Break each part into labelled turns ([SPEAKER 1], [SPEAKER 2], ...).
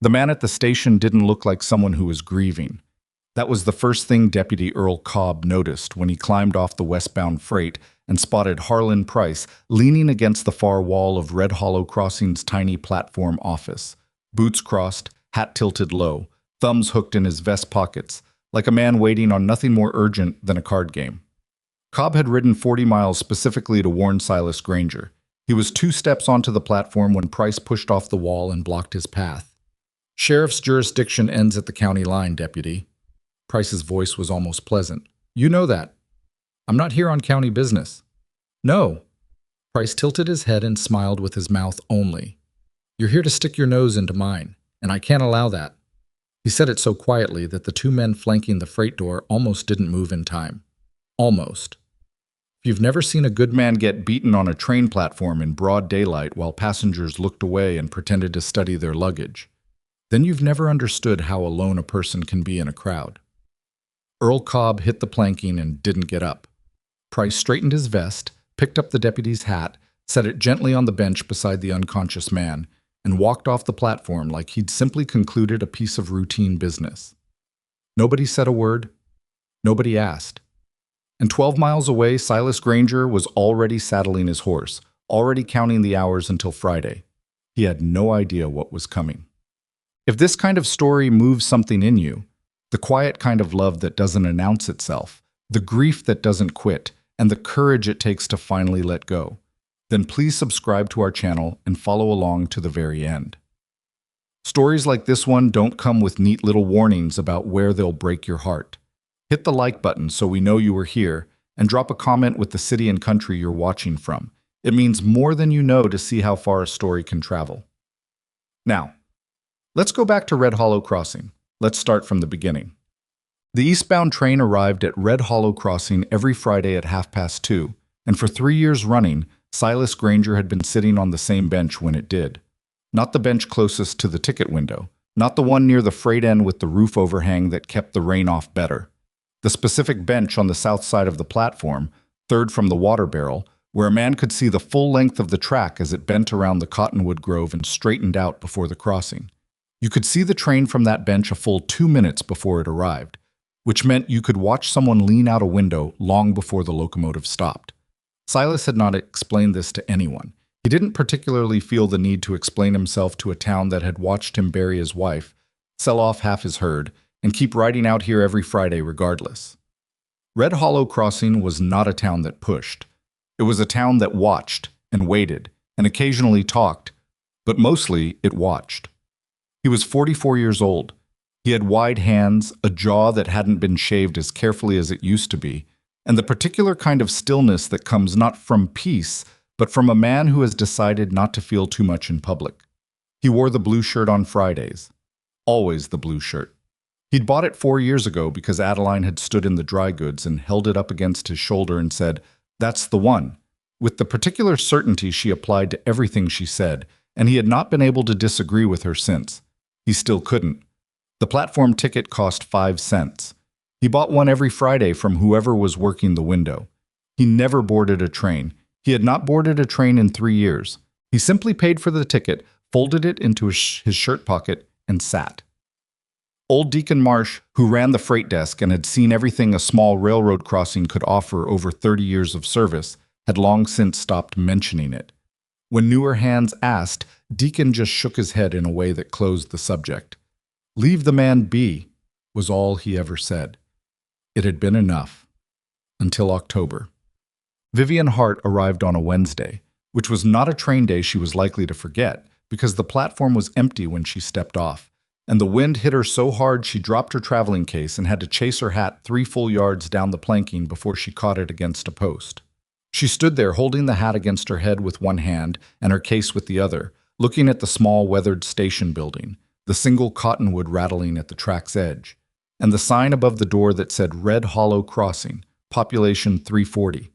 [SPEAKER 1] The man at the station didn't look like someone who was grieving. That was the first thing Deputy Earl Cobb noticed when he climbed off the westbound freight and spotted Harlan Price leaning against the far wall of Red Hollow Crossing's tiny platform office, boots crossed, hat tilted low, thumbs hooked in his vest pockets, like a man waiting on nothing more urgent than a card game. Cobb had ridden 40 miles specifically to warn Silas Granger. He was 2 steps onto the platform when Price pushed off the wall and blocked his path. "Sheriff's jurisdiction ends at the county line, Deputy." Price's voice was almost pleasant. "You know that. I'm not here on county business." "No." Price tilted his head and smiled with his mouth only. "You're here to stick your nose into mine, and I can't allow that." He said it so quietly that the 2 men flanking the freight door almost didn't move in time. Almost. If you've never seen a good man get beaten on a train platform in broad daylight while passengers looked away and pretended to study their luggage, then you've never understood how alone a person can be in a crowd. Earl Cobb hit the planking and didn't get up. Price straightened his vest, picked up the deputy's hat, set it gently on the bench beside the unconscious man, and walked off the platform like he'd simply concluded a piece of routine business. Nobody said a word. Nobody asked. And 12 miles away, Silas Granger was already saddling his horse, already counting the hours until Friday. He had no idea what was coming. If this kind of story moves something in you, the quiet kind of love that doesn't announce itself, the grief that doesn't quit, and the courage it takes to finally let go, then please subscribe to our channel and follow along to the very end. Stories like this one don't come with neat little warnings about where they'll break your heart. Hit the like button so we know you were here, and drop a comment with the city and country you're watching from. It means more than you know to see how far a story can travel. Now, let's go back to Red Hollow Crossing. Let's start from the beginning. The eastbound train arrived at Red Hollow Crossing every Friday at 2:30, and for 3 years running, Silas Granger had been sitting on the same bench when it did. Not the bench closest to the ticket window, not the one near the freight end with the roof overhang that kept the rain off better. The specific bench on the south side of the platform, third from the water barrel, where a man could see the full length of the track as it bent around the cottonwood grove and straightened out before the crossing. You could see the train from that bench a full 2 minutes before it arrived, which meant you could watch someone lean out a window long before the locomotive stopped. Silas had not explained this to anyone. He didn't particularly feel the need to explain himself to a town that had watched him bury his wife, sell off half his herd, and keep riding out here every Friday regardless. Red Hollow Crossing was not a town that pushed. It was a town that watched and waited and occasionally talked, but mostly it watched. He was 44 years old. He had wide hands, a jaw that hadn't been shaved as carefully as it used to be, and the particular kind of stillness that comes not from peace, but from a man who has decided not to feel too much in public. He wore the blue shirt on Fridays. Always the blue shirt. He'd bought it 4 years ago because Adeline had stood in the dry goods and held it up against his shoulder and said, "That's the one," with the particular certainty she applied to everything she said, and he had not been able to disagree with her since. He still couldn't. The platform ticket cost 5 cents. He bought one every Friday from whoever was working the window. He never boarded a train. He had not boarded a train in 3 years. He simply paid for the ticket, folded it into his shirt pocket, and sat. Old Deacon Marsh, who ran the freight desk and had seen everything a small railroad crossing could offer over 30 years of service, had long since stopped mentioning it. When newer hands asked, Deacon just shook his head in a way that closed the subject. "Leave the man be," was all he ever said. It had been enough. Until October. Vivian Hart arrived on a Wednesday, which was not a train day she was likely to forget, because the platform was empty when she stepped off, and the wind hit her so hard she dropped her traveling case and had to chase her hat 3 full yards down the planking before she caught it against a post. She stood there holding the hat against her head with one hand and her case with the other, looking at the small weathered station building, the single cottonwood rattling at the track's edge, and the sign above the door that said Red Hollow Crossing, population 340.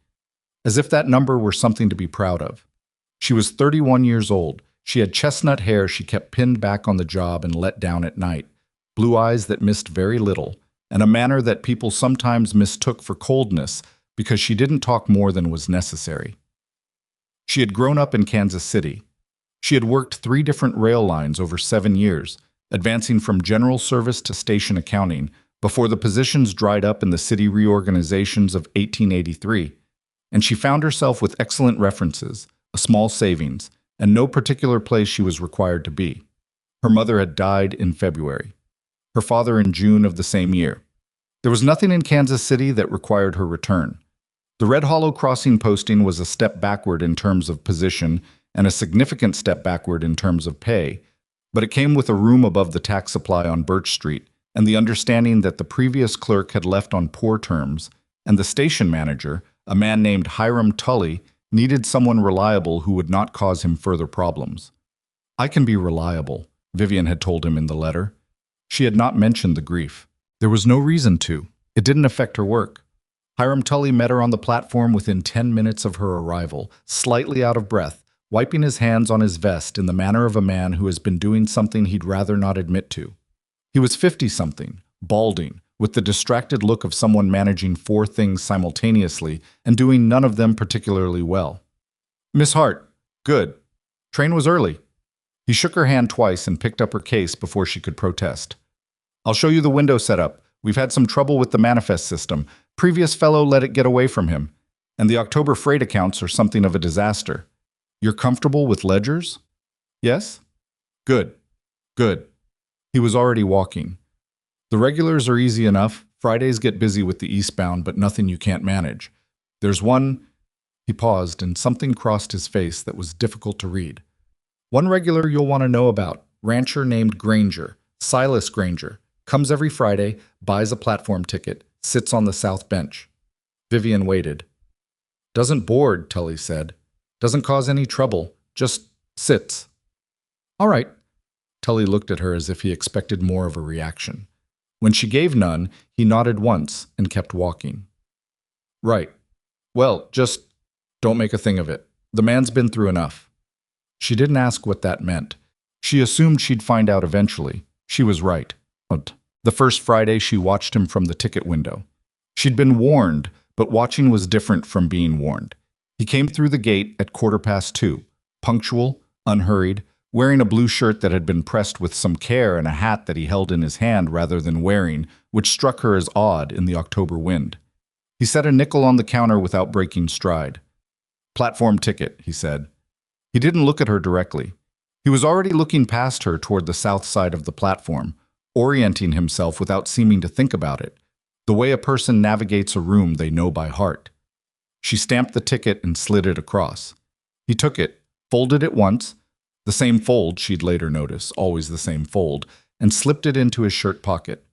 [SPEAKER 1] As if that number were something to be proud of. She was 31 years old. She had chestnut hair she kept pinned back on the job and let down at night, blue eyes that missed very little, and a manner that people sometimes mistook for coldness because she didn't talk more than was necessary. She had grown up in Kansas City. She had worked 3 different rail lines over 7 years, advancing from general service to station accounting, before the positions dried up in the city reorganizations of 1883, and she found herself with excellent references, a small savings, and no particular place she was required to be. Her mother had died in February, her father in June of the same year. There was nothing in Kansas City that required her return. The Red Hollow Crossing posting was a step backward in terms of position and a significant step backward in terms of pay, but it came with a room above the tax supply on Birch Street and the understanding that the previous clerk had left on poor terms, and the station manager, a man named Hiram Tully, needed someone reliable who would not cause him further problems. "I can be reliable," Vivian had told him in the letter. She had not mentioned the grief. There was no reason to. It didn't affect her work. Hiram Tully met her on the platform within 10 minutes of her arrival, slightly out of breath, wiping his hands on his vest in the manner of a man who has been doing something he'd rather not admit to. He was 50-something, balding, with the distracted look of someone managing 4 things simultaneously and doing none of them particularly well. "Miss Hart, good. Train was early." He shook her hand twice and picked up her case before she could protest. "I'll show you the window setup. We've had some trouble with the manifest system. Previous fellow let it get away from him. And the October freight accounts are something of a disaster. You're comfortable with ledgers?" "Yes?" "Good. Good." He was already walking. "The regulars are easy enough. Fridays get busy with the eastbound, but nothing you can't manage. There's one—" He paused, and something crossed his face that was difficult to read. "One regular you'll want to know about. Rancher named Granger. Silas Granger. Comes every Friday, buys a platform ticket, sits on the south bench." Vivian waited. "Doesn't board," Tully said. "Doesn't cause any trouble. Just sits." "All right." Tully looked at her as if he expected more of a reaction. When she gave none, he nodded once and kept walking. "Right. Well, just don't make a thing of it. The man's been through enough." She didn't ask what that meant. She assumed she'd find out eventually. She was right. The first Friday, she watched him from the ticket window. She'd been warned, but watching was different from being warned. He came through the gate at 2:15, punctual, unhurried, wearing a blue shirt that had been pressed with some care and a hat that he held in his hand rather than wearing, which struck her as odd in the October wind. He set a nickel on the counter without breaking stride. "Platform ticket," he said. He didn't look at her directly. He was already looking past her toward the south side of the platform, orienting himself without seeming to think about it, the way a person navigates a room they know by heart. She stamped the ticket and slid it across. He took it, folded it once, the same fold she'd later notice, always the same fold, and slipped it into his shirt pocket.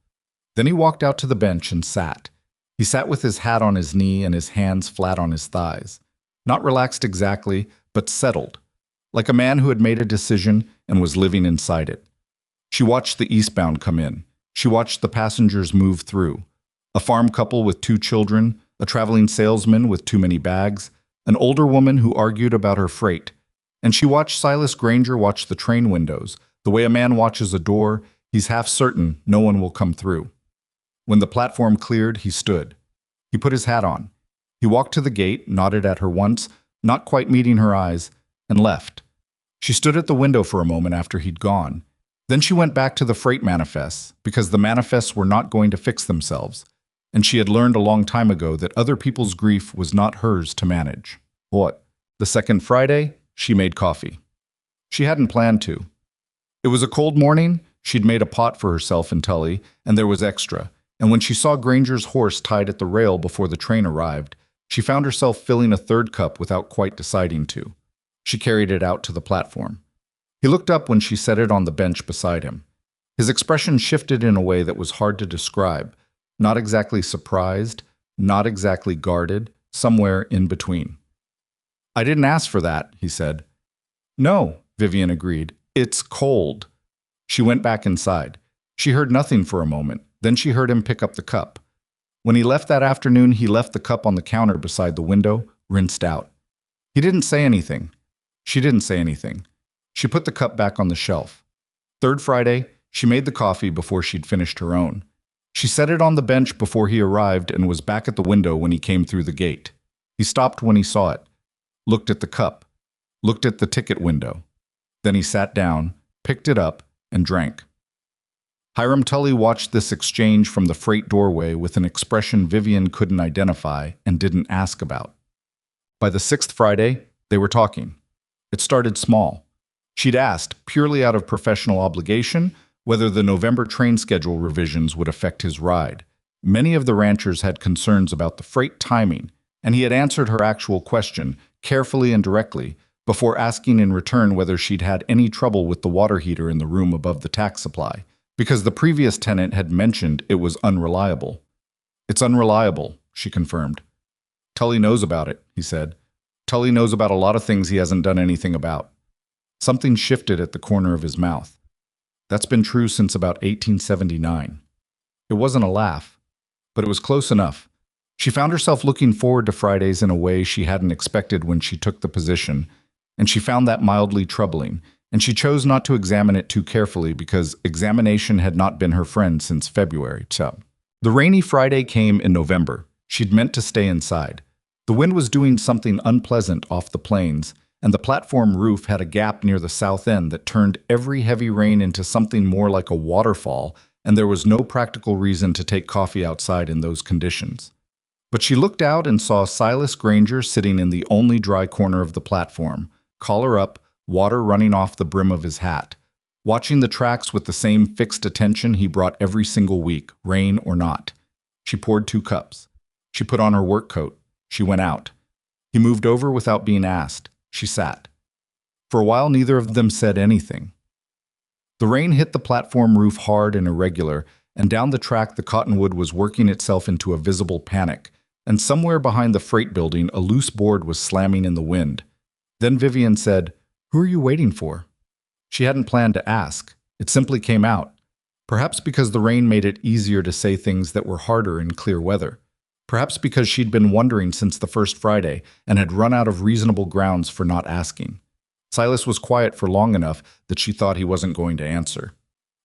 [SPEAKER 1] Then he walked out to the bench and sat. He sat with his hat on his knee and his hands flat on his thighs. Not relaxed exactly, but settled, like a man who had made a decision and was living inside it. She watched the eastbound come in. She watched the passengers move through. A farm couple with 2 children, a traveling salesman with too many bags, an older woman who argued about her freight. And she watched Silas Granger watch the train windows. The way a man watches a door, he's half certain no one will come through. When the platform cleared, he stood. He put his hat on. He walked to the gate, nodded at her once, not quite meeting her eyes, and left. She stood at the window for a moment after he'd gone. Then she went back to the freight manifests, because the manifests were not going to fix themselves, and she had learned a long time ago that other people's grief was not hers to manage. What? The second Friday, she made coffee. She hadn't planned to. It was a cold morning. She'd made a pot for herself and Tully, and there was extra, and when she saw Granger's horse tied at the rail before the train arrived, she found herself filling a third cup without quite deciding to. She carried it out to the platform. He looked up when she set it on the bench beside him. His expression shifted in a way that was hard to describe, not exactly surprised, not exactly guarded, somewhere in between. "I didn't ask for that," he said. "No," Vivian agreed. "It's cold." She went back inside. She heard nothing for a moment. Then she heard him pick up the cup. When he left that afternoon, he left the cup on the counter beside the window, rinsed out. He didn't say anything. She didn't say anything. She put the cup back on the shelf. Third Friday, she made the coffee before she'd finished her own. She set it on the bench before he arrived and was back at the window when he came through the gate. He stopped when he saw it, looked at the cup, looked at the ticket window. Then he sat down, picked it up, and drank. Hiram Tully watched this exchange from the freight doorway with an expression Vivian couldn't identify and didn't ask about. By the sixth Friday, they were talking. It started small. She'd asked, purely out of professional obligation, whether the November train schedule revisions would affect his ride. Many of the ranchers had concerns about the freight timing, and he had answered her actual question, carefully and directly, before asking in return whether she'd had any trouble with the water heater in the room above the tack supply, because the previous tenant had mentioned it was unreliable. "It's unreliable," she confirmed. "Tully knows about it," he said. "Tully knows about a lot of things he hasn't done anything about." Something shifted at the corner of his mouth. "That's been true since about 1879. It wasn't a laugh, but it was close enough. She found herself looking forward to Fridays in a way she hadn't expected when she took the position, and she found that mildly troubling, and she chose not to examine it too carefully because examination had not been her friend since February. The rainy Friday came in November. She'd meant to stay inside. The wind was doing something unpleasant off the plains, and the platform roof had a gap near the south end that turned every heavy rain into something more like a waterfall, and there was no practical reason to take coffee outside in those conditions. But she looked out and saw Silas Granger sitting in the only dry corner of the platform, collar up, water running off the brim of his hat, watching the tracks with the same fixed attention he brought every single week, rain or not. She poured 2 cups. She put on her work coat. She went out. He moved over without being asked. She sat. For a while, neither of them said anything. The rain hit the platform roof hard and irregular, and down the track the cottonwood was working itself into a visible panic, and somewhere behind the freight building a loose board was slamming in the wind. Then Vivian said, "Who are you waiting for?" She hadn't planned to ask. It simply came out. Perhaps because the rain made it easier to say things that were harder in clear weather. Perhaps because she'd been wondering since the first Friday and had run out of reasonable grounds for not asking. Silas was quiet for long enough that she thought he wasn't going to answer.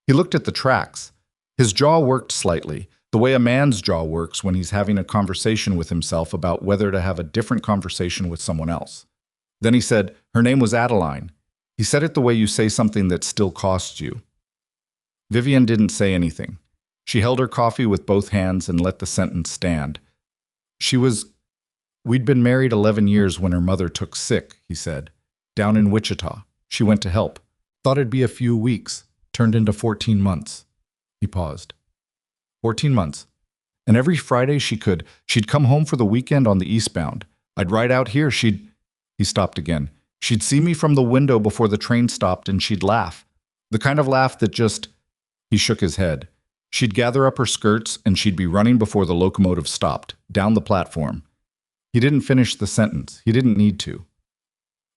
[SPEAKER 1] He looked at the tracks. His jaw worked slightly, the way a man's jaw works when he's having a conversation with himself about whether to have a different conversation with someone else. Then he said, "Her name was Adeline." He said it the way you say something that still costs you. Vivian didn't say anything. She held her coffee with both hands and let the sentence stand. We'd been married 11 years when her mother took sick, he said. Down in Wichita. She went to help. Thought it'd be a few weeks. Turned into 14 months. He paused. 14 months. And every Friday she'd come home for the weekend on the eastbound. I'd ride out here, He stopped again. She'd see me from the window before the train stopped and she'd laugh. The kind of laugh that just... He shook his head. She'd gather up her skirts and she'd be running before the locomotive stopped, down the platform. He didn't finish the sentence. He didn't need to.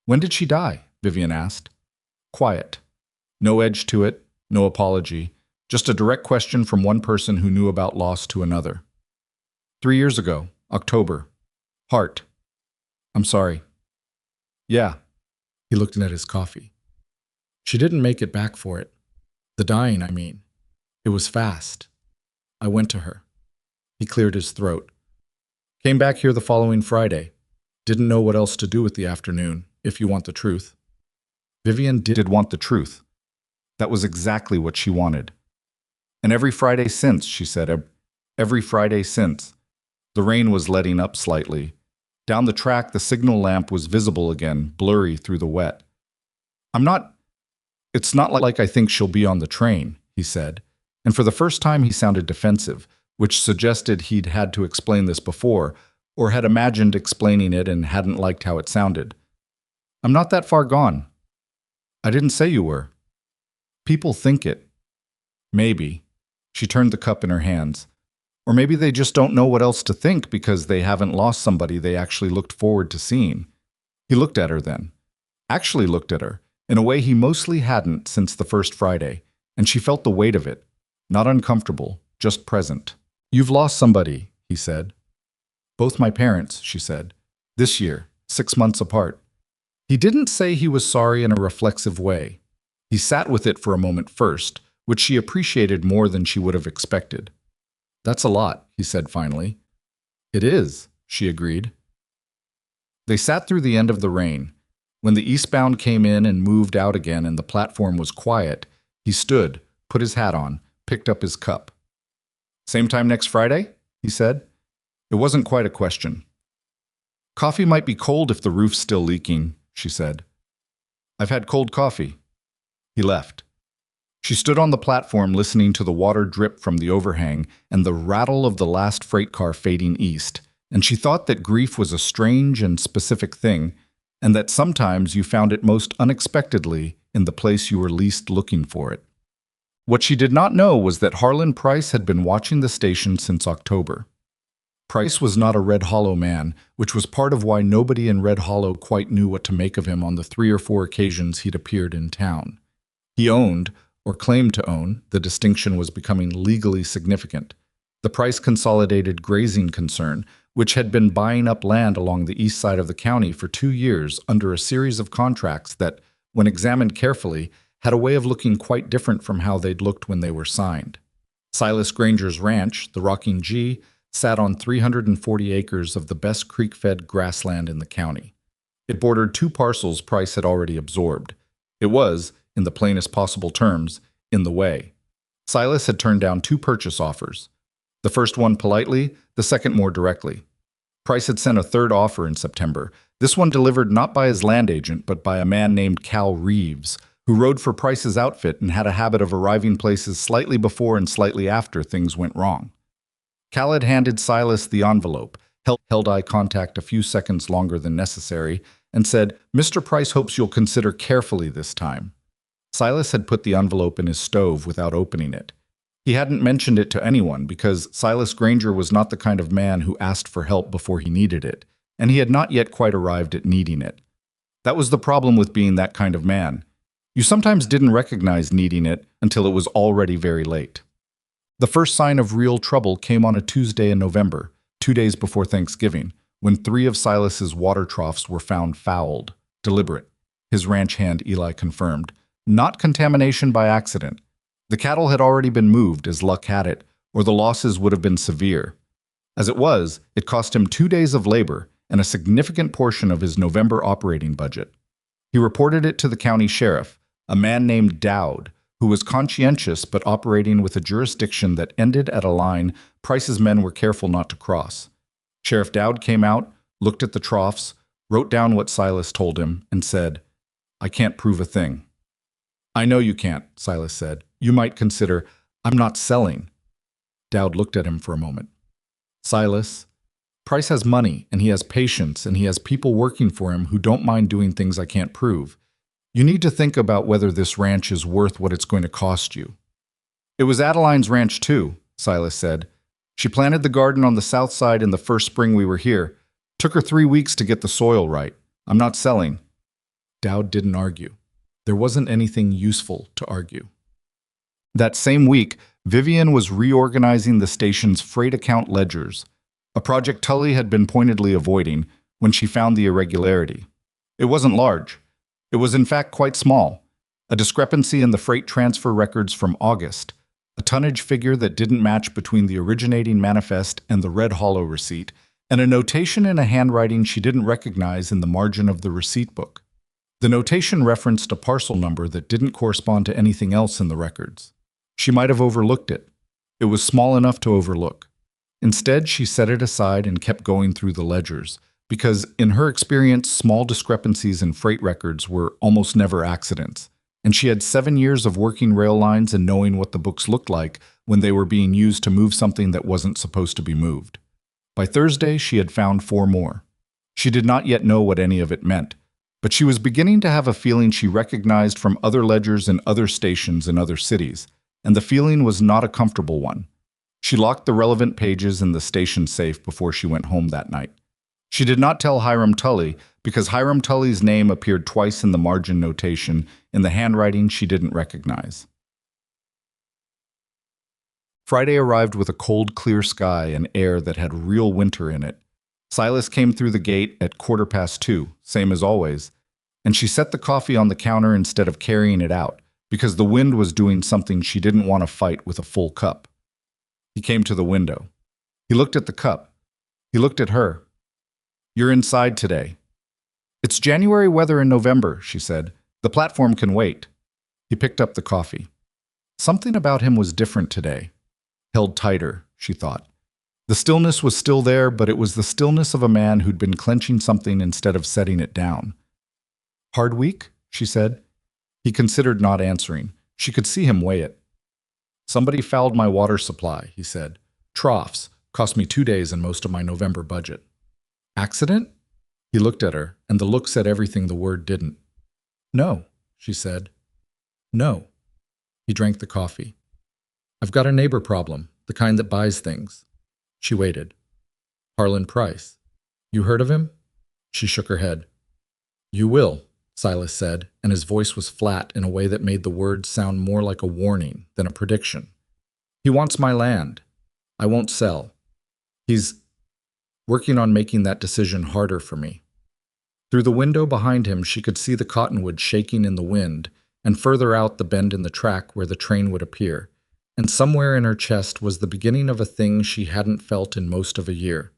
[SPEAKER 1] "When did she die?" Vivian asked. Quiet. No edge to it, no apology. Just a direct question from one person who knew about loss to another. 3 years ago, October. Heart. I'm sorry. Yeah. He looked at his coffee. She didn't make it back for it. The dying, I mean. It was fast. I went to her. He cleared his throat. Came back here the following Friday. Didn't know what else to do with the afternoon, if you want the truth. Vivian did want the truth. That was exactly what she wanted. And every Friday since, she said, every Friday since. The rain was letting up slightly. Down the track, the signal lamp was visible again, blurry through the wet. It's not like I think she'll be on the train, he said. And for the first time he sounded defensive, which suggested he'd had to explain this before, or had imagined explaining it and hadn't liked how it sounded. I'm not that far gone. I didn't say you were. People think it. Maybe. She turned the cup in her hands. Or maybe they just don't know what else to think because they haven't lost somebody they actually looked forward to seeing. He looked at her then. Actually looked at her, in a way he mostly hadn't since the first Friday, and she felt the weight of it. Not uncomfortable, just present. You've lost somebody, he said. Both my parents, she said. This year, 6 months apart. He didn't say he was sorry in a reflexive way. He sat with it for a moment first, which she appreciated more than she would have expected. That's a lot, he said finally. It is, she agreed. They sat through the end of the rain. When the eastbound came in and moved out again and the platform was quiet, he stood, put his hat on, picked up his cup. "Same time next Friday?" he said. It wasn't quite a question. "Coffee might be cold if the roof's still leaking," she said. "I've had cold coffee." He left. She stood on the platform listening to the water drip from the overhang and the rattle of the last freight car fading east, and she thought that grief was a strange and specific thing, and that sometimes you found it most unexpectedly in the place you were least looking for it. What she did not know was that Harlan Price had been watching the station since October. Price was not a Red Hollow man, which was part of why nobody in Red Hollow quite knew what to make of him on the 3 or 4 occasions he'd appeared in town. He owned, or claimed to own, the distinction was becoming legally significant, the Price Consolidated Grazing Concern, which had been buying up land along the east side of the county for 2 years under a series of contracts that, when examined carefully, had a way of looking quite different from how they'd looked when they were signed. Silas Granger's ranch, the Rocking G, sat on 340 acres of the best creek-fed grassland in the county. It bordered 2 parcels Price had already absorbed. It was, in the plainest possible terms, in the way. Silas had turned down 2 purchase offers. The first one politely, the second more directly. Price had sent a third offer in September, this one delivered not by his land agent, but by a man named Cal Reeves, who rode for Price's outfit and had a habit of arriving places slightly before and slightly after things went wrong. Cal had handed Silas the envelope, held eye contact a few seconds longer than necessary, and said, "Mr. Price hopes you'll consider carefully this time." Silas had put the envelope in his stove without opening it. He hadn't mentioned it to anyone because Silas Granger was not the kind of man who asked for help before he needed it, and he had not yet quite arrived at needing it. That was the problem with being that kind of man. You sometimes didn't recognize needing it until it was already very late. The first sign of real trouble came on a Tuesday in November, 2 days before Thanksgiving, when 3 of Silas's water troughs were found fouled, deliberate, his ranch hand Eli confirmed, not contamination by accident. The cattle had already been moved, as luck had it, or the losses would have been severe. As it was, it cost him 2 days of labor and a significant portion of his November operating budget. He reported it to the county sheriff, a man named Dowd, who was conscientious but operating with a jurisdiction that ended at a line Price's men were careful not to cross. Sheriff Dowd came out, looked at the troughs, wrote down what Silas told him, and said, "I can't prove a thing." "I know you can't," Silas said. "You might consider, I'm not selling." Dowd looked at him for a moment. "Silas, Price has money, and he has patience, and he has people working for him who don't mind doing things I can't prove. You need to think about whether this ranch is worth what it's going to cost you." "It was Adeline's ranch too," Silas said. "She planted the garden on the south side in the first spring we were here. Took her 3 weeks to get the soil right. I'm not selling." Dowd didn't argue. There wasn't anything useful to argue. That same week, Vivian was reorganizing the station's freight account ledgers, a project Tully had been pointedly avoiding, when she found the irregularity. It wasn't large. It was in fact quite small. A discrepancy in the freight transfer records from August, a tonnage figure that didn't match between the originating manifest and the Red Hollow receipt, and a notation in a handwriting she didn't recognize in the margin of the receipt book. The notation referenced a parcel number that didn't correspond to anything else in the records. She might have overlooked it. It was small enough to overlook. Instead, she set it aside and kept going through the ledgers, because in her experience, small discrepancies in freight records were almost never accidents, and she had 7 years of working rail lines and knowing what the books looked like when they were being used to move something that wasn't supposed to be moved. By Thursday, she had found 4 more. She did not yet know what any of it meant, but she was beginning to have a feeling she recognized from other ledgers in other stations in other cities, and the feeling was not a comfortable one. She locked the relevant pages in the station safe before she went home that night. She did not tell Hiram Tully because Hiram Tully's name appeared twice in the margin notation in the handwriting she didn't recognize. Friday arrived with a cold, clear sky and air that had real winter in it. Silas came through the gate at 2:15, same as always, and she set the coffee on the counter instead of carrying it out, because the wind was doing something she didn't want to fight with a full cup. He came to the window. He looked at the cup. He looked at her. "You're inside today." "It's January weather in November," she said. "The platform can wait." He picked up the coffee. Something about him was different today. Held tighter, she thought. The stillness was still there, but it was the stillness of a man who'd been clenching something instead of setting it down. Hard week? She said. He considered not answering. She could see him weigh it. Somebody fouled my water supply, he said. Troughs. Cost me 2 days and most of my November budget. Accident? He looked at her, and the look said everything the word didn't. No, she said. No. He drank the coffee. I've got a neighbor problem, the kind that buys things. She waited. Harlan Price. You heard of him? She shook her head. You will, Silas said, and his voice was flat in a way that made the words sound more like a warning than a prediction. He wants my land. I won't sell. He's working on making that decision harder for me. Through the window behind him, she could see the cottonwood shaking in the wind, and further out the bend in the track where the train would appear. And somewhere in her chest was the beginning of a thing she hadn't felt in most of a year.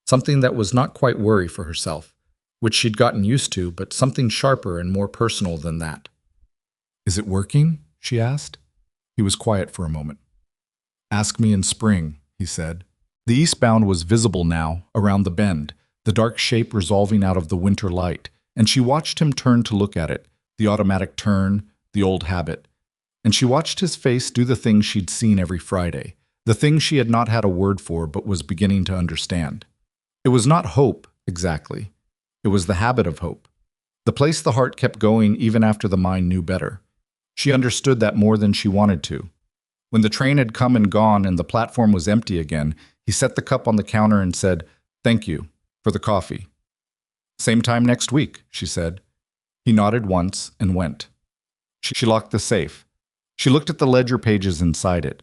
[SPEAKER 1] Something that was not quite worry for herself, which she'd gotten used to, but something sharper and more personal than that. Is it working? She asked. He was quiet for a moment. Ask me in spring, he said. The eastbound was visible now, around the bend, the dark shape resolving out of the winter light, and she watched him turn to look at it, the automatic turn, the old habit. And she watched his face do the thing she'd seen every Friday, the thing she had not had a word for but was beginning to understand. It was not hope, exactly. It was the habit of hope. The place the heart kept going even after the mind knew better. She understood that more than she wanted to. When the train had come and gone and the platform was empty again, he set the cup on the counter and said, "Thank you for the coffee." "Same time next week," she said. He nodded once and went. She locked the safe. She looked at the ledger pages inside it.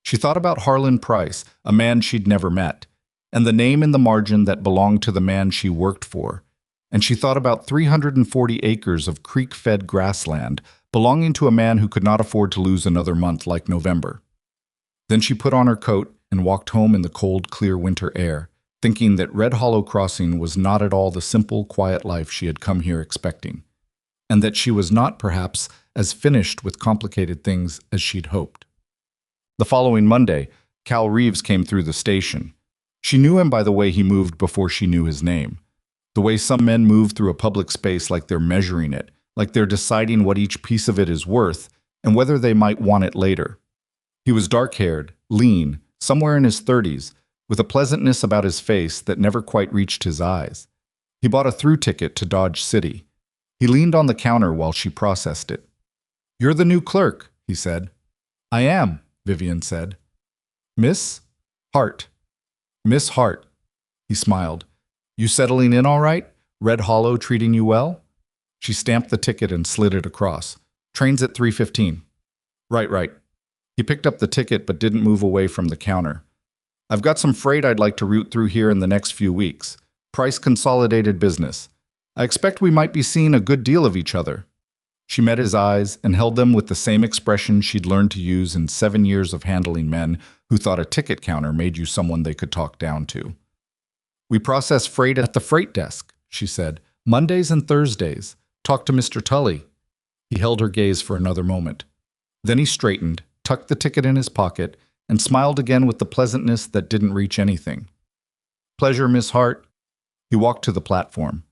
[SPEAKER 1] She thought about Harlan Price, a man she'd never met, and the name in the margin that belonged to the man she worked for. And she thought about 340 acres of creek-fed grassland belonging to a man who could not afford to lose another month like November. Then she put on her coat and walked home in the cold, clear winter air, thinking that Red Hollow Crossing was not at all the simple, quiet life she had come here expecting, and that she was not, perhaps, as finished with complicated things as she'd hoped. The following Monday, Cal Reeves came through the station. She knew him by the way he moved before she knew his name. The way some men move through a public space like they're measuring it, like they're deciding what each piece of it is worth and whether they might want it later. He was dark-haired, lean, somewhere in his 30s, with a pleasantness about his face that never quite reached his eyes. He bought a through ticket to Dodge City. He leaned on the counter while she processed it. "You're the new clerk," he said. "I am," Vivian said. "Miss Hart." "Miss Hart." He smiled. "You settling in all right? Red Hollow treating you well?" She stamped the ticket and slid it across. "Train's at 3:15. Right. He picked up the ticket but didn't move away from the counter. "I've got some freight I'd like to route through here in the next few weeks. Price consolidated business. I expect we might be seeing a good deal of each other." She met his eyes and held them with the same expression she'd learned to use in 7 years of handling men who thought a ticket counter made you someone they could talk down to. "We process freight at the freight desk," she said. "Mondays and Thursdays. Talk to Mr. Tully." He held her gaze for another moment. Then he straightened, tucked the ticket in his pocket, and smiled again with the pleasantness that didn't reach anything. "Pleasure, Miss Hart." He walked to the platform.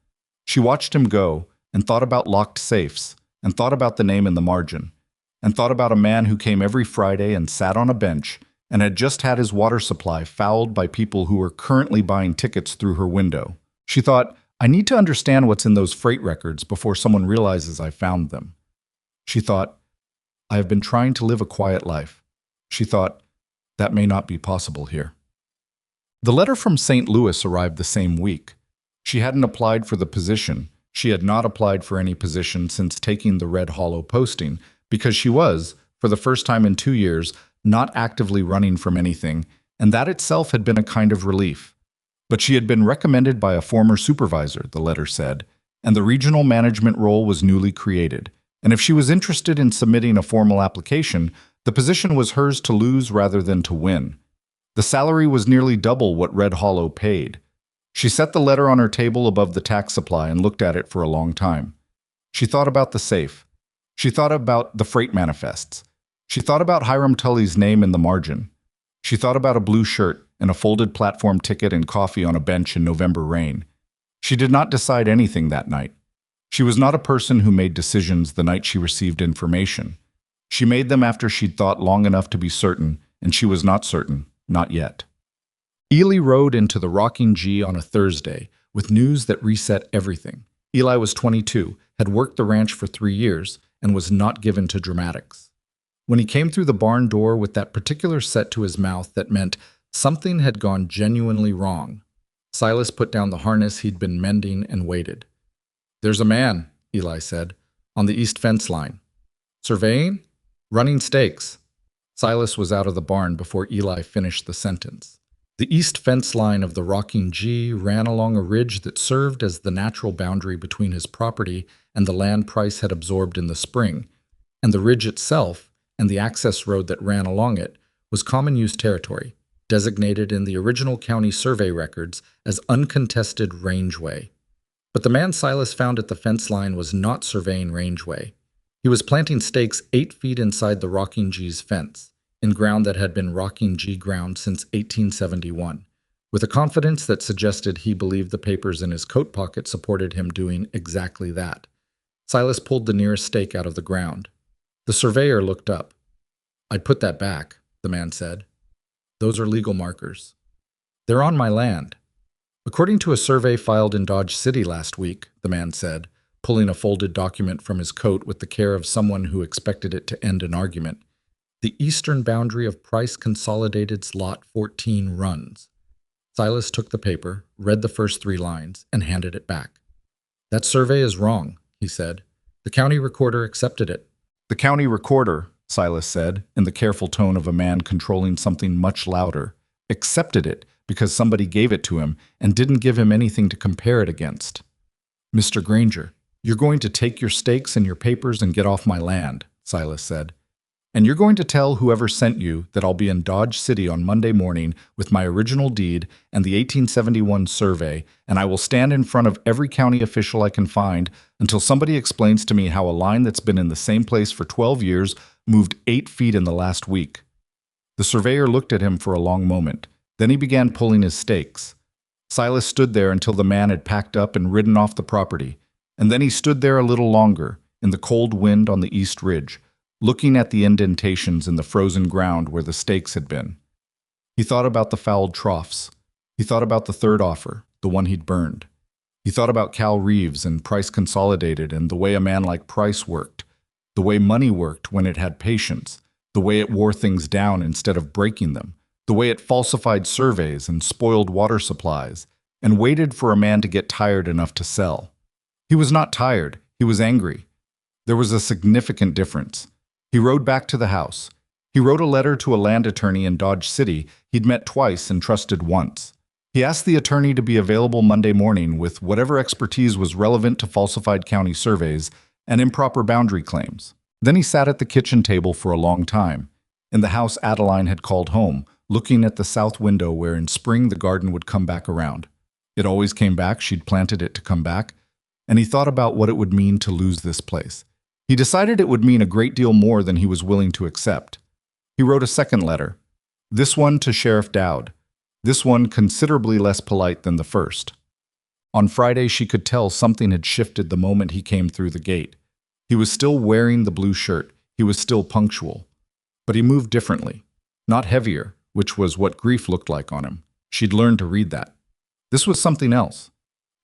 [SPEAKER 1] She watched him go and thought about locked safes, and thought about the name in the margin, and thought about a man who came every Friday and sat on a bench and had just had his water supply fouled by people who were currently buying tickets through her window. She thought, I need to understand what's in those freight records before someone realizes I found them. She thought, I have been trying to live a quiet life. She thought, that may not be possible here. The letter from St. Louis arrived the same week. She hadn't applied for the position. She had not applied for any position since taking the Red Hollow posting, because she was, for the first time in 2 years, not actively running from anything, and that itself had been a kind of relief. But she had been recommended by a former supervisor, the letter said, and the regional management role was newly created. And if she was interested in submitting a formal application, the position was hers to lose rather than to win. The salary was nearly double what Red Hollow paid. She set the letter on her table above the tax supply and looked at it for a long time. She thought about the safe. She thought about the freight manifests. She thought about Hiram Tully's name in the margin. She thought about a blue shirt and a folded platform ticket and coffee on a bench in November rain. She did not decide anything that night. She was not a person who made decisions the night she received information. She made them after she'd thought long enough to be certain, and she was not certain, not yet. Ely rode into the Rocking G on a Thursday with news that reset everything. Eli was 22, had worked the ranch for 3 years, and was not given to dramatics. When he came through the barn door with that particular set to his mouth that meant something had gone genuinely wrong, Silas put down the harness he'd been mending and waited. "There's a man," Eli said, "on the east fence line. Surveying? Running stakes." Silas was out of the barn before Eli finished the sentence. The east fence line of the Rocking G ran along a ridge that served as the natural boundary between his property and the land Price had absorbed in the spring, and the ridge itself and the access road that ran along it was common use territory, designated in the original county survey records as uncontested rangeway. But the man Silas found at the fence line was not surveying rangeway. He was planting stakes 8 feet inside the Rocking G's fence, in ground that had been Rocking G ground since 1871, with a confidence that suggested he believed the papers in his coat pocket supported him doing exactly that. Silas pulled the nearest stake out of the ground. The surveyor looked up. "I'd put that back," the man said. "Those are legal markers. They're on my land." "According to a survey filed in Dodge City last week," the man said, pulling a folded document from his coat with the care of someone who expected it to end an argument, "the eastern boundary of Price Consolidated's Lot 14 runs." Silas took the paper, read the first 3 lines, and handed it back. "That survey is wrong," he said. "The county recorder accepted it." "The county recorder," Silas said, in the careful tone of a man controlling something much louder, "accepted it because somebody gave it to him and didn't give him anything to compare it against." "Mr. Granger, you're going to take your stakes and your papers and get off my land," Silas said. "And you're going to tell whoever sent you that I'll be in Dodge City on Monday morning with my original deed and the 1871 survey, and I will stand in front of every county official I can find until somebody explains to me how a line that's been in the same place for 12 years moved 8 feet in the last week." The surveyor looked at him for a long moment. Then he began pulling his stakes. Silas stood there until the man had packed up and ridden off the property, and then he stood there a little longer, in the cold wind on the east ridge, looking at the indentations in the frozen ground where the stakes had been. He thought about the fouled troughs. He thought about the third offer, the one he'd burned. He thought about Cal Reeves and Price Consolidated and the way a man like Price worked, the way money worked when it had patience, the way it wore things down instead of breaking them, the way it falsified surveys and spoiled water supplies, and waited for a man to get tired enough to sell. He was not tired, he was angry. There was a significant difference. He rode back to the house. He wrote a letter to a land attorney in Dodge City he'd met twice and trusted once. He asked the attorney to be available Monday morning with whatever expertise was relevant to falsified county surveys and improper boundary claims. Then he sat at the kitchen table for a long time, in the house Adeline had called home, looking at the south window where in spring the garden would come back around. It always came back, she'd planted it to come back, and he thought about what it would mean to lose this place. He decided it would mean a great deal more than he was willing to accept. He wrote a second letter, this one to Sheriff Dowd, this one considerably less polite than the first. On Friday, she could tell something had shifted the moment he came through the gate. He was still wearing the blue shirt, he was still punctual, but he moved differently, not heavier, which was what grief looked like on him. She'd learned to read that. This was something else.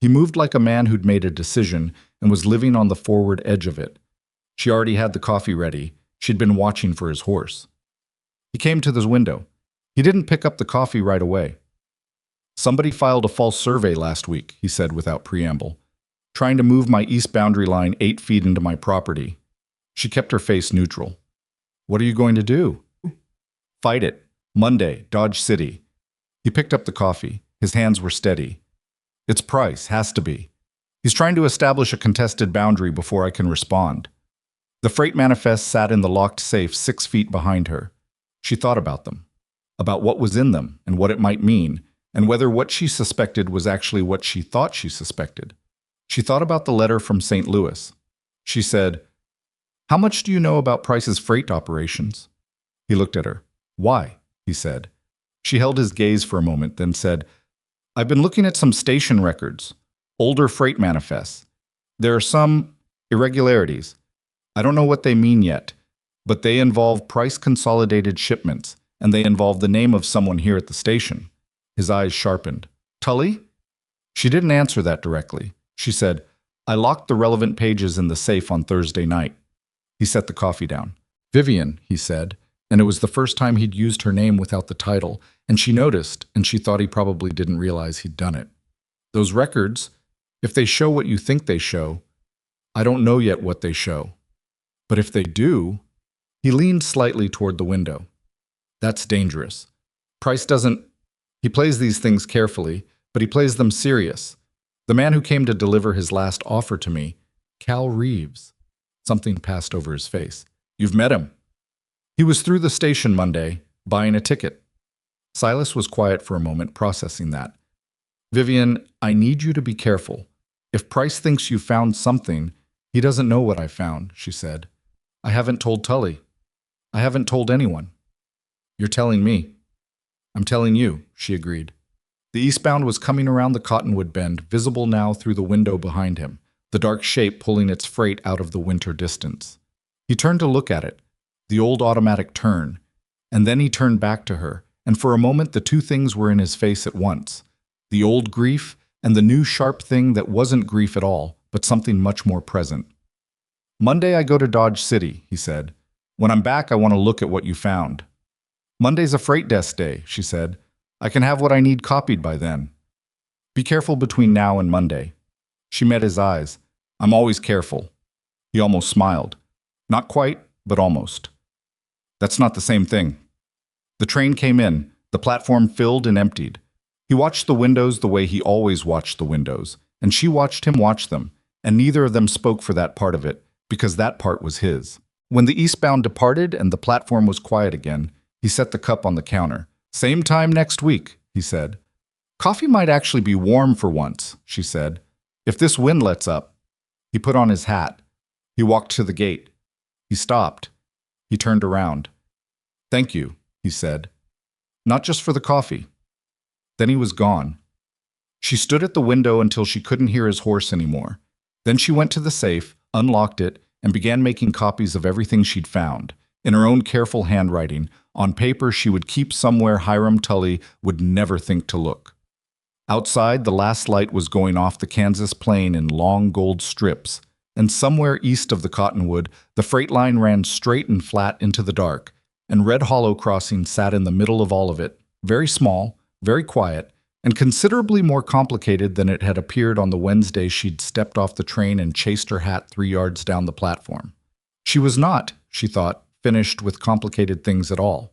[SPEAKER 1] He moved like a man who'd made a decision and was living on the forward edge of it. She already had the coffee ready. She'd been watching for his horse. He came to this window. He didn't pick up the coffee right away. "Somebody filed a false survey last week," he said without preamble, "trying to move my east boundary line 8 feet into my property." She kept her face neutral. "What are you going to do?" "Fight it. Monday, Dodge City." He picked up the coffee. His hands were steady. "It's Price, has to be. He's trying to establish a contested boundary before I can respond." The freight manifest sat in the locked safe 6 feet behind her. She thought about them, about what was in them and what it might mean, and whether what she suspected was actually what she thought she suspected. She thought about the letter from St. Louis. She said, How much do you know about Price's freight operations? He looked at her. Why? He said. She held his gaze for a moment, then said, I've been looking at some station records, older freight manifests. There are some irregularities. I don't know what they mean yet, but they involve price-consolidated shipments, and they involve the name of someone here at the station. His eyes sharpened. Tully? She didn't answer that directly. She said, I locked the relevant pages in the safe on Thursday night. He set the coffee down. Vivian, he said, and it was the first time he'd used her name without the title, and she noticed, and she thought he probably didn't realize he'd done it. Those records, if they show what you think they show, I don't know yet what they show. But if they do, he leaned slightly toward the window. That's dangerous. Price doesn't. He plays these things carefully, but he plays them serious. The man who came to deliver his last offer to me, Cal Reeves. Something passed over his face. You've met him. He was through the station Monday, buying a ticket. Silas was quiet for a moment, processing that. Vivian, I need you to be careful. If Price thinks you found something, he doesn't know what I found, she said. I haven't told Tully. I haven't told anyone. You're telling me. I'm telling you, she agreed. The eastbound was coming around the Cottonwood Bend, visible now through the window behind him, the dark shape pulling its freight out of the winter distance. He turned to look at it, the old automatic turn, and then he turned back to her, and for a moment the two things were in his face at once, the old grief and the new sharp thing that wasn't grief at all, but something much more present. Monday I go to Dodge City, he said. When I'm back, I want to look at what you found. Monday's a freight desk day, she said. I can have what I need copied by then. Be careful between now and Monday. She met his eyes. I'm always careful. He almost smiled. Not quite, but almost. That's not the same thing. The train came in, the platform filled and emptied. He watched the windows the way he always watched the windows, and she watched him watch them, and neither of them spoke for that part of it, because that part was his. When the eastbound departed and the platform was quiet again, he set the cup on the counter. Same time next week, he said. Coffee might actually be warm for once, she said. If this wind lets up. He put on his hat. He walked to the gate. He stopped. He turned around. Thank you, he said. Not just for the coffee. Then he was gone. She stood at the window until she couldn't hear his horse anymore. Then she went to the safe, unlocked it, and began making copies of everything she'd found, in her own careful handwriting, on paper she would keep somewhere Hiram Tully would never think to look. Outside, the last light was going off the Kansas plain in long gold strips, and somewhere east of the Cottonwood, the freight line ran straight and flat into the dark, and Red Hollow Crossing sat in the middle of all of it, very small, very quiet, and considerably more complicated than it had appeared on the Wednesday she'd stepped off the train and chased her hat 3 yards down the platform. She was not, she thought, finished with complicated things at all.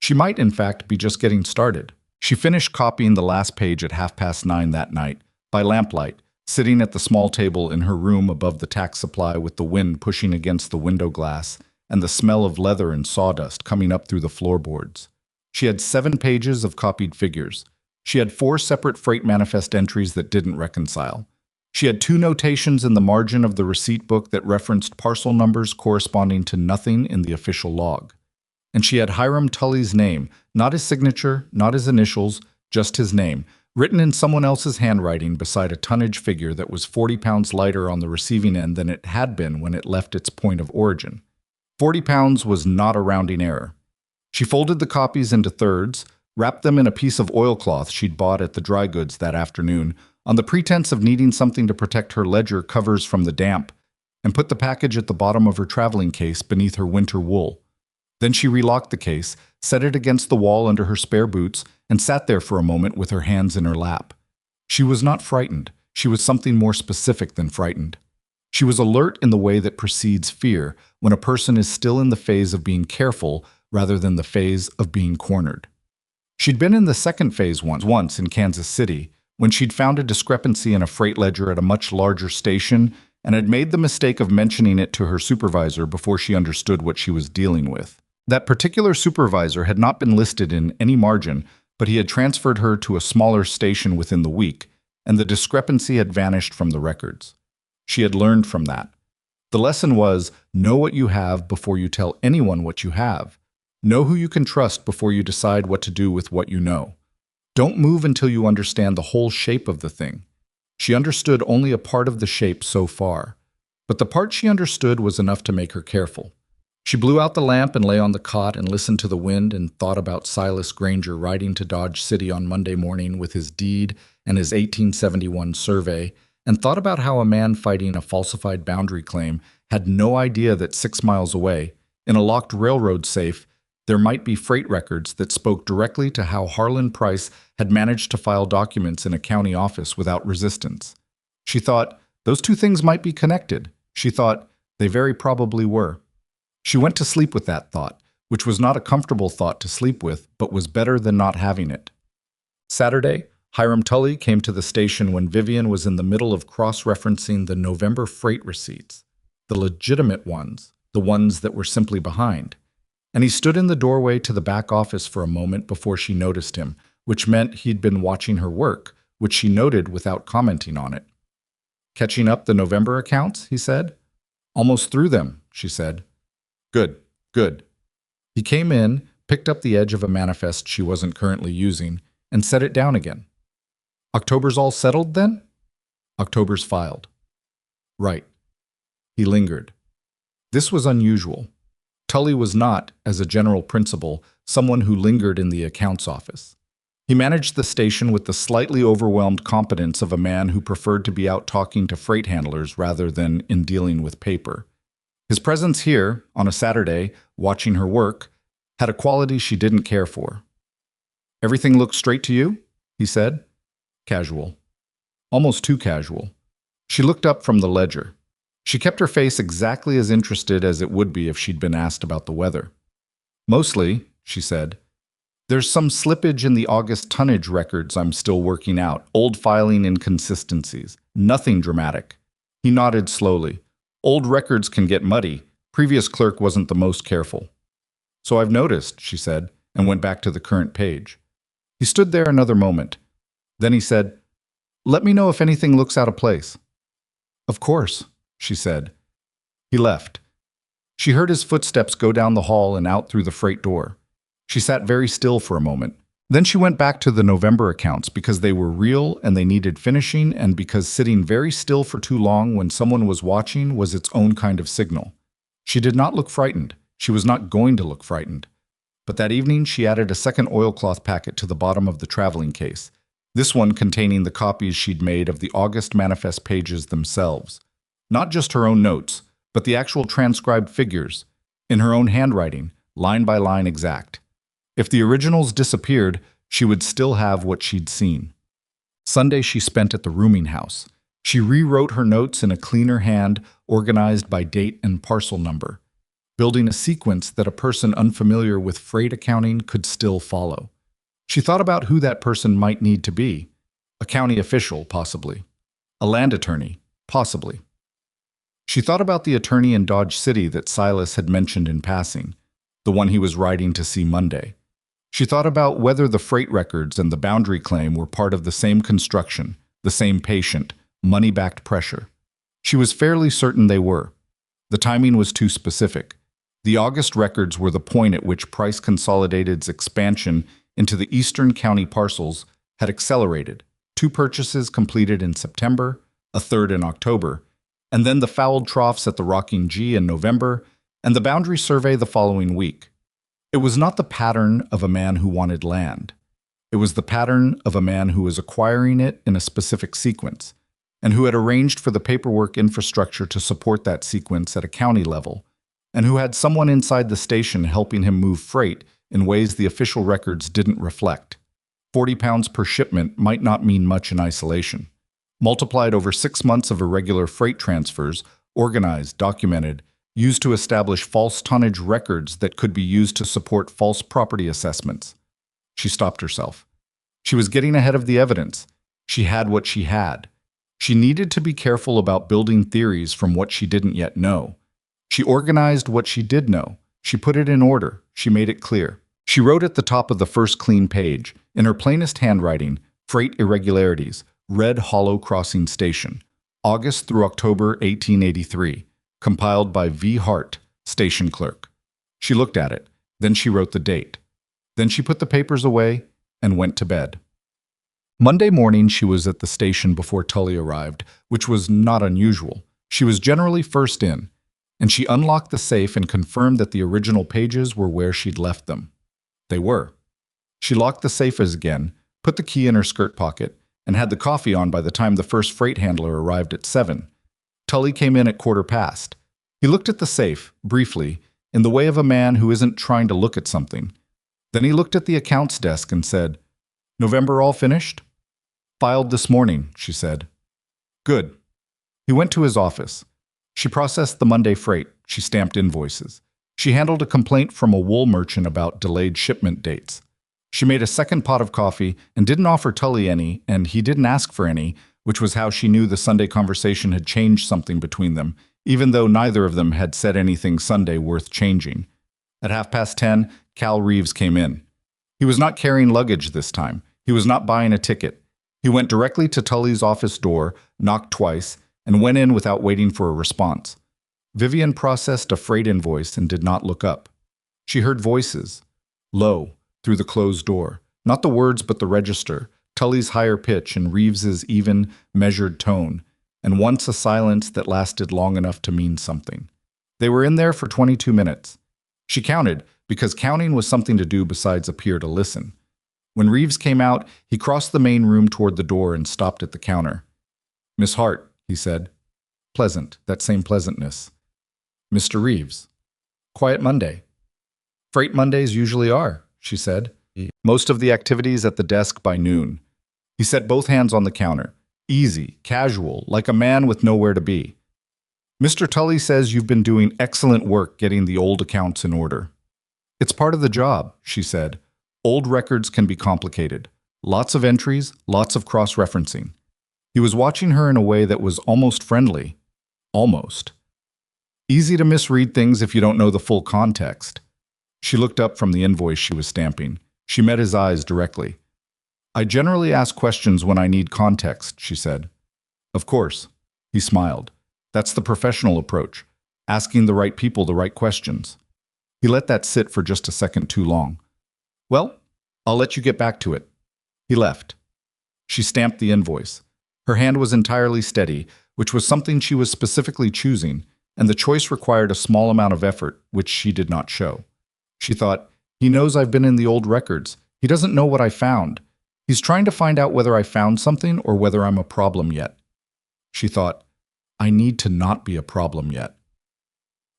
[SPEAKER 1] She might, in fact, be just getting started. She finished copying the last page at 9:30 that night, by lamplight, sitting at the small table in her room above the tack supply with the wind pushing against the window glass and the smell of leather and sawdust coming up through the floorboards. She had 7 pages of copied figures. She had 4 separate freight manifest entries that didn't reconcile. She had 2 notations in the margin of the receipt book that referenced parcel numbers corresponding to nothing in the official log. And she had Hiram Tully's name, not his signature, not his initials, just his name, written in someone else's handwriting beside a tonnage figure that was 40 pounds lighter on the receiving end than it had been when it left its point of origin. 40 pounds was not a rounding error. She folded the copies into thirds, wrapped them in a piece of oilcloth she'd bought at the dry goods that afternoon, on the pretense of needing something to protect her ledger covers from the damp, and put the package at the bottom of her traveling case beneath her winter wool. Then she relocked the case, set it against the wall under her spare boots, and sat there for a moment with her hands in her lap. She was not frightened. She was something more specific than frightened. She was alert in the way that precedes fear, when a person is still in the phase of being careful rather than the phase of being cornered. She'd been in the second phase once in Kansas City, when she'd found a discrepancy in a freight ledger at a much larger station and had made the mistake of mentioning it to her supervisor before she understood what she was dealing with. That particular supervisor had not been listed in any margin, but he had transferred her to a smaller station within the week, and the discrepancy had vanished from the records. She had learned from that. The lesson was, know what you have before you tell anyone what you have. Know who you can trust before you decide what to do with what you know. Don't move until you understand the whole shape of the thing. She understood only a part of the shape so far, but the part she understood was enough to make her careful. She blew out the lamp and lay on the cot and listened to the wind and thought about Silas Granger riding to Dodge City on Monday morning with his deed and his 1871 survey, and thought about how a man fighting a falsified boundary claim had no idea that 6 miles away, in a locked railroad safe, there might be freight records that spoke directly to how Harlan Price had managed to file documents in a county office without resistance. She thought, those two things might be connected. She thought, they very probably were. She went to sleep with that thought, which was not a comfortable thought to sleep with, but was better than not having it. Saturday, Hiram Tully came to the station when Vivian was in the middle of cross-referencing the November freight receipts, the legitimate ones, the ones that were simply behind. And he stood in the doorway to the back office for a moment before she noticed him, which meant he'd been watching her work, which she noted without commenting on it. Catching up the November accounts, he said. Almost through them, she said. Good, good. He came in, picked up the edge of a manifest she wasn't currently using, and set it down again. October's all settled, then? October's filed. Right. He lingered. This was unusual. Tully was not, as a general principle, someone who lingered in the accounts office. He managed the station with the slightly overwhelmed competence of a man who preferred to be out talking to freight handlers rather than in dealing with paper. His presence here, on a Saturday, watching her work, had a quality she didn't care for. Everything looks straight to you? He said. Casual. Almost too casual. She looked up from the ledger. She kept her face exactly as interested as it would be if she'd been asked about the weather. Mostly, she said. There's some slippage in the August tonnage records I'm still working out, old filing inconsistencies. Nothing dramatic. He nodded slowly. Old records can get muddy. Previous clerk wasn't the most careful. So I've noticed, she said, and went back to the current page. He stood there another moment. Then he said, let me know if anything looks out of place. Of course, she said. He left. She heard his footsteps go down the hall and out through the freight door. She sat very still for a moment. Then she went back to the November accounts because they were real and they needed finishing, and because sitting very still for too long when someone was watching was its own kind of signal. She did not look frightened. She was not going to look frightened. But that evening she added a second oilcloth packet to the bottom of the traveling case, this one containing the copies she'd made of the August manifest pages themselves. Not just her own notes, but the actual transcribed figures, in her own handwriting, line by line exact. If the originals disappeared, she would still have what she'd seen. Sunday she spent at the rooming house. She rewrote her notes in a cleaner hand, organized by date and parcel number, building a sequence that a person unfamiliar with freight accounting could still follow. She thought about who that person might need to be. A county official, possibly. A land attorney, possibly. She thought about the attorney in Dodge City that Silas had mentioned in passing, the one he was riding to see Monday. She thought about whether the freight records and the boundary claim were part of the same construction, the same patient, money-backed pressure. She was fairly certain they were. The timing was too specific. The August records were the point at which Price Consolidated's expansion into the eastern county parcels had accelerated. 2 purchases completed in September, a third in October, and then the fouled troughs at the Rocking G in November, and the boundary survey the following week. It was not the pattern of a man who wanted land. It was the pattern of a man who was acquiring it in a specific sequence, and who had arranged for the paperwork infrastructure to support that sequence at a county level, and who had someone inside the station helping him move freight in ways the official records didn't reflect. 40 pounds per shipment might not mean much in isolation. Multiplied over 6 months of irregular freight transfers, organized, documented, used to establish false tonnage records that could be used to support false property assessments. She stopped herself. She was getting ahead of the evidence. She had what she had. She needed to be careful about building theories from what she didn't yet know. She organized what she did know. She put it in order. She made it clear. She wrote at the top of the first clean page, in her plainest handwriting, freight irregularities, Red Hollow Crossing Station, August through October 1883. compiled by V. Hart, station clerk. She looked at it, then she wrote the date. Then she put the papers away and went to bed. Monday morning, she was at the station before Tully arrived, which was not unusual. She was generally first in, and she unlocked the safe and confirmed that the original pages were where she'd left them. They were. She locked the safe again, put the key in her skirt pocket, and had the coffee on by the time the first freight handler arrived at 7. Tully came in at 1:15. He looked at the safe, briefly, in the way of a man who isn't trying to look at something. Then he looked at the accounts desk and said, "November all finished?" "Filed this morning," she said. "Good." He went to his office. She processed the Monday freight. She stamped invoices. She handled a complaint from a wool merchant about delayed shipment dates. She made a second pot of coffee and didn't offer Tully any, and he didn't ask for any, which was how she knew the Sunday conversation had changed something between them, even though neither of them had said anything Sunday worth changing. At 10:30, Cal Reeves came in. He was not carrying luggage this time. He was not buying a ticket. He went directly to Tully's office door, knocked twice, and went in without waiting for a response. Vivian processed a freight invoice and did not look up. She heard voices, low, through the closed door. Not the words but the register, Tully's higher pitch and Reeves's even, measured tone, and once a silence that lasted long enough to mean something. They were in there for 22 minutes. She counted, because counting was something to do besides appear to listen. When Reeves came out, he crossed the main room toward the door and stopped at the counter. "Miss Hart," he said. Pleasant, that same pleasantness. "Mr. Reeves." "Quiet Monday." "Freight Mondays usually are," she said. "Most of the activities at the desk by noon." He set both hands on the counter. Easy, casual, like a man with nowhere to be. "Mr. Tully says you've been doing excellent work getting the old accounts in order." "It's part of the job," she said. "Old records can be complicated. Lots of entries, lots of cross-referencing." He was watching her in a way that was almost friendly. Almost. Easy to misread things if you don't know the full context. She looked up from the invoice she was stamping. She met his eyes directly. "I generally ask questions when I need context," she said. "Of course." He smiled. "That's the professional approach, asking the right people the right questions." He let that sit for just a second too long. "Well, I'll let you get back to it." He left. She stamped the invoice. Her hand was entirely steady, which was something she was specifically choosing, and the choice required a small amount of effort, which she did not show. She thought, "He knows I've been in the old records. He doesn't know what I found. He's trying to find out whether I found something or whether I'm a problem yet." She thought, "I need to not be a problem yet."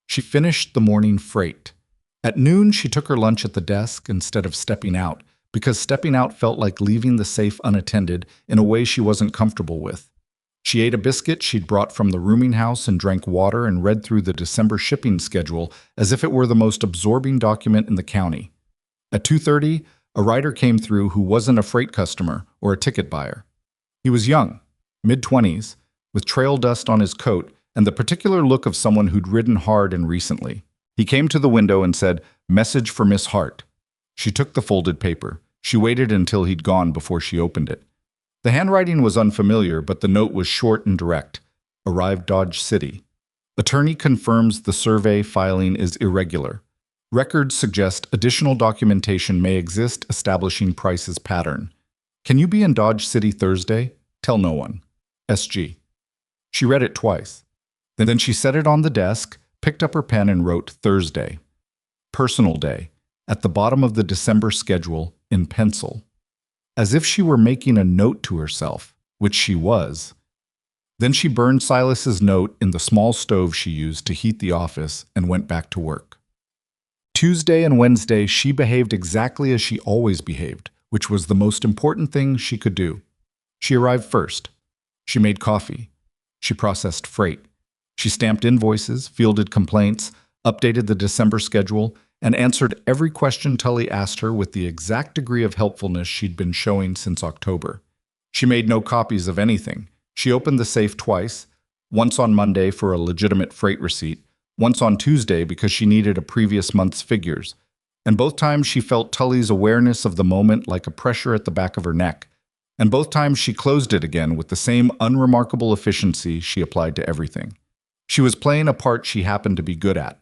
[SPEAKER 1] She finished the morning freight. At noon, she took her lunch at the desk instead of stepping out, because stepping out felt like leaving the safe unattended in a way she wasn't comfortable with. She ate a biscuit she'd brought from the rooming house and drank water and read through the December shipping schedule as if it were the most absorbing document in the county. At 2:30, a rider came through who wasn't a freight customer or a ticket buyer. He was young, mid-20s, with trail dust on his coat and the particular look of someone who'd ridden hard and recently. He came to the window and said, "Message for Miss Hart." She took the folded paper. She waited until he'd gone before she opened it. The handwriting was unfamiliar, but the note was short and direct. Arrived Dodge City. Attorney confirms the survey filing is irregular. Records suggest additional documentation may exist establishing Price's pattern. Can you be in Dodge City Thursday? Tell no one. SG. She read it twice. Then she set it on the desk, picked up her pen and wrote Thursday. Personal day, at the bottom of the December schedule in pencil. As if she were making a note to herself, which she was. Then she burned Silas's note in the small stove she used to heat the office and went back to work. Tuesday and Wednesday she behaved exactly as she always behaved, which was the most important thing she could do. She arrived first. She made coffee. She processed freight. She stamped invoices, fielded complaints, updated the December schedule, and answered every question Tully asked her with the exact degree of helpfulness she'd been showing since October. She made no copies of anything. She opened the safe twice, once on Monday for a legitimate freight receipt, once on Tuesday because she needed a previous month's figures, and both times she felt Tully's awareness of the moment like a pressure at the back of her neck, and both times she closed it again with the same unremarkable efficiency she applied to everything. She was playing a part she happened to be good at.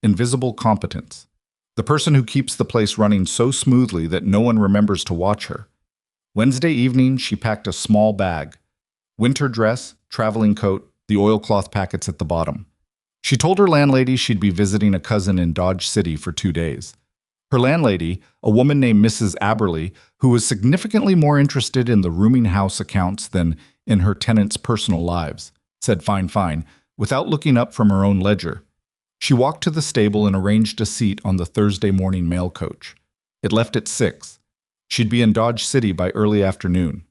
[SPEAKER 1] Invisible competence. The person who keeps the place running so smoothly that no one remembers to watch her. Wednesday evening, she packed a small bag. Winter dress, traveling coat, the oilcloth packets at the bottom. She told her landlady she'd be visiting a cousin in Dodge City for 2 days. Her landlady, a woman named Mrs. Aberley, who was significantly more interested in the rooming house accounts than in her tenants' personal lives, said fine, without looking up from her own ledger. She walked to the stable and arranged a seat on the Thursday morning mail coach. It left at 6. She'd be in Dodge City by early afternoon.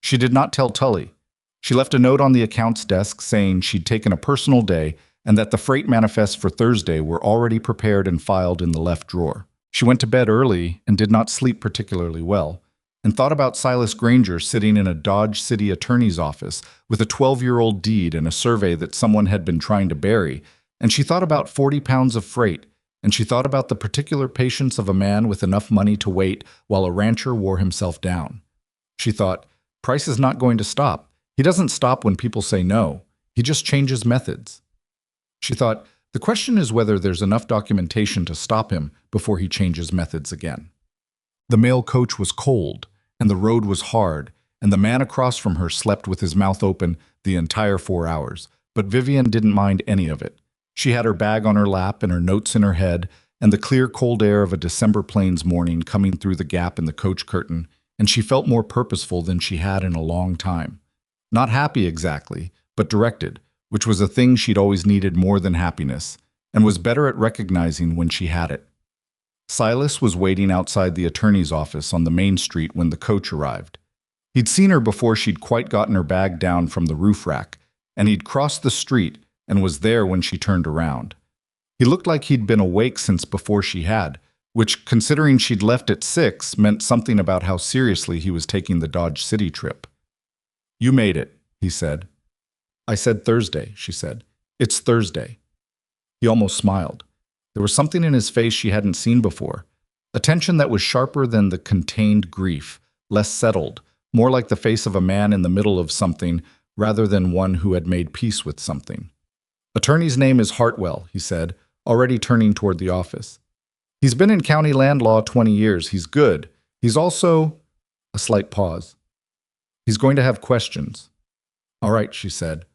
[SPEAKER 1] She did not tell Tully. She left a note on the accounts desk saying she'd taken a personal day and that the freight manifests for Thursday were already prepared and filed in the left drawer. She went to bed early and did not sleep particularly well, and thought about Silas Granger sitting in a Dodge City attorney's office with a 12-year-old deed and a survey that someone had been trying to bury, and she thought about 40 pounds of freight, and she thought about the particular patience of a man with enough money to wait while a rancher wore himself down. She thought, Price is not going to stop. He doesn't stop when people say no. He just changes methods. She thought, the question is whether there's enough documentation to stop him before he changes methods again. The mail coach was cold, and the road was hard, and the man across from her slept with his mouth open the entire 4 hours, but Vivian didn't mind any of it. She had her bag on her lap and her notes in her head, and the clear, cold air of a December plains morning coming through the gap in the coach curtain, and she felt more purposeful than she had in a long time. Not happy exactly, but directed, which was a thing she'd always needed more than happiness, and was better at recognizing when she had it. Silas was waiting outside the attorney's office on the main street when the coach arrived. He'd seen her before she'd quite gotten her bag down from the roof rack, and he'd crossed the street and was there when she turned around. He looked like he'd been awake since before she had, which, considering she'd left at 6, meant something about how seriously he was taking the Dodge City trip. "You made it," he said. "I said Thursday," she said. "It's Thursday." He almost smiled. There was something in his face she hadn't seen before, a tension that was sharper than the contained grief, less settled, more like the face of a man in the middle of something rather than one who had made peace with something. "Attorney's name is Hartwell," he said, already turning toward the office. "He's been in county land law 20 years. He's good. He's also—" A slight pause. "He's going to have questions." "All right," she said.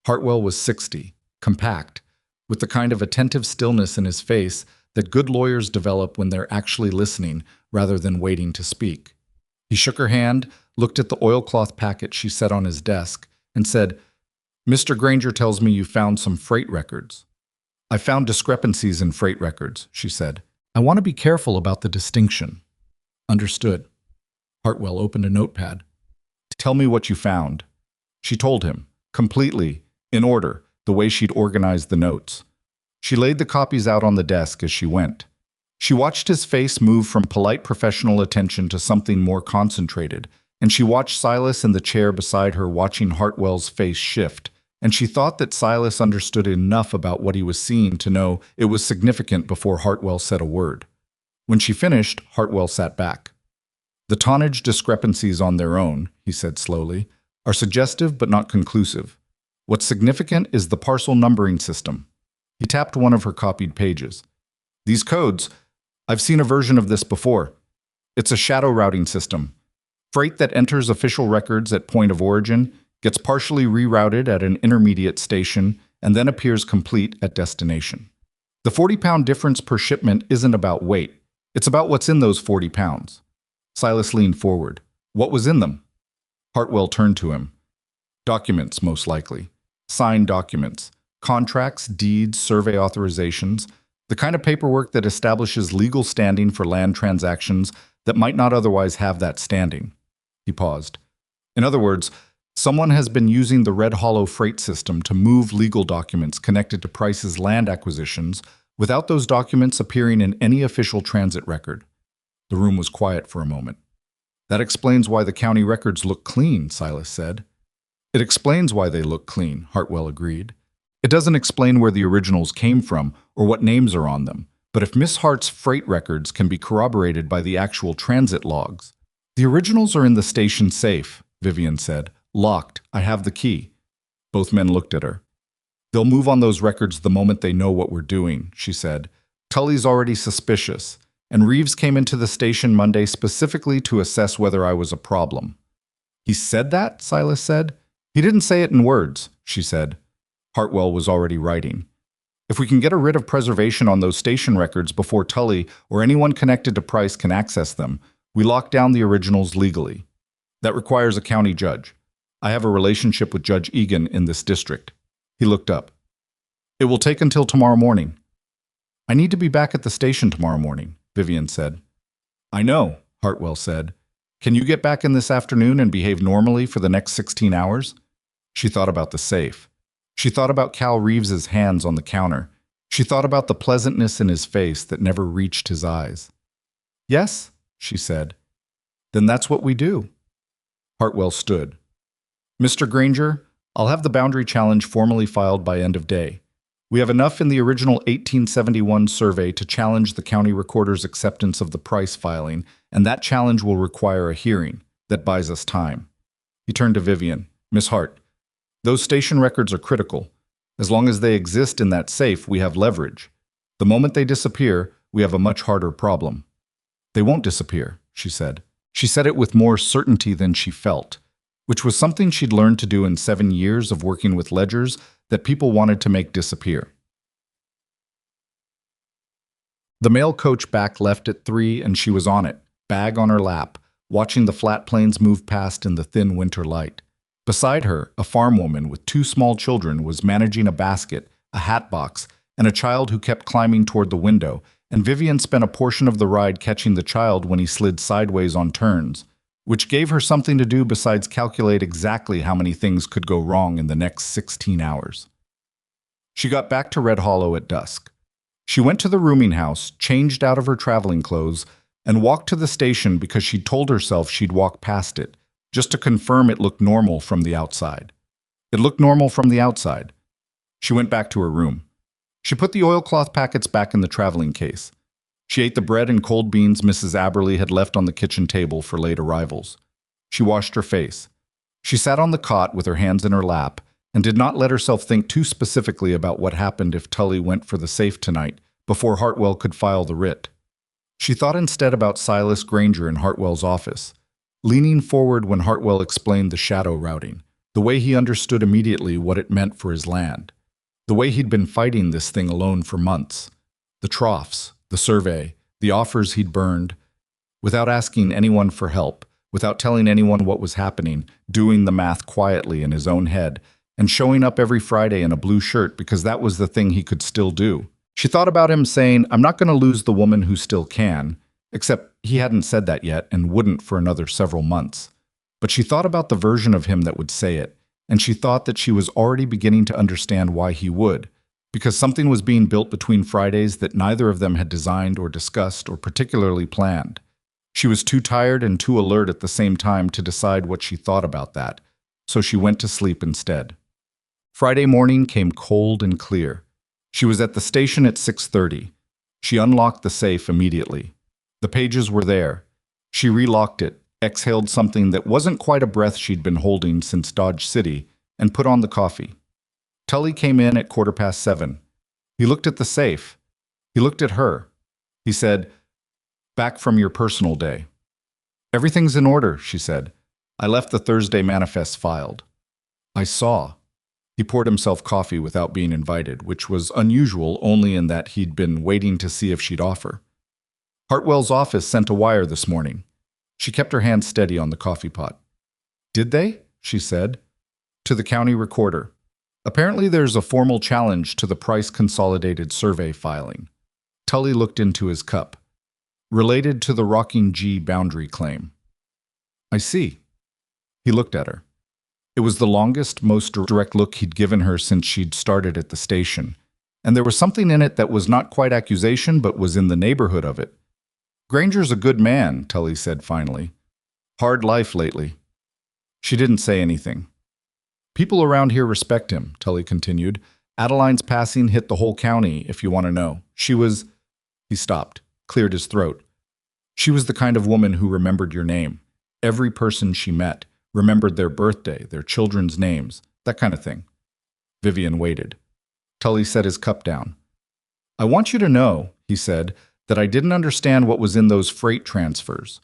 [SPEAKER 1] Hartwell was 60, compact, with the kind of attentive stillness in his face that good lawyers develop when they're actually listening rather than waiting to speak. He shook her hand, looked at the oilcloth packet she set on his desk, and said, "Mr. Granger tells me you found some freight records." "I found discrepancies in freight records," she said. "I want to be careful about the distinction." "Understood." Hartwell opened a notepad. "Tell me what you found." She told him, completely, in order, the way she'd organized the notes. She laid the copies out on the desk as she went. She watched his face move from polite professional attention to something more concentrated, and she watched Silas in the chair beside her watching Hartwell's face shift, and she thought that Silas understood enough about what he was seeing to know it was significant before Hartwell said a word. When she finished, Hartwell sat back. "The tonnage discrepancies on their own," he said slowly, "are suggestive but not conclusive. What's significant is the parcel numbering system." He tapped one of her copied pages. "These codes, I've seen a version of this before. It's a shadow routing system. Freight that enters official records at point of origin gets partially rerouted at an intermediate station and then appears complete at destination. The 40-pound difference per shipment isn't about weight. It's about what's in those 40 pounds. Silas leaned forward. "What was in them?" Hartwell turned to him. "Documents, most likely. Signed documents. Contracts, deeds, survey authorizations. The kind of paperwork that establishes legal standing for land transactions that might not otherwise have that standing." He paused. "In other words, someone has been using the Red Hollow freight system to move legal documents connected to Price's land acquisitions without those documents appearing in any official transit record." The room was quiet for a moment. "That explains why the county records look clean," Silas said. "It explains why they look clean," Hartwell agreed. "It doesn't explain where the originals came from or what names are on them, but if Miss Hart's freight records can be corroborated by the actual transit logs—" "The originals are in the station safe," Vivian said. "Locked. I have the key." Both men looked at her. They'll move on those records the moment they know what we're doing, she said. Tully's already suspicious, and Reeves came into the station Monday specifically to assess whether I was a problem. He said that? Silas said. He didn't say it in words, she said. Hartwell was already writing. If we can get a writ of preservation on those station records before Tully or anyone connected to Price can access them, we lock down the originals legally. That requires a county judge. I have a relationship with Judge Egan in this district. He looked up. It will take until tomorrow morning. I need to be back at the station tomorrow morning, Vivian said. I know, Hartwell said. Can you get back in this afternoon and behave normally for the next 16 hours? She thought about the safe. She thought about Cal Reeves's hands on the counter. She thought about the pleasantness in his face that never reached his eyes. Yes, she said. Then that's what we do. Hartwell stood. Mr. Granger, I'll have the boundary challenge formally filed by end of day. We have enough in the original 1871 survey to challenge the county recorder's acceptance of the Price filing, and that challenge will require a hearing. That buys us time. He turned to Vivian. Miss Hart, those station records are critical. As long as they exist in that safe, we have leverage. The moment they disappear, we have a much harder problem. They won't disappear, she said. She said it with more certainty than she felt, which was something she'd learned to do in 7 years of working with ledgers that people wanted to make disappear. The mail coach back left at 3 and she was on it, bag on her lap, watching the flat plains move past in the thin winter light. Beside her, a farm woman with 2 small children was managing a basket, a hat box, and a child who kept climbing toward the window, and Vivian spent a portion of the ride catching the child when he slid sideways on turns, which gave her something to do besides calculate exactly how many things could go wrong in the next 16 hours. She got back to Red Hollow at dusk. She went to the rooming house, changed out of her traveling clothes, and walked to the station because she'd told herself she'd walk past it, just to confirm it looked normal from the outside. It looked normal from the outside. She went back to her room. She put the oilcloth packets back in the traveling case. She ate the bread and cold beans Mrs. Aberley had left on the kitchen table for late arrivals. She washed her face. She sat on the cot with her hands in her lap and did not let herself think too specifically about what happened if Tully went for the safe tonight before Hartwell could file the writ. She thought instead about Silas Granger in Hartwell's office, leaning forward when Hartwell explained the shadow routing, the way he understood immediately what it meant for his land, the way he'd been fighting this thing alone for months, the troughs, the survey, the offers he'd burned, without asking anyone for help, without telling anyone what was happening, doing the math quietly in his own head, and showing up every Friday in a blue shirt because that was the thing he could still do. She thought about him saying, I'm not going to lose the woman who still can, except he hadn't said that yet and wouldn't for another several months. But she thought about the version of him that would say it, and she thought that she was already beginning to understand why he would, because something was being built between Fridays that neither of them had designed or discussed or particularly planned. She was too tired and too alert at the same time to decide what she thought about that, so she went to sleep instead. Friday morning came cold and clear. She was at the station at 6:30. She unlocked the safe immediately. The pages were there. She relocked it, exhaled something that wasn't quite a breath she'd been holding since Dodge City, and put on the coffee. Tully came in at 7:15. He looked at the safe. He looked at her. He said, "Back from your personal day." "Everything's in order," she said. "I left the Thursday manifests filed." "I saw." He poured himself coffee without being invited, which was unusual only in that he'd been waiting to see if she'd offer. "Hartwell's office sent a wire this morning." She kept her hand steady on the coffee pot. "Did they?" she said. "To the county recorder. Apparently there's a formal challenge to the Price Consolidated Survey filing." Tully looked into his cup. "Related to the Rocking G boundary claim." "I see." He looked at her. It was the longest, most direct look he'd given her since she'd started at the station, and there was something in it that was not quite accusation but was in the neighborhood of it. "Granger's a good man," Tully said finally. "Hard life lately." She didn't say anything. "People around here respect him," Tully continued. "Adeline's passing hit the whole county, if you want to know. She was—" He stopped, cleared his throat. "She was the kind of woman who remembered your name. Every person she met, remembered their birthday, their children's names, that kind of thing." Vivian waited. Tully set his cup down. I want you to know, he said, that I didn't understand what was in those freight transfers.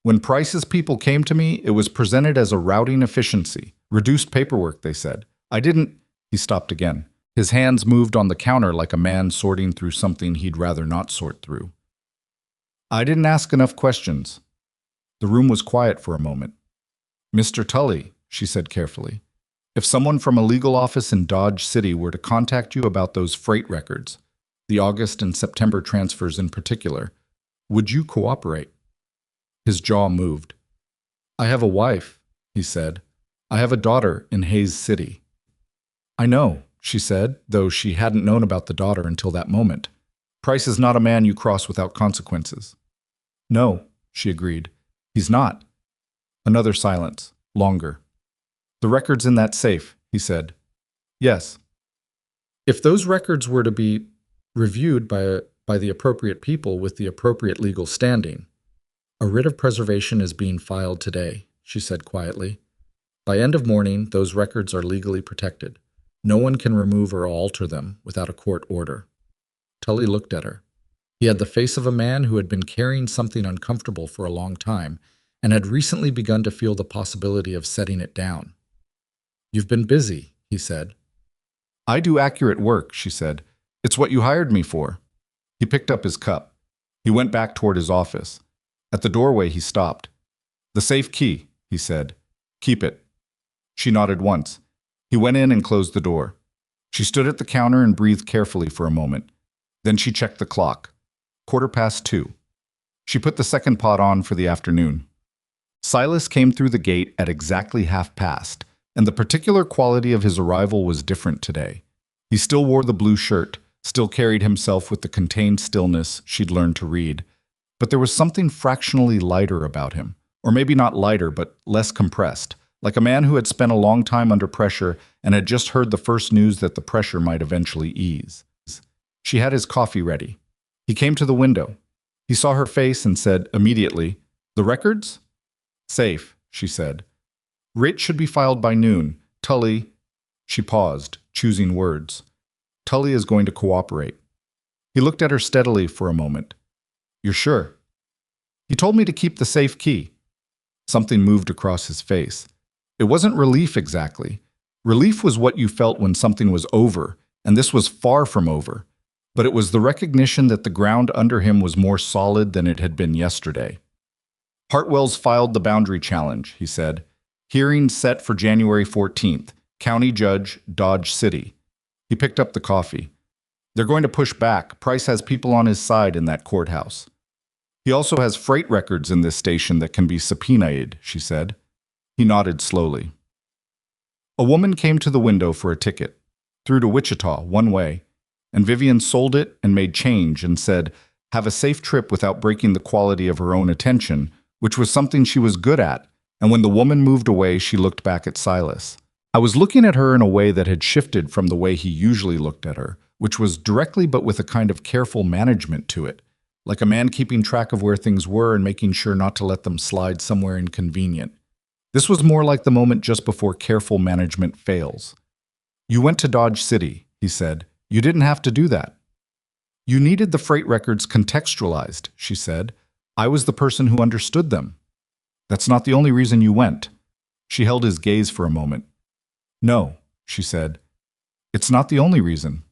[SPEAKER 1] When Price's people came to me, it was presented as a routing efficiency. Reduced paperwork, they said. I didn't. He stopped again. His hands moved on the counter like a man sorting through something he'd rather not sort through. I didn't ask enough questions. The room was quiet for a moment. Mr. Tully, she said carefully, if someone from a legal office in Dodge City were to contact you about those freight records, the August and September transfers in particular, would you cooperate? His jaw moved. I have a wife, he said. I have a daughter in Hayes City. I know, she said, though she hadn't known about the daughter until that moment. Price is not a man you cross without consequences. No, she agreed. He's not. Another silence, longer. The records in that safe, he said. Yes. If those records were to be reviewed by the appropriate people with the appropriate legal standing, a writ of preservation is being filed today, she said quietly. By end of morning, those records are legally protected. No one can remove or alter them without a court order. Tully looked at her. He had the face of a man who had been carrying something uncomfortable for a long time and had recently begun to feel the possibility of setting it down. You've been busy, he said. I do accurate work, she said. It's what you hired me for. He picked up his cup. He went back toward his office. At the doorway, he stopped. The safe key, he said. Keep it. She nodded once. He went in and closed the door. She stood at the counter and breathed carefully for a moment. Then she checked the clock. 2:15. She put the second pot on for the afternoon. Silas came through the gate at exactly 1:30, and the particular quality of his arrival was different today. He still wore the blue shirt, still carried himself with the contained stillness she'd learned to read, but there was something fractionally lighter about him, or maybe not lighter, but less compressed, like a man who had spent a long time under pressure and had just heard the first news that the pressure might eventually ease. She had his coffee ready. He came to the window. He saw her face and said immediately, "The records?" "Safe," she said. "Writ should be filed by noon. Tully—" She paused, choosing words. "Tully is going to cooperate." He looked at her steadily for a moment. "You're sure?" "He told me to keep the safe key." Something moved across his face. It wasn't relief exactly. Relief was what you felt when something was over, and this was far from over. But it was the recognition that the ground under him was more solid than it had been yesterday. "Hartwell's filed the boundary challenge," he said. "Hearing set for January 14th. County Judge, Dodge City." He picked up the coffee. "They're going to push back. Price has people on his side in that courthouse. He also has freight records in this station that can be subpoenaed," she said. He nodded slowly. A woman came to the window for a ticket. Through to Wichita, one way. And Vivian sold it and made change and said, "Have a safe trip," without breaking the quality of her own attention, which was something she was good at, and when the woman moved away, she looked back at Silas. I was looking at her in a way that had shifted from the way he usually looked at her, which was directly but with a kind of careful management to it, like a man keeping track of where things were and making sure not to let them slide somewhere inconvenient. This was more like the moment just before careful management fails. "You went to Dodge City," he said. "You didn't have to do that." "You needed the freight records contextualized," she said. "I was the person who understood them." "That's not the only reason you went." She held his gaze for a moment. "No," she said. "It's not the only reason."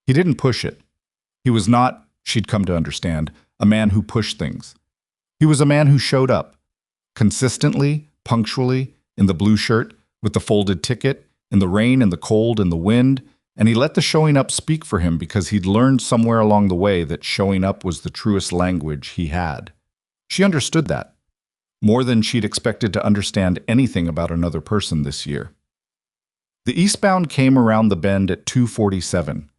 [SPEAKER 1] He didn't push it. He was not, she'd come to understand, a man who pushed things. He was a man who showed up, consistently, punctually, in the blue shirt, with the folded ticket, in the rain and the cold and the wind, and he let the showing up speak for him because he'd learned somewhere along the way that showing up was the truest language he had. She understood that, more than she'd expected to understand anything about another person this year. The eastbound came around the bend at 2:47.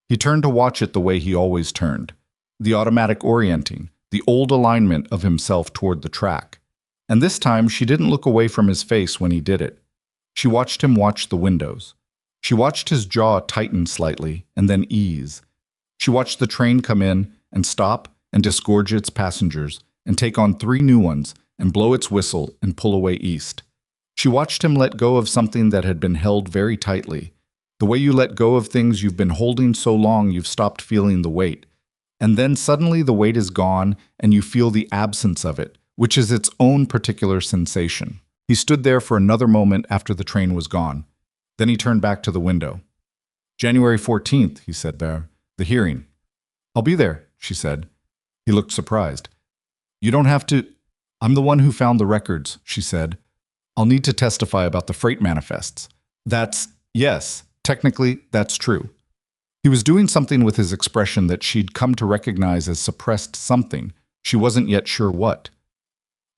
[SPEAKER 1] He turned to watch it the way he always turned, the automatic orienting, the old alignment of himself toward the track. And this time she didn't look away from his face when he did it. She watched him watch the windows. She watched his jaw tighten slightly and then ease. She watched the train come in and stop and disgorge its passengers and take on 3 new ones and blow its whistle and pull away east. She watched him let go of something that had been held very tightly, The way you let go of things you've been holding so long you've stopped feeling the weight. And then suddenly the weight is gone and you feel the absence of it, which is its own particular sensation. He stood there for another moment after the train was gone. Then he turned back to the window. January 14th, he said there, the hearing. I'll be there, she said. He looked surprised. You don't have to. I'm the one who found the records, she said. I'll need to testify about the freight manifests. Yes, technically, that's true. He was doing something with his expression that she'd come to recognize as suppressed something. She wasn't yet sure what.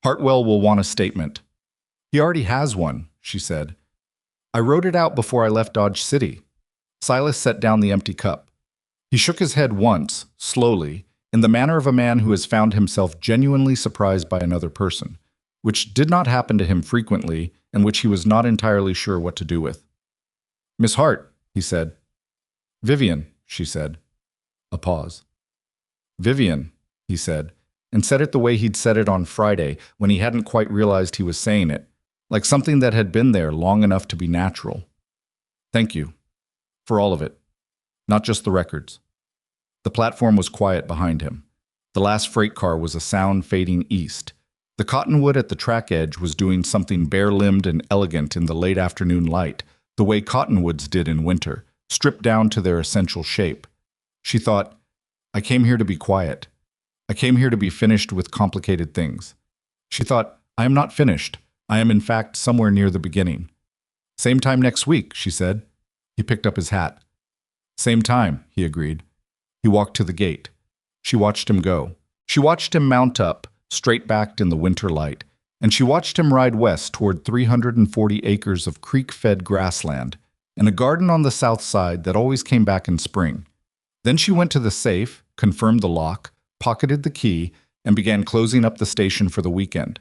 [SPEAKER 1] Hartwell will want a statement. He already has one, she said. I wrote it out before I left Dodge City. Silas set down the empty cup. He shook his head once, slowly, in the manner of a man who has found himself genuinely surprised by another person, which did not happen to him frequently and which he was not entirely sure what to do with. Miss Hart, he said. Vivian, she said. A pause. Vivian, he said, and said it the way he'd said it on Friday when he hadn't quite realized he was saying it, like something that had been there long enough to be natural. Thank you. For all of it. Not just the records. The platform was quiet behind him. The last freight car was a sound fading east. The cottonwood at the track edge was doing something bare-limbed and elegant in the late afternoon light, the way cottonwoods did in winter, stripped down to their essential shape. She thought, I came here to be quiet. I came here to be finished with complicated things. She thought, I am not finished. I am in fact somewhere near the beginning. Same time next week, she said. He picked up his hat. Same time, he agreed. He walked to the gate. She watched him go. She watched him mount up, straight-backed in the winter light, and she watched him ride west toward 340 acres of creek-fed grassland and a garden on the south side that always came back in spring. Then she went to the safe, confirmed the lock, pocketed the key, and began closing up the station for the weekend.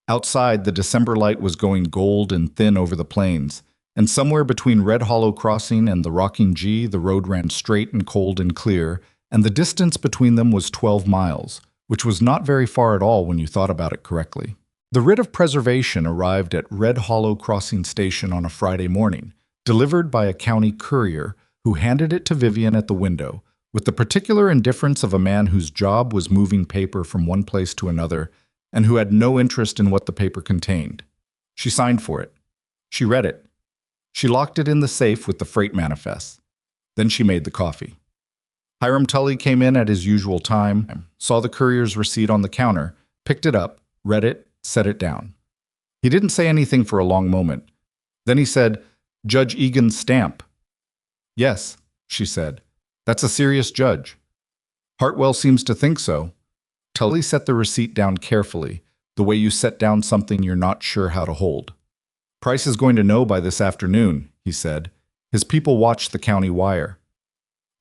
[SPEAKER 1] Outside, the December light was going gold and thin over the plains, and somewhere between Red Hollow Crossing and the Rocking G, the road ran straight and cold and clear, and the distance between them was 12 miles, which was not very far at all when you thought about it correctly. The writ of preservation arrived at Red Hollow Crossing Station on a Friday morning, delivered by a county courier who handed it to Vivian at the window, with the particular indifference of a man whose job was moving paper from one place to another and who had no interest in what the paper contained. She signed for it. She read it. She locked it in the safe with the freight manifests. Then she made the coffee. Hiram Tully came in at his usual time, saw the courier's receipt on the counter, picked it up, read it, set it down. He didn't say anything for a long moment. Then he said, Judge Egan's stamp. Yes, she said. That's a serious judge. Hartwell seems to think so. Tully set the receipt down carefully, the way you set down something you're not sure how to hold. Price is going to know by this afternoon, he said. His people watch the county wire.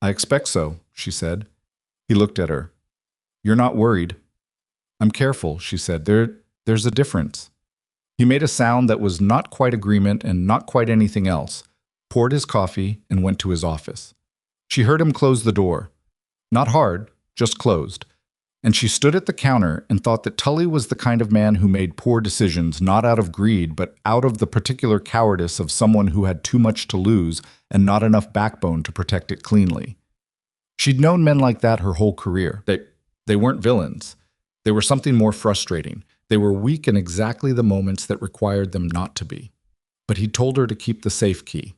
[SPEAKER 1] I expect so, she said. He looked at her. You're not worried. I'm careful, she said. There's a difference. He made a sound that was not quite agreement and not quite anything else, poured his coffee, and went to his office. She heard him close the door. Not hard, just closed. And she stood at the counter and thought that Tully was the kind of man who made poor decisions not out of greed but out of the particular cowardice of someone who had too much to lose and not enough backbone to protect it cleanly. She'd known men like that her whole career. They weren't villains. They were something more frustrating. They were weak in exactly the moments that required them not to be. But he told her to keep the safe key.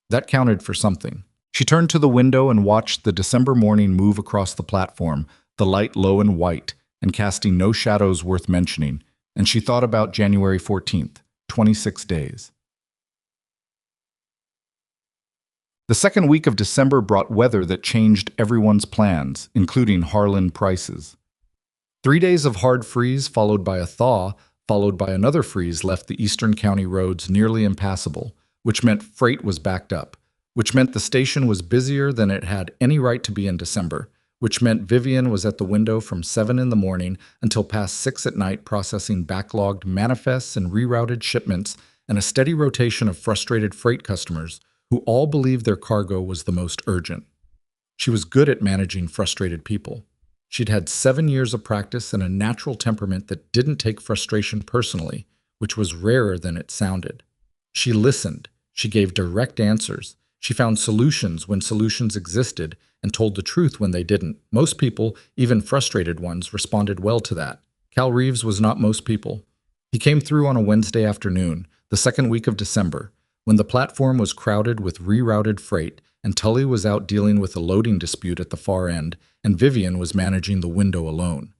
[SPEAKER 1] That counted for something. She turned to the window and watched the December morning move across the platform, the light low and white, and casting no shadows worth mentioning, and she thought about January 14th, 26 days. The second week of December brought weather that changed everyone's plans, including Harlan Price's. 3 days of hard freeze followed by a thaw, followed by another freeze left the eastern county roads nearly impassable, which meant freight was backed up, which meant the station was busier than it had any right to be in December, which meant Vivian was at the window from 7 in the morning until past 6 at night processing backlogged manifests and rerouted shipments and a steady rotation of frustrated freight customers who all believed their cargo was the most urgent. She was good at managing frustrated people. She'd had 7 years of practice and a natural temperament that didn't take frustration personally, which was rarer than it sounded. She listened. She gave direct answers. She found solutions when solutions existed and told the truth when they didn't. Most people, even frustrated ones, responded well to that. Cal Reeves was not most people. He came through on a Wednesday afternoon, the second week of December, when the platform was crowded with rerouted freight and Tully was out dealing with a loading dispute at the far end, and Vivian was managing the window alone.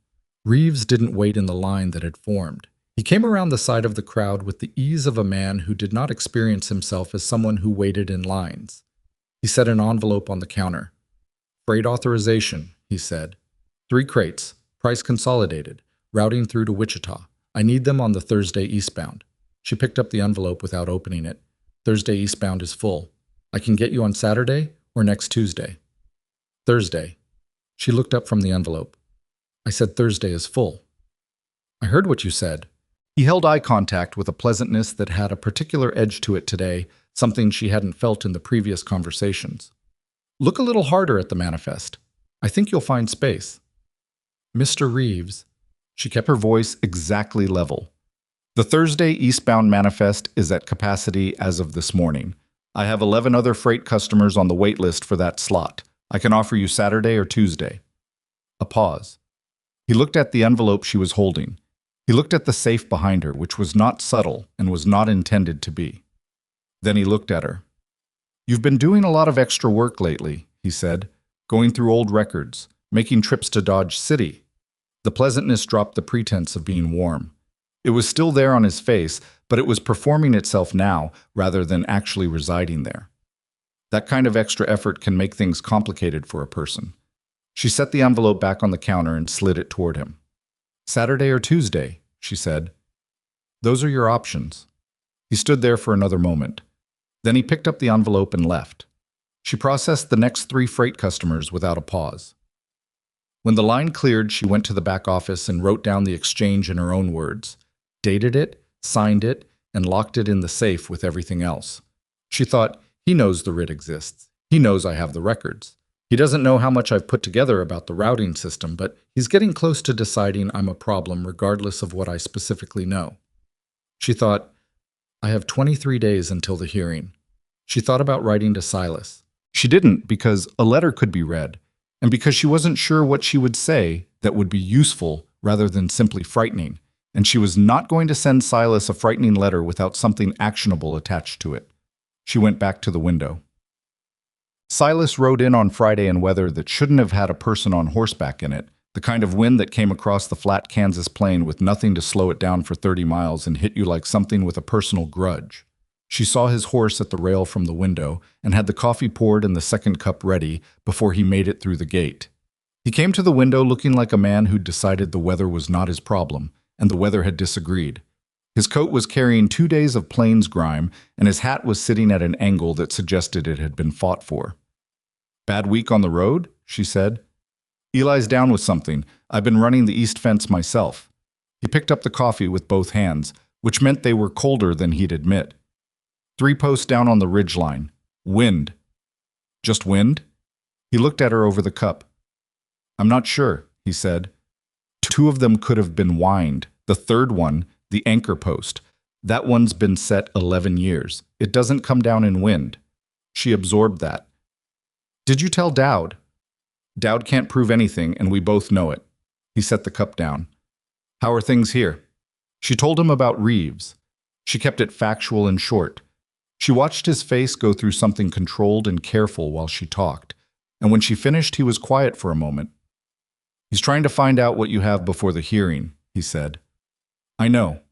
[SPEAKER 1] Reeves didn't wait in the line that had formed. He came around the side of the crowd with the ease of a man who did not experience himself as someone who waited in lines. He set an envelope on the counter. "Freight authorization," he said. "3 crates, price consolidated, routing through to Wichita. I need them on the Thursday eastbound." She picked up the envelope without opening it. "Thursday eastbound is full. I can get you on Saturday or next Tuesday." "Thursday." She looked up from the envelope. "I said Thursday is full." "I heard what you said." He held eye contact with a pleasantness that had a particular edge to it today, something she hadn't felt in the previous conversations. "Look a little harder at the manifest. I think you'll find space." "Mr. Reeves." She kept her voice exactly level. "The Thursday eastbound manifest is at capacity as of this morning. I have 11 other freight customers on the wait list for that slot. I can offer you Saturday or Tuesday." A pause. He looked at the envelope she was holding. He looked at the safe behind her, which was not subtle and was not intended to be. Then he looked at her. "You've been doing a lot of extra work lately," he said, "going through old records, making trips to Dodge City." The pleasantness dropped the pretense of being warm. It was still there on his face, but it was performing itself now rather than actually residing there. That kind of extra effort can make things complicated for a person. She set the envelope back on the counter and slid it toward him. "Saturday or Tuesday," she said. "Those are your options." He stood there for another moment. Then he picked up the envelope and left. She processed the next 3 freight customers without a pause. When the line cleared, she went to the back office and wrote down the exchange in her own words, dated it, signed it, and locked it in the safe with everything else. She thought, he knows the writ exists. He knows I have the records. He doesn't know how much I've put together about the routing system, but he's getting close to deciding I'm a problem regardless of what I specifically know. She thought, I have 23 days until the hearing. She thought about writing to Silas. She didn't because a letter could be read, and because she wasn't sure what she would say that would be useful rather than simply frightening, and she was not going to send Silas a frightening letter without something actionable attached to it. She went back to the window. Silas rode in on Friday in weather that shouldn't have had a person on horseback in it, the kind of wind that came across the flat Kansas plain with nothing to slow it down for 30 miles and hit you like something with a personal grudge. She saw his horse at the rail from the window and had the coffee poured and the second cup ready before he made it through the gate. He came to the window looking like a man who'd decided the weather was not his problem, and the weather had disagreed. His coat was carrying 2 days of plains grime, and his hat was sitting at an angle that suggested it had been fought for. "Bad week on the road?" she said. "Eli's down with something. I've been running the east fence myself." He picked up the coffee with both hands, which meant they were colder than he'd admit. 3 posts down on the ridge line. Wind. Just wind? He looked at her over the cup. "I'm not sure," he said. 2 of them could have been wind. The third one, the anchor post. That one's been set 11 years. It doesn't come down in wind. She absorbed that. "Did you tell Dowd?" "Dowd can't prove anything, and we both know it." He set the cup down. "How are things here?" She told him about Reeves. She kept it factual and short. She watched his face go through something controlled and careful while she talked, and when she finished, he was quiet for a moment. "He's trying to find out what you have before the hearing," he said. "I know.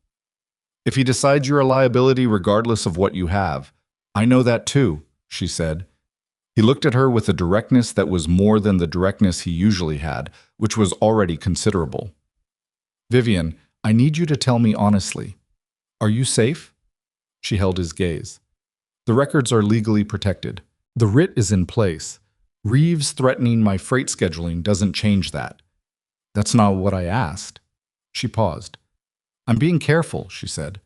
[SPEAKER 1] If he decides you're a liability regardless of what you have, I know that too," she said. He looked at her with a directness that was more than the directness he usually had, which was already considerable. "Vivian, I need you to tell me honestly. Are you safe?" She held his gaze. "The records are legally protected. The writ is in place. Reeves threatening my freight scheduling doesn't change that." "That's not what I asked." She paused. "I'm being careful," she said.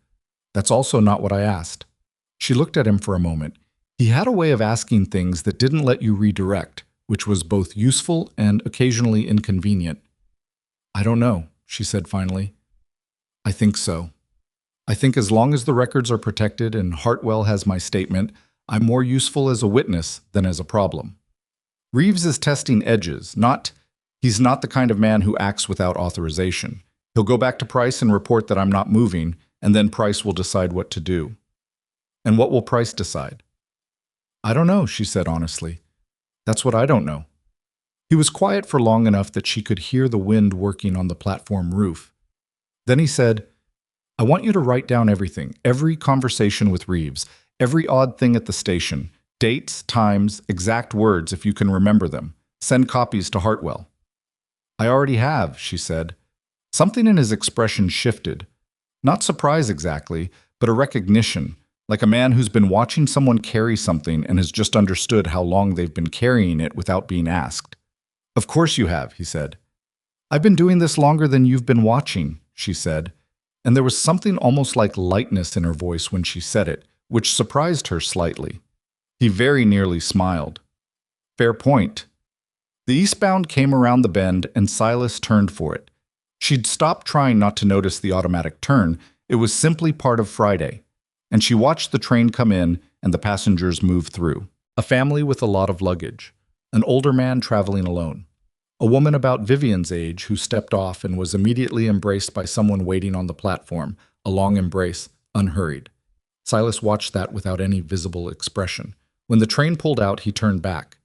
[SPEAKER 1] "That's also not what I asked." She looked at him for a moment. He had a way of asking things that didn't let you redirect, which was both useful and occasionally inconvenient. "I don't know," she said finally. "I think so. I think as long as the records are protected and Hartwell has my statement, I'm more useful as a witness than as a problem. Reeves is testing edges, he's not the kind of man who acts without authorization. He'll go back to Price and report that I'm not moving, and then Price will decide what to do. And what will Price decide? I don't know, she said honestly. That's what I don't know. He was quiet for long enough that she could hear the wind working on the platform roof. Then he said, I want you to write down everything, every conversation with Reeves, every odd thing at the station, dates, times, exact words if you can remember them. Send copies to Hartwell. I already have, she said. Something in his expression shifted. Not surprise exactly, but a recognition, like a man who's been watching someone carry something and has just understood how long they've been carrying it without being asked. Of course you have, he said. I've been doing this longer than you've been watching, she said, and there was something almost like lightness in her voice when she said it, which surprised her slightly. He very nearly smiled. Fair point. The eastbound came around the bend and Silas turned for it. She'd stopped trying not to notice the automatic turn. It was simply part of Friday. And she watched the train come in and the passengers move through. A family with a lot of luggage. An older man traveling alone. A woman about Vivian's age who stepped off and was immediately embraced by someone waiting on the platform, a long embrace, unhurried. Silas watched that without any visible expression. When the train pulled out, he turned back.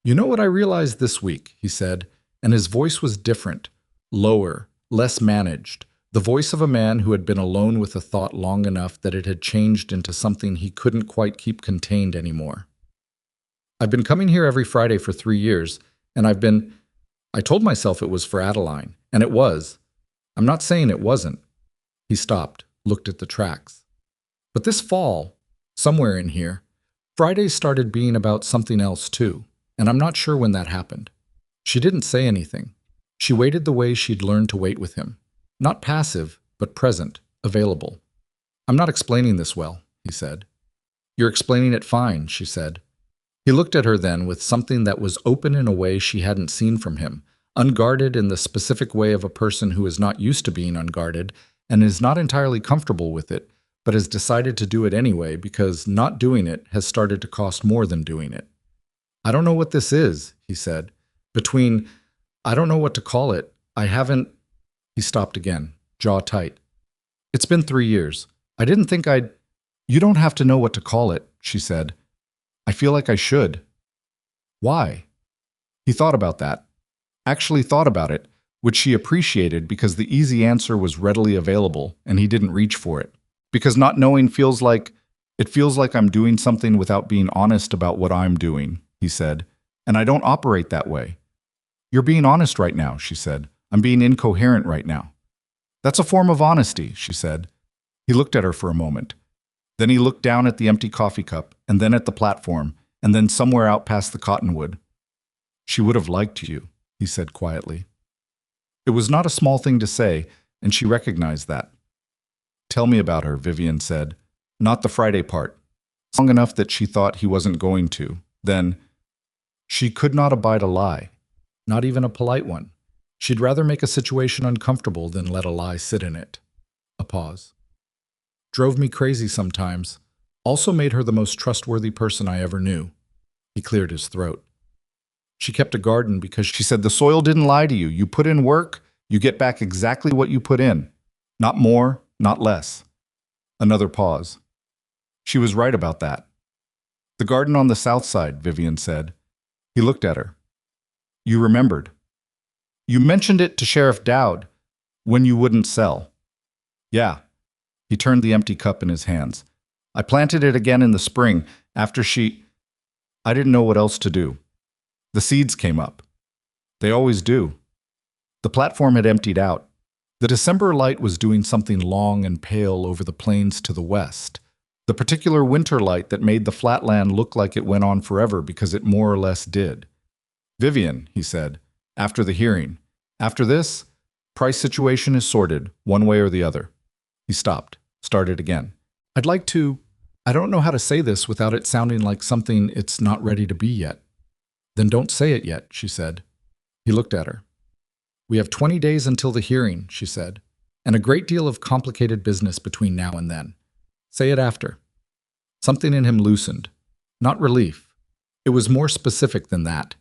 [SPEAKER 1] You know what I realized this week, he said, and his voice was different, lower, less managed, the voice of a man who had been alone with a thought long enough that it had changed into something he couldn't quite keep contained anymore. I've been coming here every Friday for 3 years, and I told myself it was for Adeline, and it was. I'm not saying it wasn't. He stopped, looked at the tracks. But this fall, somewhere in here, Fridays started being about something else too, and I'm not sure when that happened. She didn't say anything. She waited the way she'd learned to wait with him. Not passive, but present, available. I'm not explaining this well, he said. You're explaining it fine, she said. He looked at her then with something that was open in a way she hadn't seen from him, unguarded in the specific way of a person who is not used to being unguarded and is not entirely comfortable with it, but has decided to do it anyway because not doing it has started to cost more than doing it. I don't know what this is, he said. I don't know what to call it. He stopped again, jaw tight. It's been 3 years. I didn't think You don't have to know what to call it, she said. I feel like I should. Why? He thought about that. Actually thought about it, which she appreciated because the easy answer was readily available and he didn't reach for it. Because not knowing feels like I'm doing something without being honest about what I'm doing, he said, and I don't operate that way. You're being honest right now, she said. I'm being incoherent right now. That's a form of honesty, she said. He looked at her for a moment. Then he looked down at the empty coffee cup, and then at the platform, and then somewhere out past the cottonwood. She would have liked you, he said quietly. It was not a small thing to say, and she recognized that. Tell me about her, Vivian said. Not the Friday part. Long enough that she thought he wasn't going to. Then, she could not abide a lie, not even a polite one. She'd rather make a situation uncomfortable than let a lie sit in it. A pause. Drove me crazy sometimes. Also made her the most trustworthy person I ever knew. He cleared his throat. She kept a garden because she said the soil didn't lie to you. You put in work, you get back exactly what you put in. Not more, not less. Another pause. She was right about that. The garden on the south side, Vivian said. He looked at her. You remembered. You mentioned it to Sheriff Dowd when you wouldn't sell. Yeah. He turned the empty cup in his hands. I planted it again in the spring after I didn't know what else to do. The seeds came up. They always do. The platform had emptied out. The December light was doing something long and pale over the plains to the west. The particular winter light that made the flatland look like it went on forever because it more or less did. Vivian, he said, after the hearing. After this, Price situation is sorted, one way or the other. He stopped, started again. I don't know how to say this without it sounding like something it's not ready to be yet. Then don't say it yet, she said. He looked at her. We have 20 days until the hearing, she said, and a great deal of complicated business between now and then. Say it after. Something in him loosened. not relief. It was more specific than that.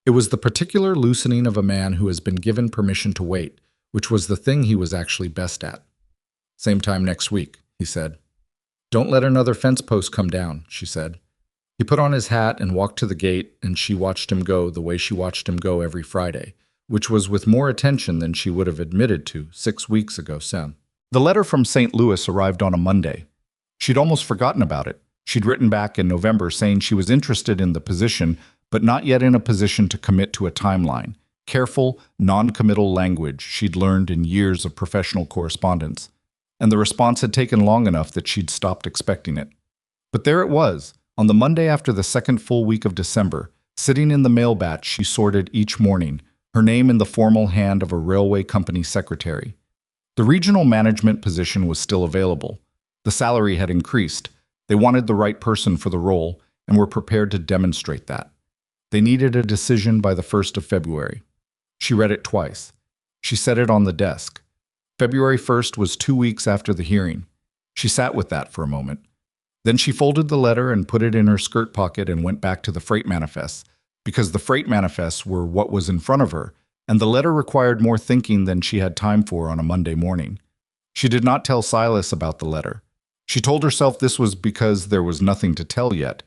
[SPEAKER 1] It was the particular loosening of a man who has been given permission to wait, which was the thing he was actually best at. Same time next week, he said. Don't let another fence post come down, she said. He put on his hat and walked to the gate, and she watched him go the way she watched him go every Friday, which was with more attention than she would have admitted to 6 weeks ago, Sam. The letter from St. Louis arrived on a Monday. She'd almost forgotten about it. She'd written back in November saying she was interested in the position, but not yet in a position to commit to a timeline. Careful, non-committal language she'd learned in years of professional correspondence. And the response had taken long enough that she'd stopped expecting it. But there it was, on the Monday after the second full week of December, sitting in the mail batch she sorted each morning, her name in the formal hand of a railway company secretary. The regional management position was still available. The salary had increased. They wanted the right person for the role and were prepared to demonstrate that. They needed a decision by the 1st of February. She read it twice. She set it on the desk. February 1st was 2 weeks after the hearing. She sat with that for a moment. Then she folded the letter and put it in her skirt pocket and went back to the freight manifests, because the freight manifests were what was in front of her, and the letter required more thinking than she had time for on a Monday morning. She did not tell Silas about the letter. She told herself this was because there was nothing to tell yet.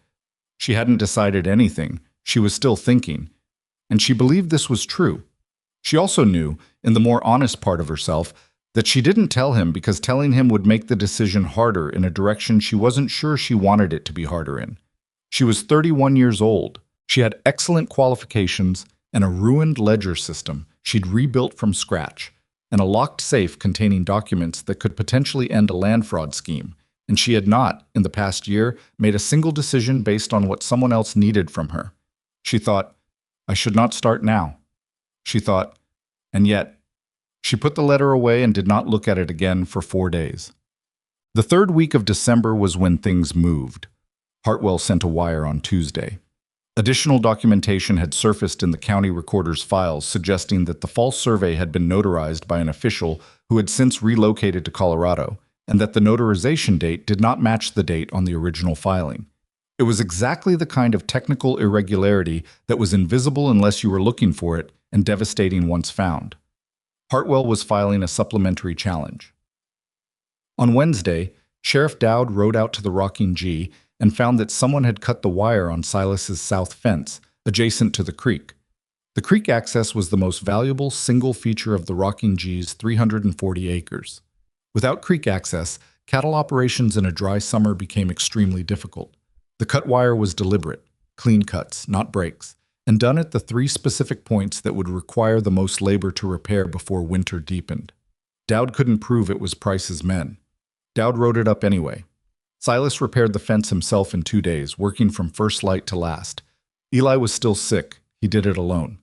[SPEAKER 1] She hadn't decided anything. She was still thinking. And she believed this was true. She also knew, in the more honest part of herself, that she didn't tell him because telling him would make the decision harder in a direction she wasn't sure she wanted it to be harder in. She was 31 years old. She had excellent qualifications and a ruined ledger system she'd rebuilt from scratch, and a locked safe containing documents that could potentially end a land fraud scheme. And she had not, in the past year, made a single decision based on what someone else needed from her. She thought, I should not start now. She thought, and yet, she put the letter away and did not look at it again for 4 days. The third week of December was when things moved. Hartwell sent a wire on Tuesday. Additional documentation had surfaced in the county recorder's files suggesting that the false survey had been notarized by an official who had since relocated to Colorado, and that the notarization date did not match the date on the original filing. It was exactly the kind of technical irregularity that was invisible unless you were looking for it and devastating once found. Hartwell was filing a supplementary challenge. On Wednesday, Sheriff Dowd rode out to the Rocking G and found that someone had cut the wire on Silas's south fence, adjacent to the creek. The creek access was the most valuable single feature of the Rocking G's 340 acres. Without creek access, cattle operations in a dry summer became extremely difficult. The cut wire was deliberate, clean cuts, not breaks, and done at the 3 specific points that would require the most labor to repair before winter deepened. Dowd couldn't prove it was Price's men. Dowd wrote it up anyway. Silas repaired the fence himself in 2 days, working from first light to last. Eli was still sick. He did it alone.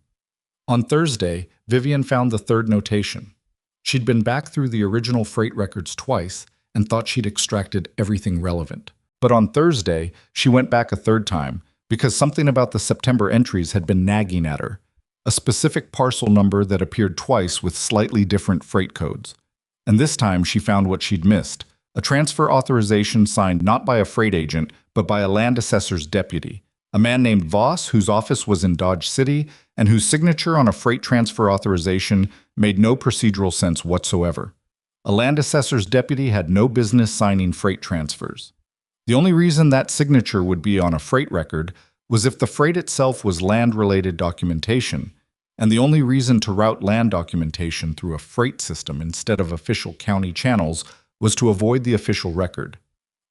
[SPEAKER 1] On Thursday, Vivian found the third notation. She'd been back through the original freight records twice and thought she'd extracted everything relevant. But on Thursday, she went back a third time because something about the September entries had been nagging at her. A specific parcel number that appeared twice with slightly different freight codes. And this time she found what she'd missed. A transfer authorization signed not by a freight agent, but by a land assessor's deputy. A man named Voss, whose office was in Dodge City, and whose signature on a freight transfer authorization made no procedural sense whatsoever. A land assessor's deputy had no business signing freight transfers. The only reason that signature would be on a freight record was if the freight itself was land-related documentation, and the only reason to route land documentation through a freight system instead of official county channels was to avoid the official record.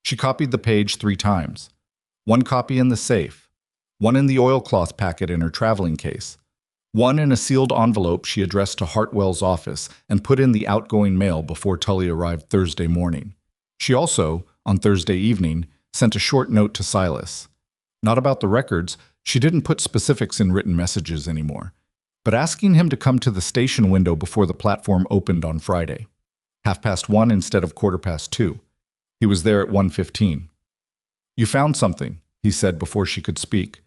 [SPEAKER 1] She copied the page 3 times. 1 copy in the safe, 1 in the oilcloth packet in her traveling case, 1 in a sealed envelope she addressed to Hartwell's office and put in the outgoing mail before Tully arrived Thursday morning. She also, on Thursday evening, sent a short note to Silas. Not about the records, she didn't put specifics in written messages anymore, but asking him to come to the station window before the platform opened on Friday. 1:30 instead of 2:15. He was there at 1:15. You found something, he said before she could speak.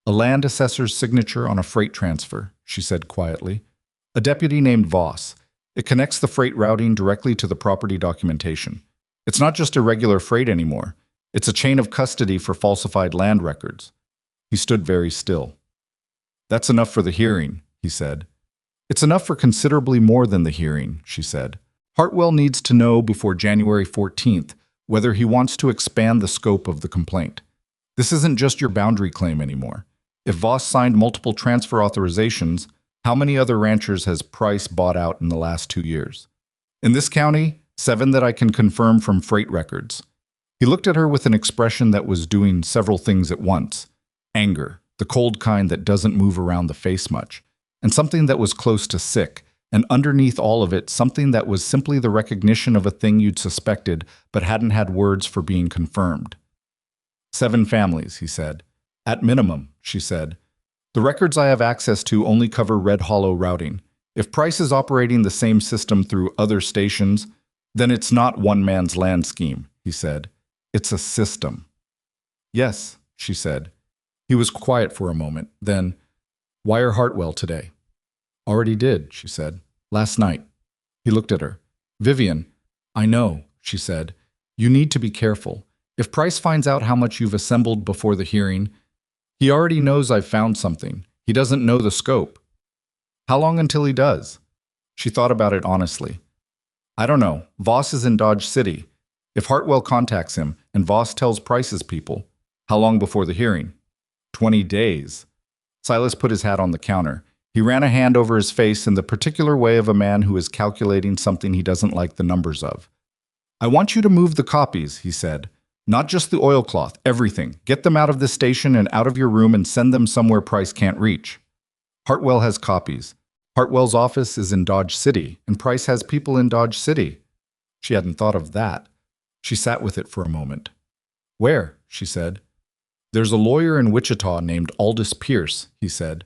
[SPEAKER 1] A land assessor's signature on a freight transfer, she said quietly. A deputy named Voss. It connects the freight routing directly to the property documentation. It's not just irregular freight anymore. It's a chain of custody for falsified land records. He stood very still. That's enough for the hearing, he said. It's enough for considerably more than the hearing, she said. Hartwell needs to know before January 14th whether he wants to expand the scope of the complaint. This isn't just your boundary claim anymore. If Voss signed multiple transfer authorizations, how many other ranchers has Price bought out in the last 2 years? In this county, 7 that I can confirm from freight records. He looked at her with an expression that was doing several things at once. Anger, the cold kind that doesn't move around the face much, and something that was close to sick, and underneath all of it, something that was simply the recognition of a thing you'd suspected but hadn't had words for being confirmed. 7 families, he said. At minimum, she said. The records I have access to only cover Red Hollow routing. If Price is operating the same system through other stations, then it's not one man's land scheme, he said. It's a system. Yes, she said. He was quiet for a moment. Then, wire Hartwell today. Already did, she said. Last night. He looked at her. Vivian, I know, she said. You need to be careful. If Price finds out how much you've assembled before the hearing, he already knows I've found something. He doesn't know the scope. How long until he does? She thought about it honestly. I don't know. Voss is in Dodge City. If Hartwell contacts him and Voss tells Price's people, how long before the hearing? 20 days. Silas put his hat on the counter. He ran a hand over his face in the particular way of a man who is calculating something he doesn't like the numbers of. I want you to move the copies, he said. Not just the oilcloth, everything. Get them out of this station and out of your room and send them somewhere Price can't reach. Hartwell has copies. Hartwell's office is in Dodge City, and Price has people in Dodge City. She hadn't thought of that. She sat with it for a moment. Where? She said. There's a lawyer in Wichita named Aldous Pierce, he said.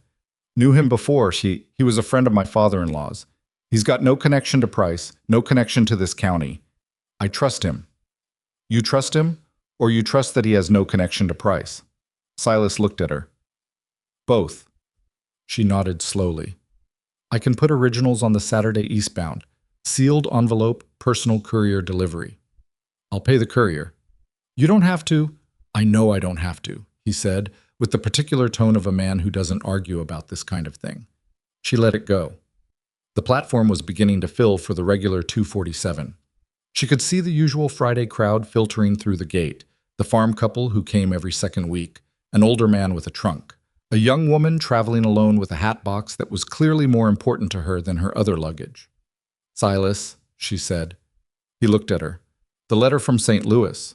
[SPEAKER 1] Knew him before. He was a friend of my father-in-law's. He's got no connection to Price, no connection to this county. I trust him. You trust him? Or you trust that he has no connection to Price? Silas looked at her. Both. She nodded slowly. I can put originals on the Saturday eastbound. Sealed envelope, personal courier delivery. I'll pay the courier. You don't have to. I know I don't have to, he said, with the particular tone of a man who doesn't argue about this kind of thing. She let it go. The platform was beginning to fill for the regular 247. She could see the usual Friday crowd filtering through the gate, the farm couple who came every second week, an older man with a trunk, a young woman traveling alone with a hat box that was clearly more important to her than her other luggage. Silas, she said. He looked at her. The letter from St. Louis.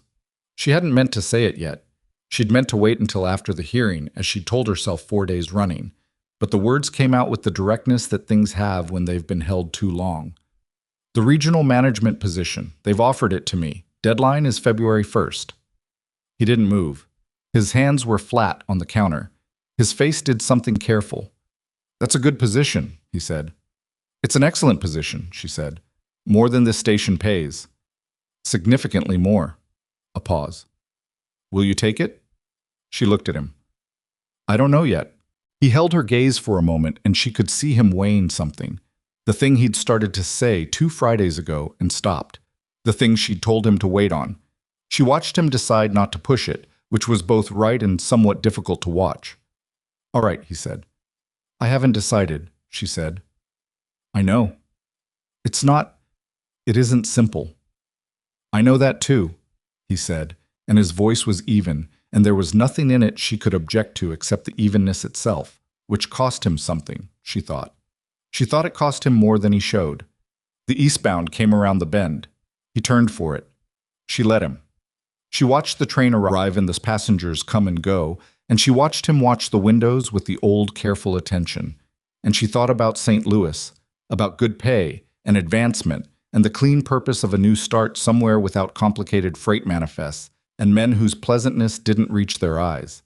[SPEAKER 1] She hadn't meant to say it yet. She'd meant to wait until after the hearing, as she'd told herself 4 days running. But the words came out with the directness that things have when they've been held too long. The regional management position. They've offered it to me. Deadline is February 1st. He didn't move. His hands were flat on the counter. His face did something careful. That's a good position, he said. It's an excellent position, she said. More than this station pays. Significantly more. A pause. Will you take it? She looked at him. I don't know yet. He held her gaze for a moment, and she could see him weighing something. The thing he'd started to say 2 Fridays ago and stopped. The thing she'd told him to wait on. She watched him decide not to push it, which was both right and somewhat difficult to watch. All right, he said. I haven't decided, she said. I know. It isn't simple. I know that too, he said, and his voice was even, and there was nothing in it she could object to except the evenness itself, which cost him something, she thought. She thought it cost him more than he showed. The eastbound came around the bend. He turned for it. She let him. She watched the train arrive and the passengers come and go, and she watched him watch the windows with the old, careful attention. And she thought about St. Louis, about good pay and advancement, and the clean purpose of a new start somewhere without complicated freight manifests, and men whose pleasantness didn't reach their eyes.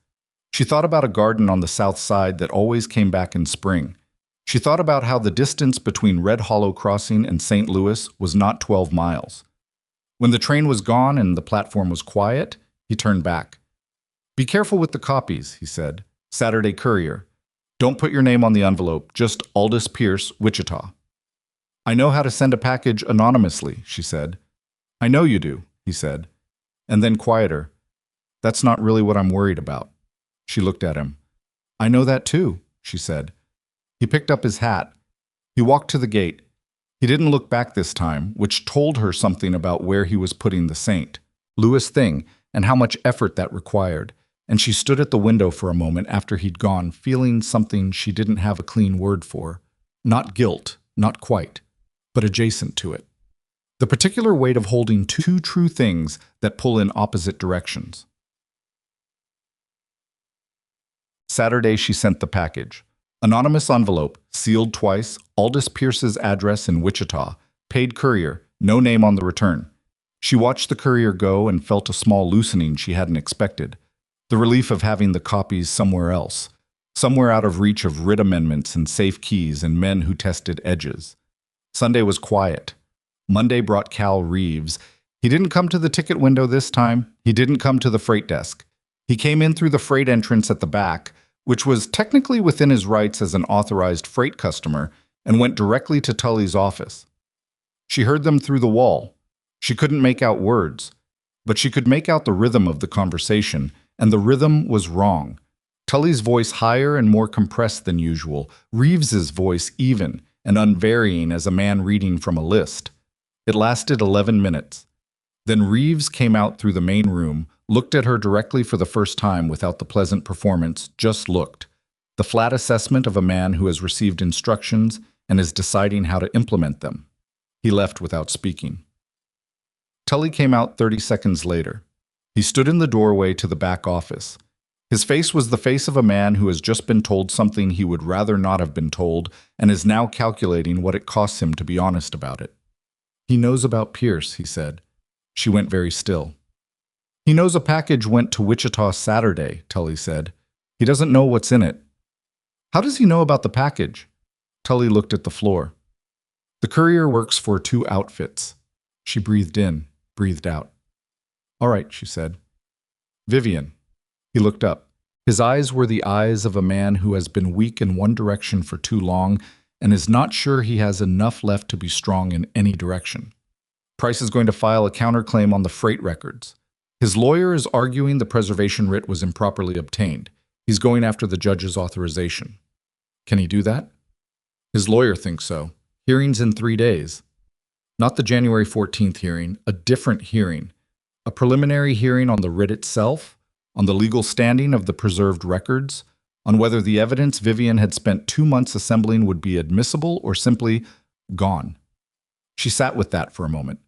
[SPEAKER 1] She thought about a garden on the south side that always came back in spring. She thought about how the distance between Red Hollow Crossing and St. Louis was not 12 miles. When the train was gone and the platform was quiet, he turned back. Be careful with the copies, he said. Saturday Courier. Don't put your name on the envelope, just Aldous Pierce, Wichita. I know how to send a package anonymously, she said. I know you do, he said. And then quieter. That's not really what I'm worried about. She looked at him. I know that too, she said. He picked up his hat. He walked to the gate. He didn't look back this time, which told her something about where he was putting the saint, Louis Thing, and how much effort that required. And she stood at the window for a moment after he'd gone, feeling something she didn't have a clean word for. Not guilt, not quite, but adjacent to it. The particular weight of holding two true things that pull in opposite directions. Saturday, she sent the package. Anonymous envelope, sealed twice, Aldous Pierce's address in Wichita, paid courier, no name on the return. She watched the courier go and felt a small loosening she hadn't expected. The relief of having the copies somewhere else, somewhere out of reach of writ amendments and safe keys and men who tested edges. Sunday was quiet. Monday brought Cal Reeves. He didn't come to the ticket window this time. He didn't come to the freight desk. He came in through the freight entrance at the back, which was technically within his rights as an authorized freight customer, and went directly to Tully's office. She heard them through the wall. She couldn't make out words, but she could make out the rhythm of the conversation, and the rhythm was wrong. Tully's voice higher and more compressed than usual, Reeves's voice even and unvarying as a man reading from a list. It lasted 11 minutes. Then Reeves came out through the main room, looked at her directly for the first time without the pleasant performance, just looked. The flat assessment of a man who has received instructions and is deciding how to implement them. He left without speaking. Tully came out 30 seconds later. He stood in the doorway to the back office. His face was the face of a man who has just been told something he would rather not have been told and is now calculating what it costs him to be honest about it. He knows about Pierce, he said. She went very still. He knows a package went to Wichita Saturday, Tully said. He doesn't know what's in it. How does he know about the package? Tully looked at the floor. The courier works for 2 outfits. She breathed in, breathed out. All right, she said. Vivian. He looked up. His eyes were the eyes of a man who has been weak in one direction for too long and is not sure he has enough left to be strong in any direction. Price is going to file a counterclaim on the freight records. His lawyer is arguing the preservation writ was improperly obtained. He's going after the judge's authorization. Can he do that? His lawyer thinks so. Hearing's in 3 days. Not the January 14th hearing, a different hearing. A preliminary hearing on the writ itself, on the legal standing of the preserved records, on whether the evidence Vivian had spent 2 months assembling would be admissible or simply gone. She sat with that for a moment.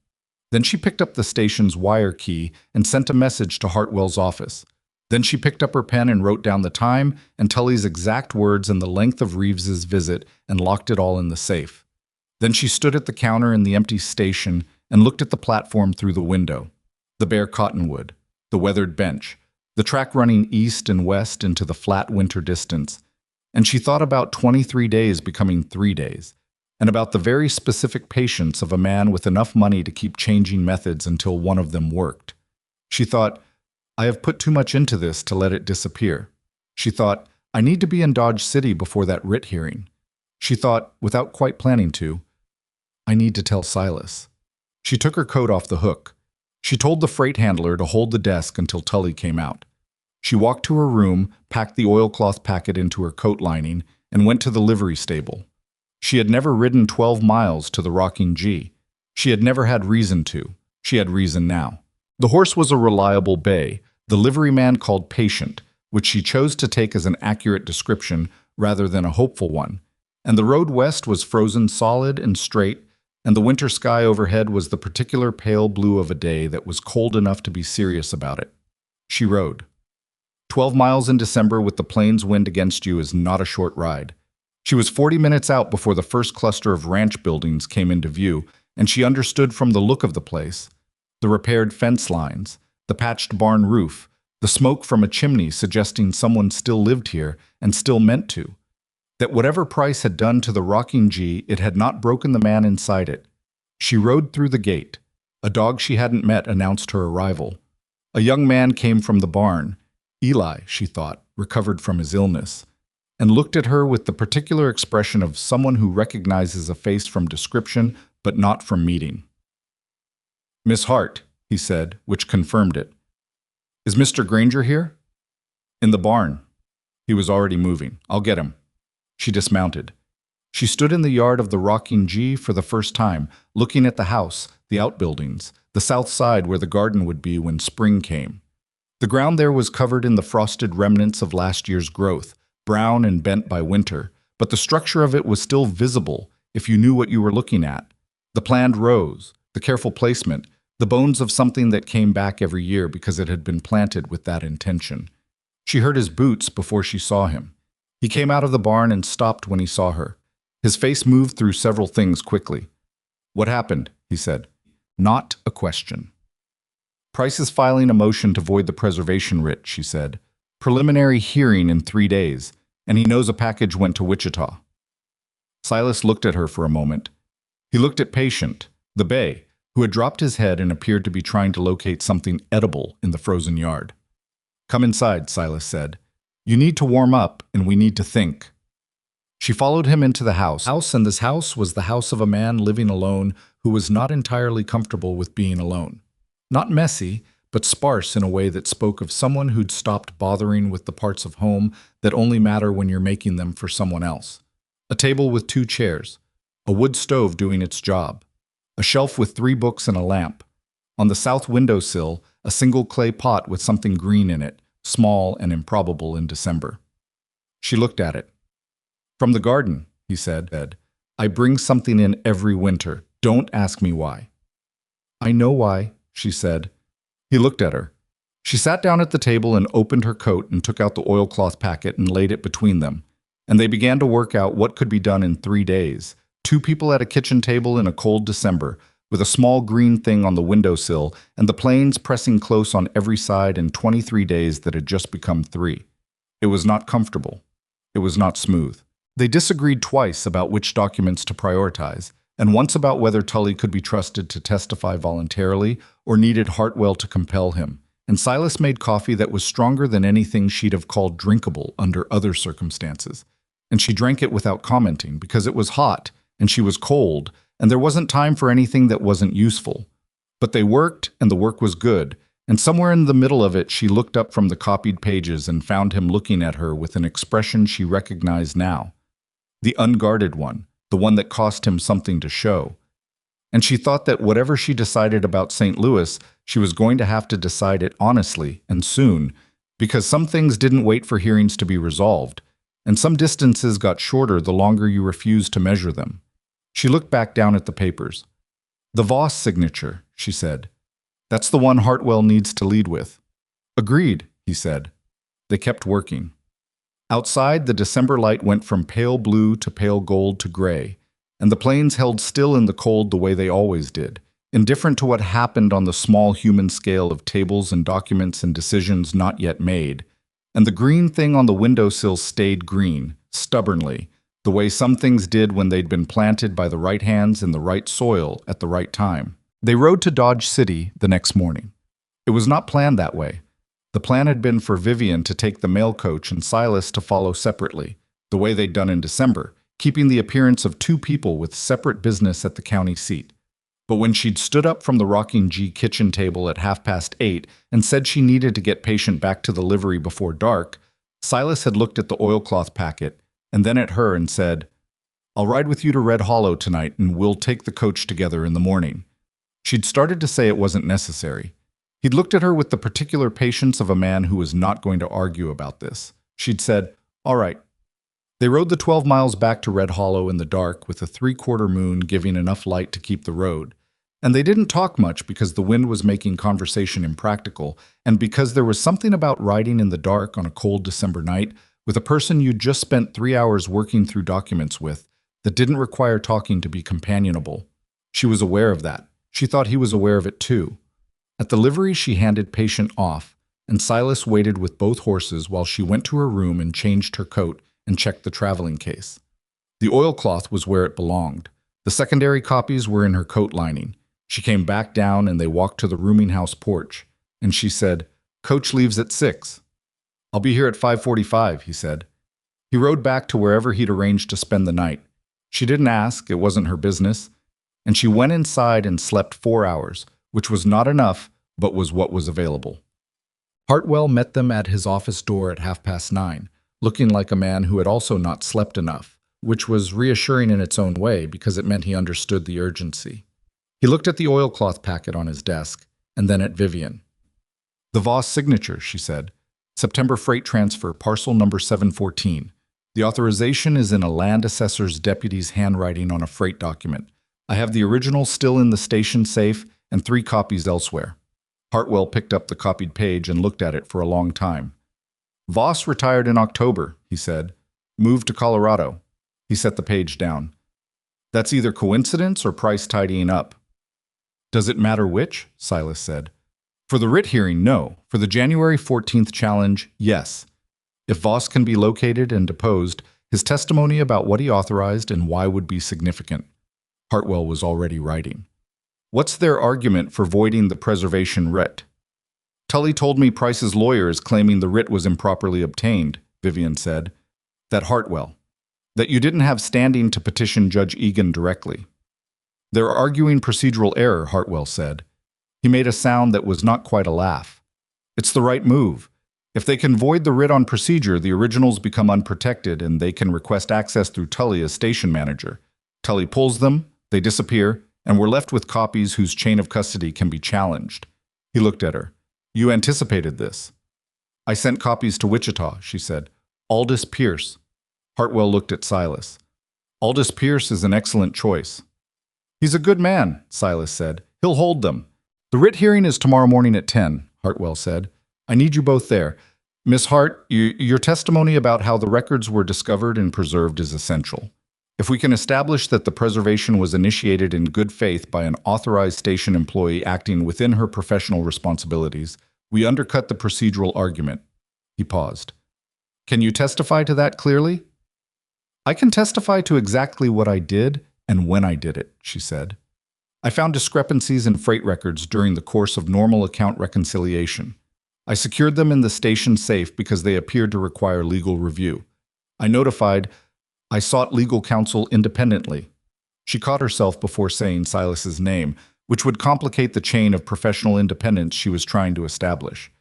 [SPEAKER 1] Then she picked up the station's wire key and sent a message to Hartwell's office. Then she picked up her pen and wrote down the time and Tully's exact words and the length of Reeves's visit and locked it all in the safe. Then she stood at the counter in the empty station and looked at the platform through the window. The bare cottonwood, the weathered bench, the track running east and west into the flat winter distance. And she thought about 23 days becoming 3 days, and about the very specific patience of a man with enough money to keep changing methods until one of them worked. She thought, I have put too much into this to let it disappear. She thought, I need to be in Dodge City before that writ hearing. She thought, without quite planning to, I need to tell Silas. She took her coat off the hook. She told the freight handler to hold the desk until Tully came out. She walked to her room, packed the oilcloth packet into her coat lining, and went to the livery stable. She had never ridden 12 miles to the Rocking G. She had never had reason to. She had reason now. The horse was a reliable bay, the liveryman called Patient, which she chose to take as an accurate description rather than a hopeful one. And the road west was frozen solid and straight, and the winter sky overhead was the particular pale blue of a day that was cold enough to be serious about it. She rode. 12 miles in December with the plains wind against you is not a short ride. She was 40 minutes out before the first cluster of ranch buildings came into view, and she understood from the look of the place, the repaired fence lines, the patched barn roof, the smoke from a chimney suggesting someone still lived here and still meant to, that whatever Price had done to the Rocking G, it had not broken the man inside it. She rode through the gate. A dog she hadn't met announced her arrival. A young man came from the barn. Eli, she thought, recovered from his illness, and looked at her with the particular expression of someone who recognizes a face from description but not from meeting. Miss Hart, he said, which confirmed it. Is Mr. Granger here? In the barn. He was already moving. I'll get him. She dismounted. She stood in the yard of the rocking G for the first time, looking at the house, the outbuildings, the south side where the garden would be when spring came. The ground there was covered in the frosted remnants of last year's growth, brown and bent by winter, but the structure of it was still visible if you knew what you were looking at. The planned rows, the careful placement, the bones of something that came back every year because it had been planted with that intention. She heard his boots before she saw him. He came out of the barn and stopped when he saw her. His face moved through several things quickly. "What happened?" he said. Not a question. "Price is filing a motion to void the preservation writ," she said. "Preliminary hearing in 3 days, and he knows a package went to Wichita." Silas looked at her for a moment. He looked at Patient, the bay, who had dropped his head and appeared to be trying to locate something edible in the frozen yard. "Come inside," Silas said. "You need to warm up, and we need to think." She followed him into the house, and this house was the house of a man living alone who was not entirely comfortable with being alone. Not messy, but sparse in a way that spoke of someone who'd stopped bothering with the parts of home that only matter when you're making them for someone else. A table with 2 chairs, a wood stove doing its job, a shelf with 3 books and a lamp. On the south windowsill, a single clay pot with something green in it, small and improbable in December. She looked at it. "From the garden," he said. "I bring something in every winter. Don't ask me why." "I know why," she said. He looked at her. She sat down at the table and opened her coat and took out the oilcloth packet and laid it between them. And they began to work out what could be done in 3 days. 2 people at a kitchen table in a cold December, with a small green thing on the windowsill and the planes pressing close on every side in 23 days that had just become 3. It was not comfortable. It was not smooth. They disagreed twice about which documents to prioritize, and once about whether Tully could be trusted to testify voluntarily or needed Hartwell to compel him. And Silas made coffee that was stronger than anything she'd have called drinkable under other circumstances. And she drank it without commenting because it was hot and she was cold, and there wasn't time for anything that wasn't useful. But they worked, and the work was good, and somewhere in the middle of it she looked up from the copied pages and found him looking at her with an expression she recognized now. The unguarded one, the one that cost him something to show. And she thought that whatever she decided about St. Louis, she was going to have to decide it honestly and soon, because some things didn't wait for hearings to be resolved, and some distances got shorter the longer you refused to measure them. She looked back down at the papers. "The Voss signature," she said. "That's the one Hartwell needs to lead with." "Agreed," he said. They kept working. Outside, the December light went from pale blue to pale gold to gray, and the planes held still in the cold the way they always did, indifferent to what happened on the small human scale of tables and documents and decisions not yet made. And the green thing on the windowsill stayed green, stubbornly, the way some things did when they'd been planted by the right hands in the right soil at the right time. They rode to Dodge City the next morning. It was not planned that way. The plan had been for Vivian to take the mail coach and Silas to follow separately, the way they'd done in December, keeping the appearance of 2 people with separate business at the county seat. But when she'd stood up from the rocking G kitchen table at 8:30 and said she needed to get Patient back to the livery before dark, Silas had looked at the oilcloth packet and then at her and said, "I'll ride with you to Red Hollow tonight and we'll take the coach together in the morning." She'd started to say it wasn't necessary. He'd looked at her with the particular patience of a man who was not going to argue about this. She'd said, "All right." They rode the 12 miles back to Red Hollow in the dark with a 3/4 moon giving enough light to keep the road. And they didn't talk much because the wind was making conversation impractical, and because there was something about riding in the dark on a cold December night with a person you'd just spent 3 hours working through documents with that didn't require talking to be companionable. She was aware of that. She thought he was aware of it too. At the livery, she handed Patient off, and Silas waited with both horses while she went to her room and changed her coat and checked the traveling case. The oilcloth was where it belonged. The secondary copies were in her coat lining. She came back down and they walked to the rooming house porch, and she said, "Coach leaves at 6. "I'll be here at 5:45, he said. He rode back to wherever he'd arranged to spend the night. She didn't ask, it wasn't her business, and she went inside and slept 4 hours, which was not enough, but was what was available. Hartwell met them at his office door at 9:30, looking like a man who had also not slept enough, which was reassuring in its own way because it meant he understood the urgency. He looked at the oilcloth packet on his desk, and then at Vivian. "The Voss signature," she said. "September freight transfer, parcel number 714. The authorization is in a land assessor's deputy's handwriting on a freight document. I have the original still in the station safe and 3 copies elsewhere." Hartwell picked up the copied page and looked at it for a long time. "Voss retired in October," he said. "Moved to Colorado." He set the page down. "That's either coincidence or Price tidying up." "Does it matter which?" Silas said. "For the writ hearing, no. For the January 14th challenge, yes. If Voss can be located and deposed, his testimony about what he authorized and why would be significant." Hartwell was already writing. "What's their argument for voiding the preservation writ?" "Tully told me Price's lawyer is claiming the writ was improperly obtained," Vivian said. "That Hartwell. That you didn't have standing to petition Judge Egan directly." "They're arguing procedural error," Hartwell said. He made a sound that was not quite a laugh. "It's the right move. If they can void the writ on procedure, the originals become unprotected and they can request access through Tully as station manager. Tully pulls them, they disappear, and we're left with copies whose chain of custody can be challenged." He looked at her. "You anticipated this." "I sent copies to Wichita," she said. "Aldous Pierce." Hartwell looked at Silas. "Aldous Pierce is an excellent choice." "He's a good man," Silas said. "He'll hold them." "The writ hearing is tomorrow morning at 10, Hartwell said. "I need you both there. Miss Hart, your testimony about how the records were discovered and preserved is essential. If we can establish that the preservation was initiated in good faith by an authorized station employee acting within her professional responsibilities, we undercut the procedural argument." He paused. "Can you testify to that clearly?" "I can testify to exactly what I did and when I did it," she said. "I found discrepancies in freight records during the course of normal account reconciliation. I secured them in the station safe because they appeared to require legal review. I sought legal counsel independently." She caught herself before saying Silas's name, which would complicate the chain of professional independence she was trying to establish.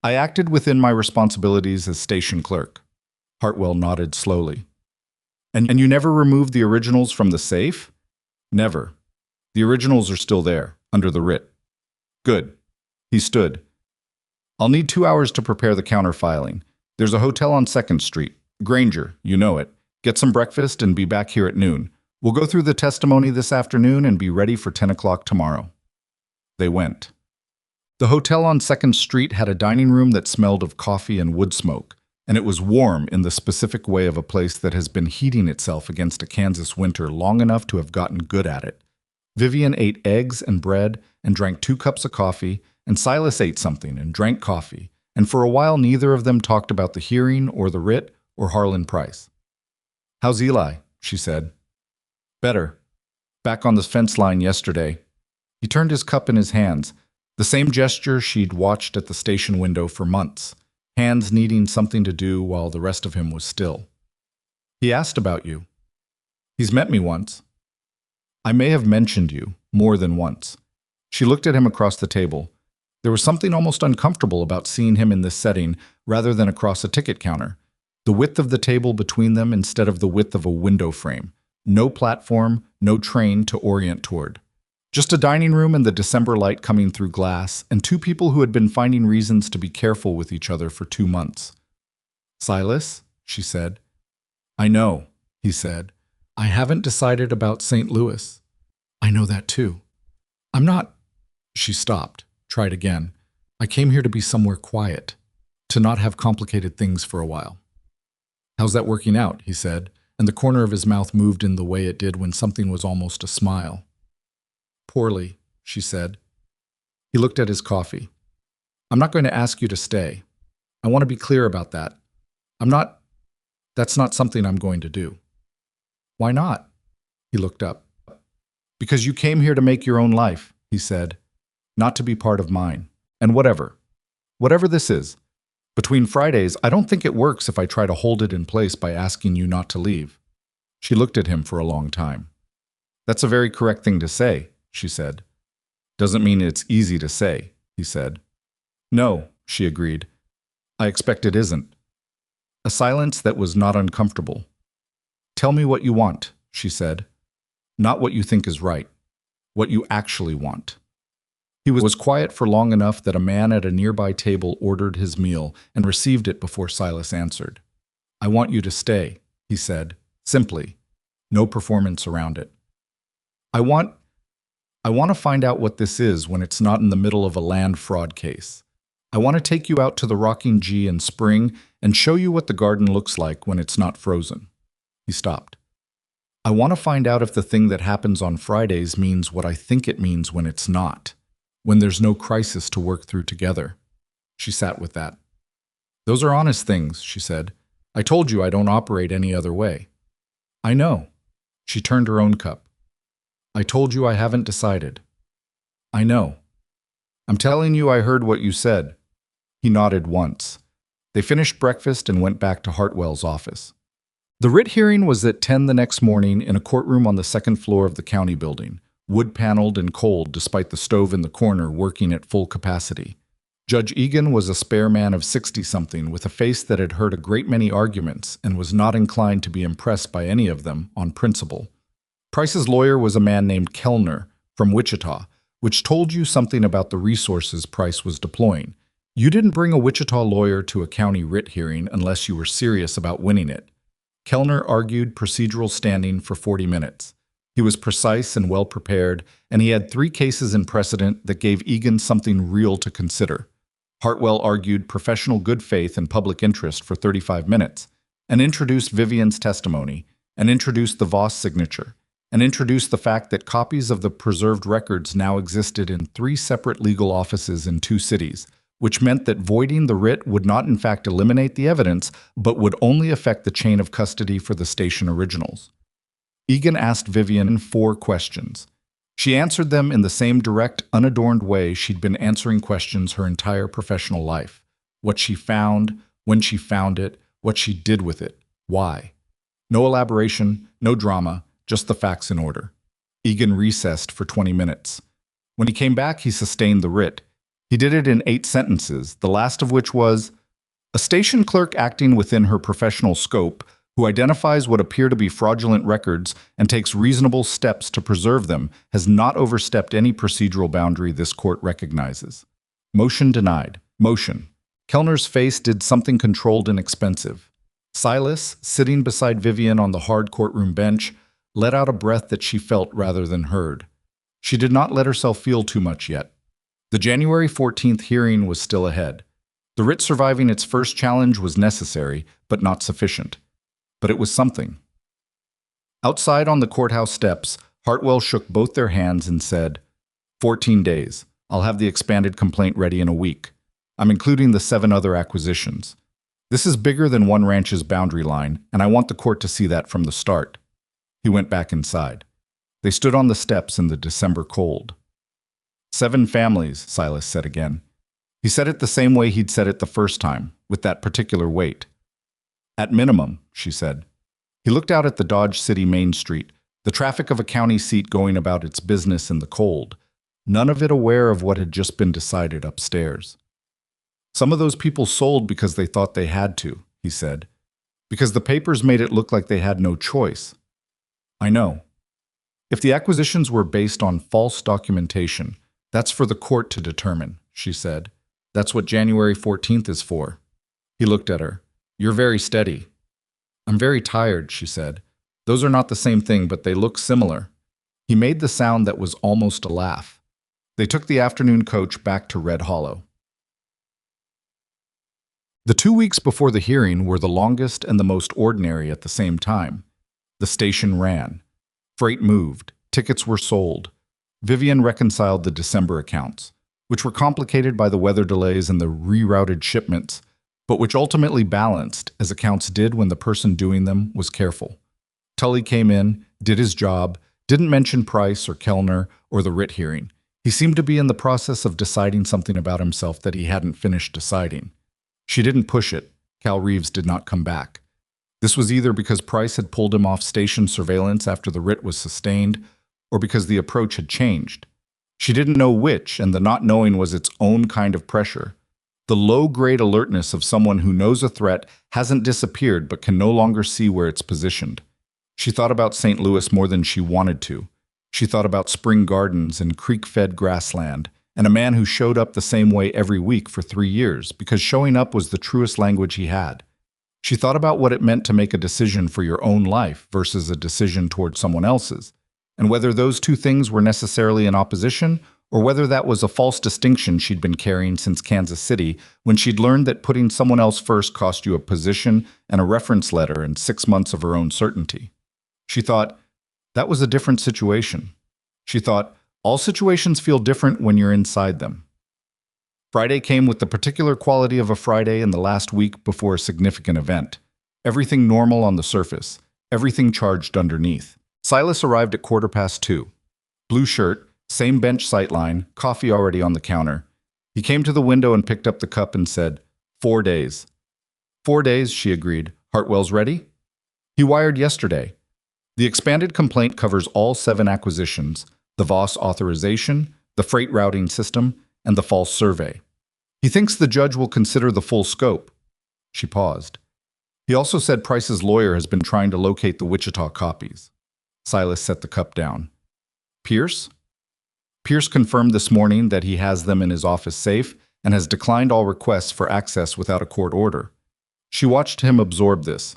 [SPEAKER 1] "I acted within my responsibilities as station clerk." Hartwell nodded slowly. And you never removed the originals from the safe?" "Never. The originals are still there, under the writ." "Good." He stood. "I'll need 2 hours to prepare the counterfiling. There's a hotel on 2nd Street. Granger, you know it. Get some breakfast and be back here at noon. We'll go through the testimony this afternoon and be ready for 10 o'clock tomorrow." They went. The hotel on 2nd Street had a dining room that smelled of coffee and wood smoke, and it was warm in the specific way of a place that has been heating itself against a Kansas winter long enough to have gotten good at it. Vivian ate eggs and bread and drank 2 cups of coffee, and Silas ate something and drank coffee, and for a while neither of them talked about the hearing or the writ or Harlan Price. "How's Eli?" she said. "Better. Back on the fence line yesterday." He turned his cup in his hands, the same gesture she'd watched at the station window for months, hands needing something to do while the rest of him was still. "He asked about you." "He's met me once." "I may have mentioned you, more than once." She looked at him across the table. There was something almost uncomfortable about seeing him in this setting rather than across a ticket counter. The width of the table between them instead of the width of a window frame. No platform, no train to orient toward. Just a dining room and the December light coming through glass, and 2 people who had been finding reasons to be careful with each other for 2 months. "Silas," she said. "I know," he said. "I haven't decided about St. Louis." "I know that too." "I'm not—" She stopped, tried again. "I came here to be somewhere quiet, to not have complicated things for a while." "How's that working out?" he said, and the corner of his mouth moved in the way it did when something was almost a smile. "Poorly," she said. He looked at his coffee. "I'm not going to ask you to stay. I want to be clear about that. That's not something I'm going to do." "Why not?" He looked up. "Because you came here to make your own life," he said, "not to be part of mine. And whatever this is. Between Fridays, I don't think it works if I try to hold it in place by asking you not to leave." She looked at him for a long time. "That's a very correct thing to say," she said. "Doesn't mean it's easy to say," he said. "No, she agreed. I expect it isn't. A silence that was not uncomfortable. Tell me what you want, she said. Not what you think is right. What you actually want. He was quiet for long enough that a man at a nearby table ordered his meal and received it before Silas answered. I want you to stay, he said, simply. No performance around it. I want to find out what this is when it's not in the middle of a land fraud case. I want to take you out to the Rocking G in spring and show you what the garden looks like when it's not frozen. He stopped. I want to find out if the thing that happens on Fridays means what I think it means when it's not, when there's no crisis to work through together. She sat with that. Those are honest things, she said. I told you I don't operate any other way. I know. She turned her own cup. I told you I haven't decided. I know. I'm telling you I heard what you said. He nodded once. They finished breakfast and went back to Hartwell's office. The writ hearing was at 10 the next morning in a courtroom on the second floor of the county building, wood-paneled and cold despite the stove in the corner working at full capacity. Judge Egan was a spare man of 60-something with a face that had heard a great many arguments and was not inclined to be impressed by any of them on principle. Price's lawyer was a man named Kellner from Wichita, which told you something about the resources Price was deploying. You didn't bring a Wichita lawyer to a county writ hearing unless you were serious about winning it. Kellner argued procedural standing for 40 minutes. He was precise and well-prepared, and he had 3 cases in precedent that gave Egan something real to consider. Hartwell argued professional good faith and public interest for 35 minutes, and introduced Vivian's testimony, and introduced the Voss signature, and introduced the fact that copies of the preserved records now existed in 3 separate legal offices in 2 cities, which meant that voiding the writ would not in fact eliminate the evidence, but would only affect the chain of custody for the station originals. Egan asked Vivian 4 questions. She answered them in the same direct, unadorned way she'd been answering questions her entire professional life. What she found, when she found it, what she did with it, why. No elaboration, no drama, just the facts in order. Egan recessed for 20 minutes. When he came back, he sustained the writ. He did it in 8 sentences, the last of which was, a station clerk acting within her professional scope, who identifies what appear to be fraudulent records and takes reasonable steps to preserve them, has not overstepped any procedural boundary this court recognizes. Motion denied. Motion. Kellner's face did something controlled and expensive. Silas, sitting beside Vivian on the hard courtroom bench, let out a breath that she felt rather than heard. She did not let herself feel too much yet. The January 14th hearing was still ahead. The writ surviving its first challenge was necessary, but not sufficient. But it was something. Outside on the courthouse steps, Hartwell shook both their hands and said, 14 days. I'll have the expanded complaint ready in a week. I'm including the 7 other acquisitions. This is bigger than one ranch's boundary line, and I want the court to see that from the start. He went back inside. They stood on the steps in the December cold. 7 families, Silas said again. He said it the same way he'd said it the first time, with that particular weight. At minimum, she said. He looked out at the Dodge City Main Street, the traffic of a county seat going about its business in the cold, none of it aware of what had just been decided upstairs. Some of those people sold because they thought they had to, he said, because the papers made it look like they had no choice. I know. If the acquisitions were based on false documentation, that's for the court to determine, she said. That's what January 14th is for. He looked at her. You're very steady. I'm very tired, she said. Those are not the same thing, but they look similar. He made the sound that was almost a laugh. They took the afternoon coach back to Red Hollow. The 2 weeks before the hearing were the longest and the most ordinary at the same time. The station ran. Freight moved. Tickets were sold. Vivian reconciled the December accounts, which were complicated by the weather delays and the rerouted shipments, but which ultimately balanced, as accounts did when the person doing them was careful. Tully came in, did his job, didn't mention Price or Kellner or the writ hearing. He seemed to be in the process of deciding something about himself that he hadn't finished deciding. She didn't push it. Cal Reeves did not come back. This was either because Price had pulled him off station surveillance after the writ was sustained, or because the approach had changed. She didn't know which, and the not knowing was its own kind of pressure. The low-grade alertness of someone who knows a threat hasn't disappeared but can no longer see where it's positioned. She thought about St. Louis more than she wanted to. She thought about spring gardens and creek-fed grassland, and a man who showed up the same way every week for 3 years because showing up was the truest language he had. She thought about what it meant to make a decision for your own life versus a decision toward someone else's, and whether those two things were necessarily in opposition or whether that was a false distinction she'd been carrying since Kansas City when she'd learned that putting someone else first cost you a position and a reference letter and 6 months of her own certainty. She thought, that was a different situation. She thought, all situations feel different when you're inside them. Friday came with the particular quality of a Friday in the last week before a significant event. Everything normal on the surface, everything charged underneath. Silas arrived at 2:15. Blue shirt, same bench sightline, coffee already on the counter. He came to the window and picked up the cup and said, 4 days. 4 days, she agreed. Hartwell's ready? He wired yesterday. The expanded complaint covers all 7 acquisitions, the Voss authorization, the freight routing system, and the false survey. He thinks the judge will consider the full scope. She paused. He also said Price's lawyer has been trying to locate the Wichita copies. Silas set the cup down. Pierce? Pierce confirmed this morning that he has them in his office safe and has declined all requests for access without a court order. She watched him absorb this.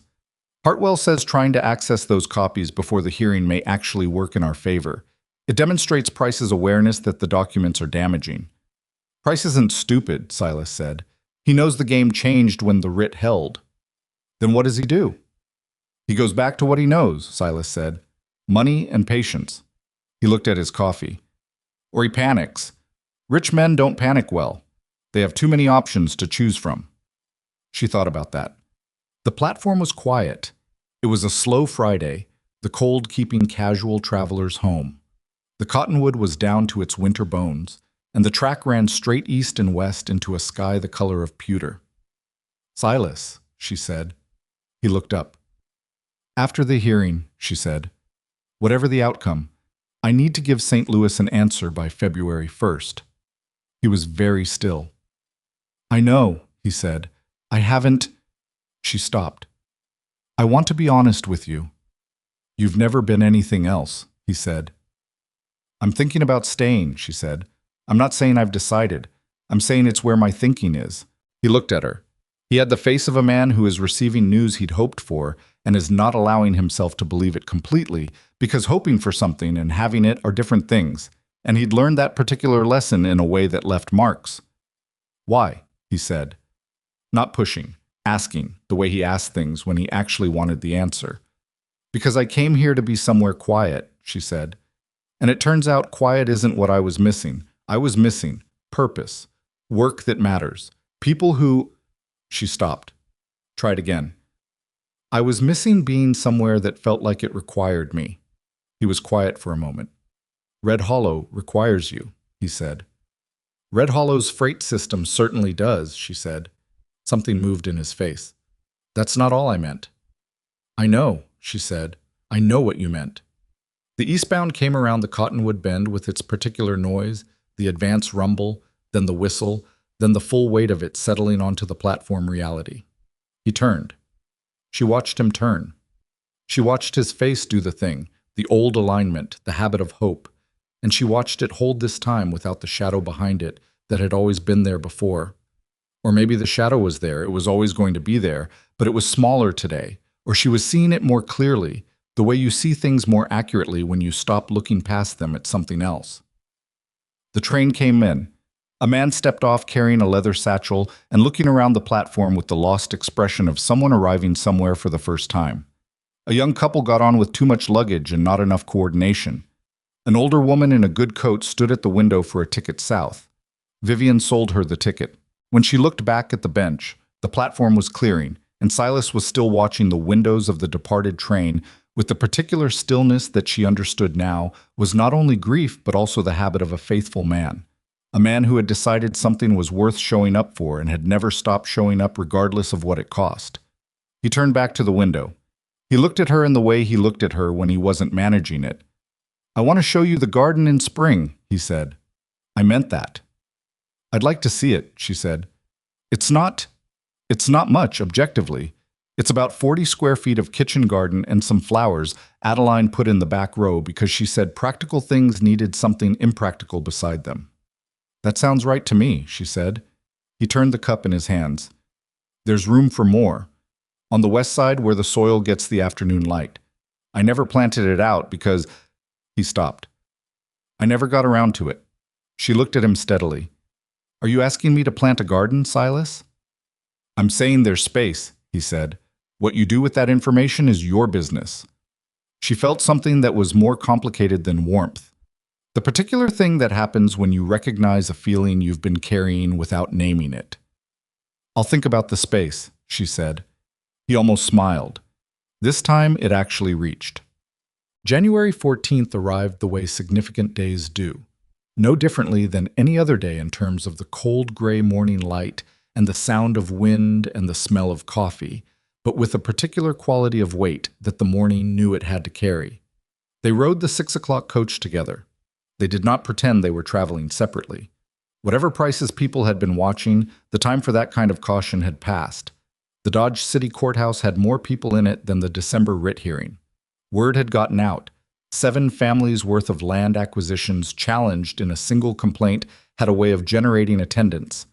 [SPEAKER 1] Hartwell says trying to access those copies before the hearing may actually work in our favor. It demonstrates Price's awareness that the documents are damaging. Price isn't stupid, Silas said. He knows the game changed when the writ held. Then what does he do? He goes back to what he knows, Silas said. Money and patience. He looked at his coffee. Or he panics. Rich men don't panic well. They have too many options to choose from. She thought about that. The platform was quiet. It was a slow Friday, the cold keeping casual travelers home. The cottonwood was down to its winter bones, and the track ran straight east and west into a sky the color of pewter. Silas, she said. He looked up. After the hearing, she said, whatever the outcome, I need to give St. Louis an answer by February 1st. He was very still. I know, he said. I haven't... She stopped. I want to be honest with you. You've never been anything else, he said. I'm thinking about staying, she said. I'm not saying I've decided. I'm saying it's where my thinking is. He looked at her. He had the face of a man who is receiving news he'd hoped for and is not allowing himself to believe it completely because hoping for something and having it are different things, and he'd learned that particular lesson in a way that left marks. Why? He said. Not pushing, asking, the way he asked things when he actually wanted the answer. Because I came here to be somewhere quiet, she said. And it turns out quiet isn't what I was missing. I was missing purpose, work that matters, people who... She stopped. Tried again. I was missing being somewhere that felt like it required me. He was quiet for a moment. Red Hollow requires you, he said. Red Hollow's freight system certainly does, she said. Something moved in his face. That's not all I meant. I know, she said. I know what you meant. The eastbound came around the Cottonwood Bend with its particular noise, the advance rumble, then the whistle, then the full weight of it settling onto the platform reality. He turned. She watched him turn. She watched his face do the thing, the old alignment, the habit of hope, and she watched it hold this time without the shadow behind it that had always been there before. Or maybe the shadow was there, it was always going to be there, but it was smaller today, or she was seeing it more clearly, the way you see things more accurately when you stop looking past them at something else. The train came in. A man stepped off carrying a leather satchel and looking around the platform with the lost expression of someone arriving somewhere for the first time. A young couple got on with too much luggage and not enough coordination. An older woman in a good coat stood at the window for a ticket south. Vivian sold her the ticket. When she looked back at the bench, the platform was clearing, and Silas was still watching the windows of the departed train with the particular stillness that she understood now was not only grief but also the habit of a faithful man. A man who had decided something was worth showing up for and had never stopped showing up regardless of what it cost. He turned back to the window. He looked at her in the way he looked at her when he wasn't managing it. I want to show you the garden in spring, he said. I meant that. I'd like to see it, she said. It's not, it's not much, objectively. It's about 40 square feet of kitchen garden and some flowers Adeline put in the back row because she said practical things needed something impractical beside them. That sounds right to me, she said. He turned the cup in his hands. There's room for more. On the west side where the soil gets the afternoon light. I never planted it out because... He stopped. I never got around to it. She looked at him steadily. Are you asking me to plant a garden, Silas? I'm saying there's space, he said. What you do with that information is your business. She felt something that was more complicated than warmth. The particular thing that happens when you recognize a feeling you've been carrying without naming it. I'll think about the space, she said. He almost smiled. This time it actually reached. January 14th arrived the way significant days do. No differently than any other day in terms of the cold gray morning light and the sound of wind and the smell of coffee, but with a particular quality of weight that the morning knew it had to carry. They rode the 6 o'clock coach together. They did not pretend they were traveling separately. Whatever prices people had been watching, the time for that kind of caution had passed. The Dodge City Courthouse had more people in it than the December writ hearing. Word had gotten out. 7 families' worth of land acquisitions challenged in a single complaint had a way of generating attendance.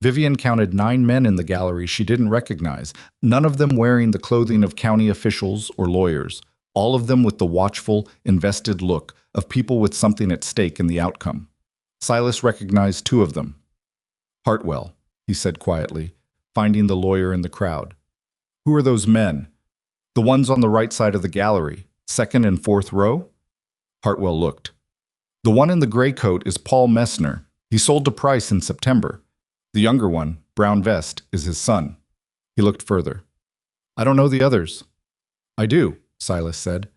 [SPEAKER 1] Vivian counted 9 men in the gallery she didn't recognize, none of them wearing the clothing of county officials or lawyers, all of them with the watchful, invested look of people with something at stake in the outcome. Silas recognized 2 of them. Hartwell, he said quietly, finding the lawyer in the crowd. Who are those men? The ones on the right side of the gallery, 2nd and 4th row? Hartwell looked. The one in the gray coat is Paul Messner. He sold to Price in September. The younger one, brown vest, is his son. He looked further. I don't know the others. I do, Silas said.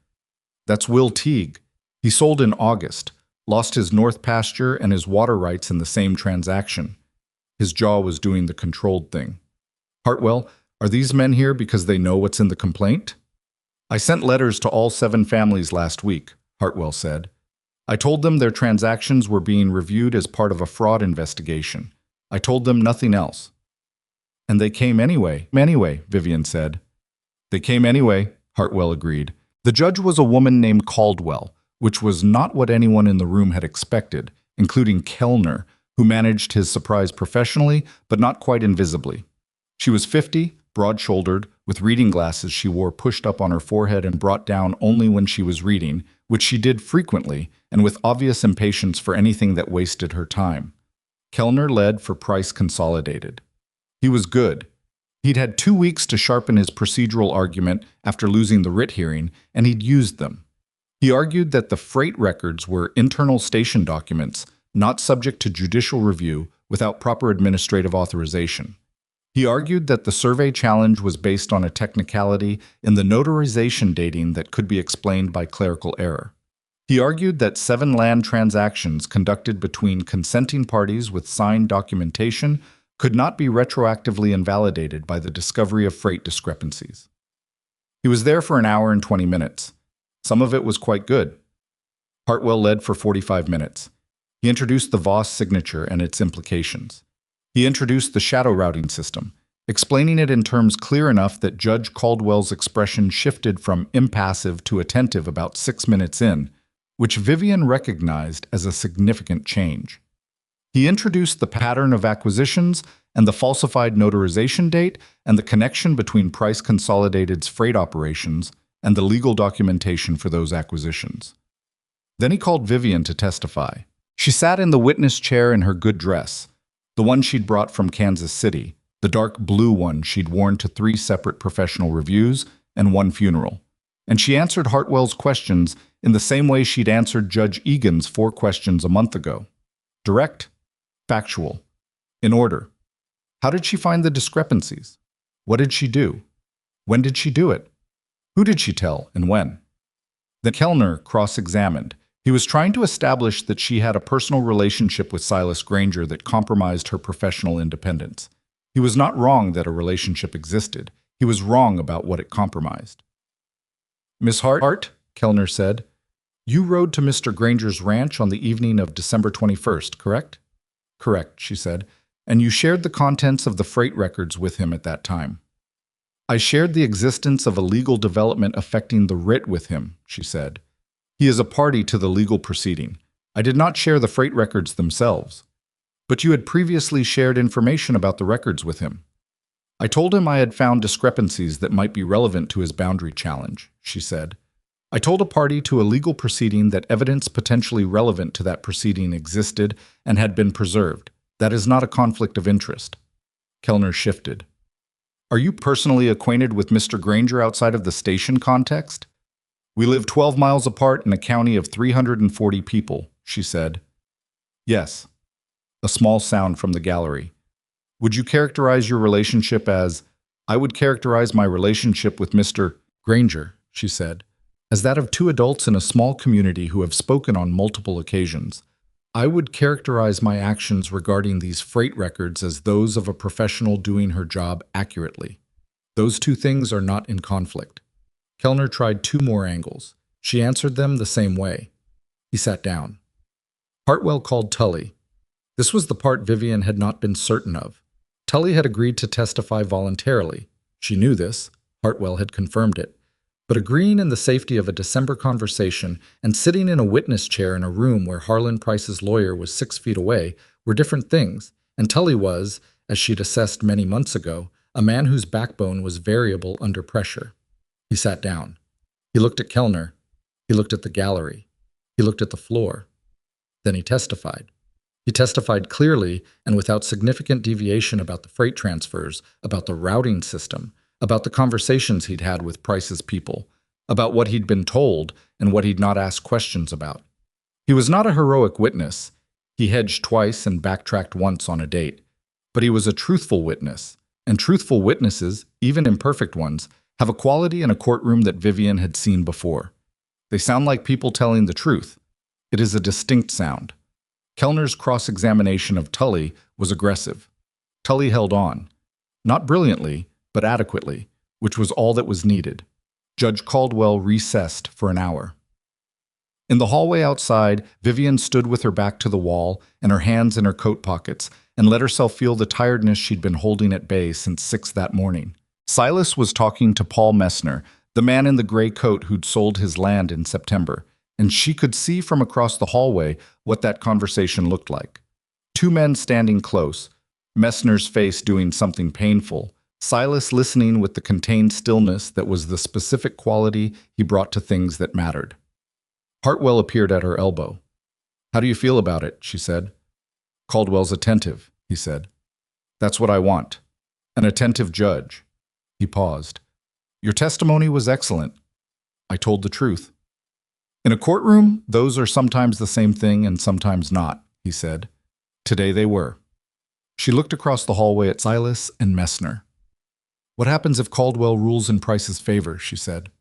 [SPEAKER 1] That's Will Teague. He sold in August, lost his north pasture and his water rights in the same transaction. His jaw was doing the controlled thing. Hartwell, are these men here because they know what's in the complaint? I sent letters to all 7 families last week, Hartwell said. I told them their transactions were being reviewed as part of a fraud investigation. I told them nothing else. And they came anyway, Vivian said. They came anyway, Hartwell agreed. The judge was a woman named Caldwell, which was not what anyone in the room had expected, including Kellner, who managed his surprise professionally, but not quite invisibly. She was 50, broad-shouldered, with reading glasses she wore pushed up on her forehead and brought down only when she was reading, which she did frequently, and with obvious impatience for anything that wasted her time. Kellner led for Price Consolidated. He was good. He'd had 2 weeks to sharpen his procedural argument after losing the writ hearing, and he'd used them. He argued that the freight records were internal station documents, not subject to judicial review without proper administrative authorization. He argued that the survey challenge was based on a technicality in the notarization dating that could be explained by clerical error. He argued that 7 land transactions conducted between consenting parties with signed documentation could not be retroactively invalidated by the discovery of freight discrepancies. He was there for an hour and 20 minutes. Some of it was quite good. Hartwell led for 45 minutes. He introduced the Voss signature and its implications. He introduced the shadow routing system, explaining it in terms clear enough that Judge Caldwell's expression shifted from impassive to attentive about 6 minutes in, which Vivian recognized as a significant change. He introduced the pattern of acquisitions and the falsified notarization date and the connection between Price Consolidated's freight operations and the legal documentation for those acquisitions. Then he called Vivian to testify. She sat in the witness chair in her good dress, the one she'd brought from Kansas City, the dark blue one she'd worn to 3 separate professional reviews and 1 funeral. And she answered Hartwell's questions in the same way she'd answered Judge Egan's 4 questions a month ago. Direct, factual, in order. How did she find the discrepancies? What did she do? When did she do it? Who did she tell and when? Then Kellner cross-examined. He was trying to establish that she had a personal relationship with Silas Granger that compromised her professional independence. He was not wrong that a relationship existed. He was wrong about what it compromised. Miss Hart, Kellner said, you rode to Mr. Granger's ranch on the evening of December 21st, correct? Correct, she said. And you shared the contents of the freight records with him at that time. I shared the existence of a legal development affecting the writ with him, she said. He is a party to the legal proceeding. I did not share the freight records themselves. But you had previously shared information about the records with him. I told him I had found discrepancies that might be relevant to his boundary challenge, she said. I told a party to a legal proceeding that evidence potentially relevant to that proceeding existed and had been preserved. That is not a conflict of interest. Kellner shifted. Are you personally acquainted with Mr. Granger outside of the station context? We live 12 miles apart in a county of 340 people, she said. Yes. A small sound from the gallery. Would you characterize your relationship as, I would characterize my relationship with Mr. Granger, she said, as that of two adults in a small community who have spoken on multiple occasions. I would characterize my actions regarding these freight records as those of a professional doing her job accurately. Those two things are not in conflict. Kellner tried two more angles. She answered them the same way. He sat down. Hartwell called Tully. This was the part Vivian had not been certain of. Tully had agreed to testify voluntarily. She knew this. Hartwell had confirmed it. But agreeing in the safety of a December conversation and sitting in a witness chair in a room where Harlan Price's lawyer was 6 feet away were different things, and Tully was, as she'd assessed many months ago, a man whose backbone was variable under pressure. He sat down. He looked at Kellner. He looked at the gallery. He looked at the floor. Then he testified. He testified clearly and without significant deviation about the freight transfers, about the routing system, about the conversations he'd had with Price's people, about what he'd been told and what he'd not asked questions about. He was not a heroic witness. He hedged twice and backtracked once on a date. But he was a truthful witness, and truthful witnesses, even imperfect ones, have a quality in a courtroom that Vivian had seen before. They sound like people telling the truth. It is a distinct sound. Kellner's cross-examination of Tully was aggressive. Tully held on. Not brilliantly, but adequately, which was all that was needed. Judge Caldwell recessed for an hour. In the hallway outside, Vivian stood with her back to the wall and her hands in her coat pockets and let herself feel the tiredness she'd been holding at bay since 6 that morning. Silas was talking to Paul Messner, the man in the gray coat who'd sold his land in September, and she could see from across the hallway what that conversation looked like. Two men standing close, Messner's face doing something painful, Silas listening with the contained stillness that was the specific quality he brought to things that mattered. Hartwell appeared at her elbow. "How do you feel about it?" she said. "Caldwell's attentive," he said. "That's what I want. An attentive judge." He paused. "Your testimony was excellent. I told the truth." "In a courtroom, those are sometimes the same thing and sometimes not," he said. Today they were. She looked across the hallway at Silas and Messner. "What happens if Caldwell rules in Price's favor?" she said.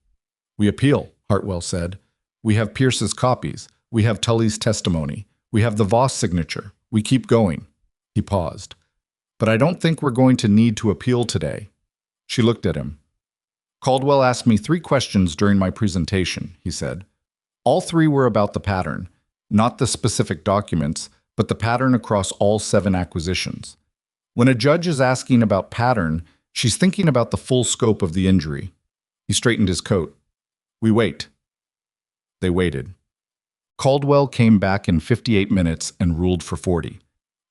[SPEAKER 1] "We appeal," Hartwell said. "We have Pierce's copies. We have Tully's testimony. We have the Voss signature. We keep going." He paused. "But I don't think we're going to need to appeal today." She looked at him. "Caldwell asked me 3 questions during my presentation," he said. "All 3 were about the pattern, not the specific documents, but the pattern across all 7 acquisitions. When a judge is asking about pattern, she's thinking about the full scope of the injury." He straightened his coat. "We wait." They waited. Caldwell came back in 58 minutes and ruled for 40.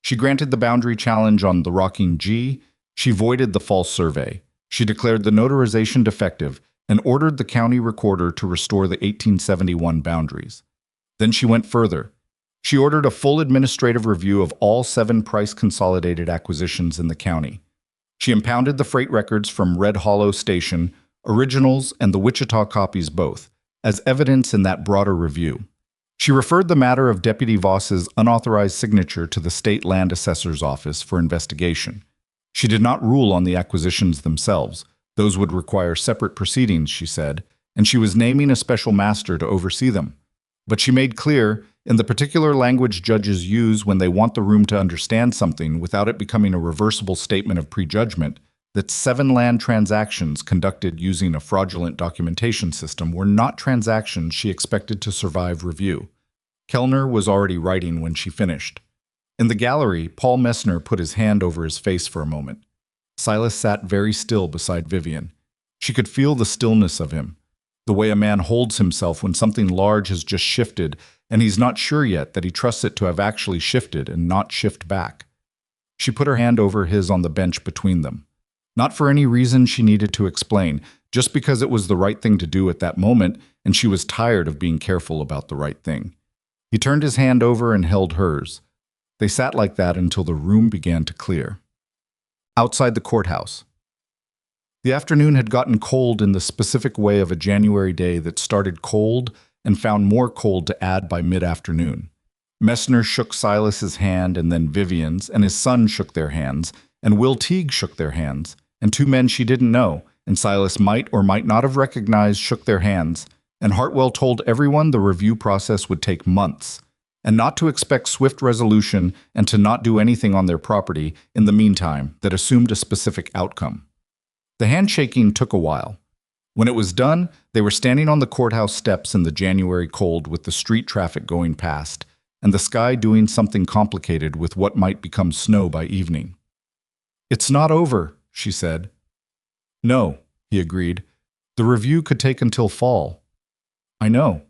[SPEAKER 1] She granted the boundary challenge on the rocking G. She voided the false survey. She declared the notarization defective and ordered the county recorder to restore the 1871 boundaries. Then she went further. She ordered a full administrative review of all 7 Price consolidated acquisitions in the county. She impounded the freight records from Red Hollow Station, originals and the Wichita copies both, as evidence in that broader review. She referred the matter of Deputy Voss's unauthorized signature to the state land assessor's office for investigation. She did not rule on the acquisitions themselves. Those would require separate proceedings, she said, and she was naming a special master to oversee them. But she made clear, in the particular language judges use when they want the room to understand something without it becoming a reversible statement of prejudgment, that 7 land transactions conducted using a fraudulent documentation system were not transactions she expected to survive review. Kellner was already writing when she finished. In the gallery, Paul Messner put his hand over his face for a moment. Silas sat very still beside Vivian. She could feel the stillness of him, the way a man holds himself when something large has just shifted, and he's not sure yet that he trusts it to have actually shifted and not shift back. She put her hand over his on the bench between them. Not for any reason she needed to explain, just because it was the right thing to do at that moment, and she was tired of being careful about the right thing. He turned his hand over and held hers. They sat like that until the room began to clear. Outside the courthouse. The afternoon had gotten cold in the specific way of a January day that started cold and found more cold to add by mid-afternoon. Messner shook Silas's hand and then Vivian's, and his son shook their hands, and Will Teague shook their hands, and two men she didn't know, and Silas might or might not have recognized, shook their hands, and Hartwell told everyone the review process would take months, and not to expect swift resolution and to not do anything on their property in the meantime that assumed a specific outcome. The handshaking took a while. When it was done, they were standing on the courthouse steps in the January cold with the street traffic going past, and the sky doing something complicated with what might become snow by evening. "It's not over," she said. "No," he agreed. "The review could take until fall." "I know.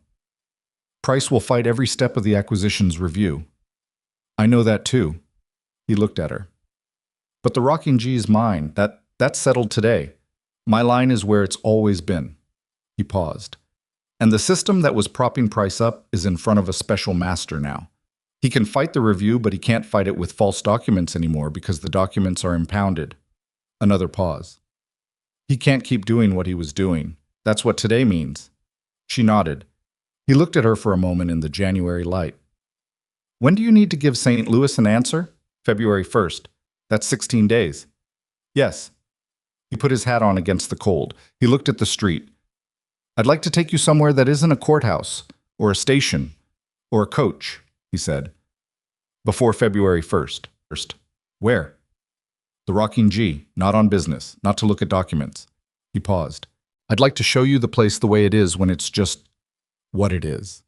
[SPEAKER 1] Price will fight every step of the acquisitions review." "I know that too." He looked at her. "But the Rocking G is mine. That's settled today. My line is where it's always been." He paused. "And the system that was propping Price up is in front of a special master now. He can fight the review, but he can't fight it with false documents anymore because the documents are impounded." Another pause. "He can't keep doing what he was doing. That's what today means." She nodded. He looked at her for a moment in the January light. "When do you need to give St. Louis an answer?" "February 1st. That's 16 days. "Yes." He put his hat on against the cold. He looked at the street. "I'd like to take you somewhere that isn't a courthouse, or a station, or a coach," he said. "Before February 1st. "Where?" "The Rocking G, not on business, not to look at documents." He paused. "I'd like to show you the place the way it is when it's just what it is."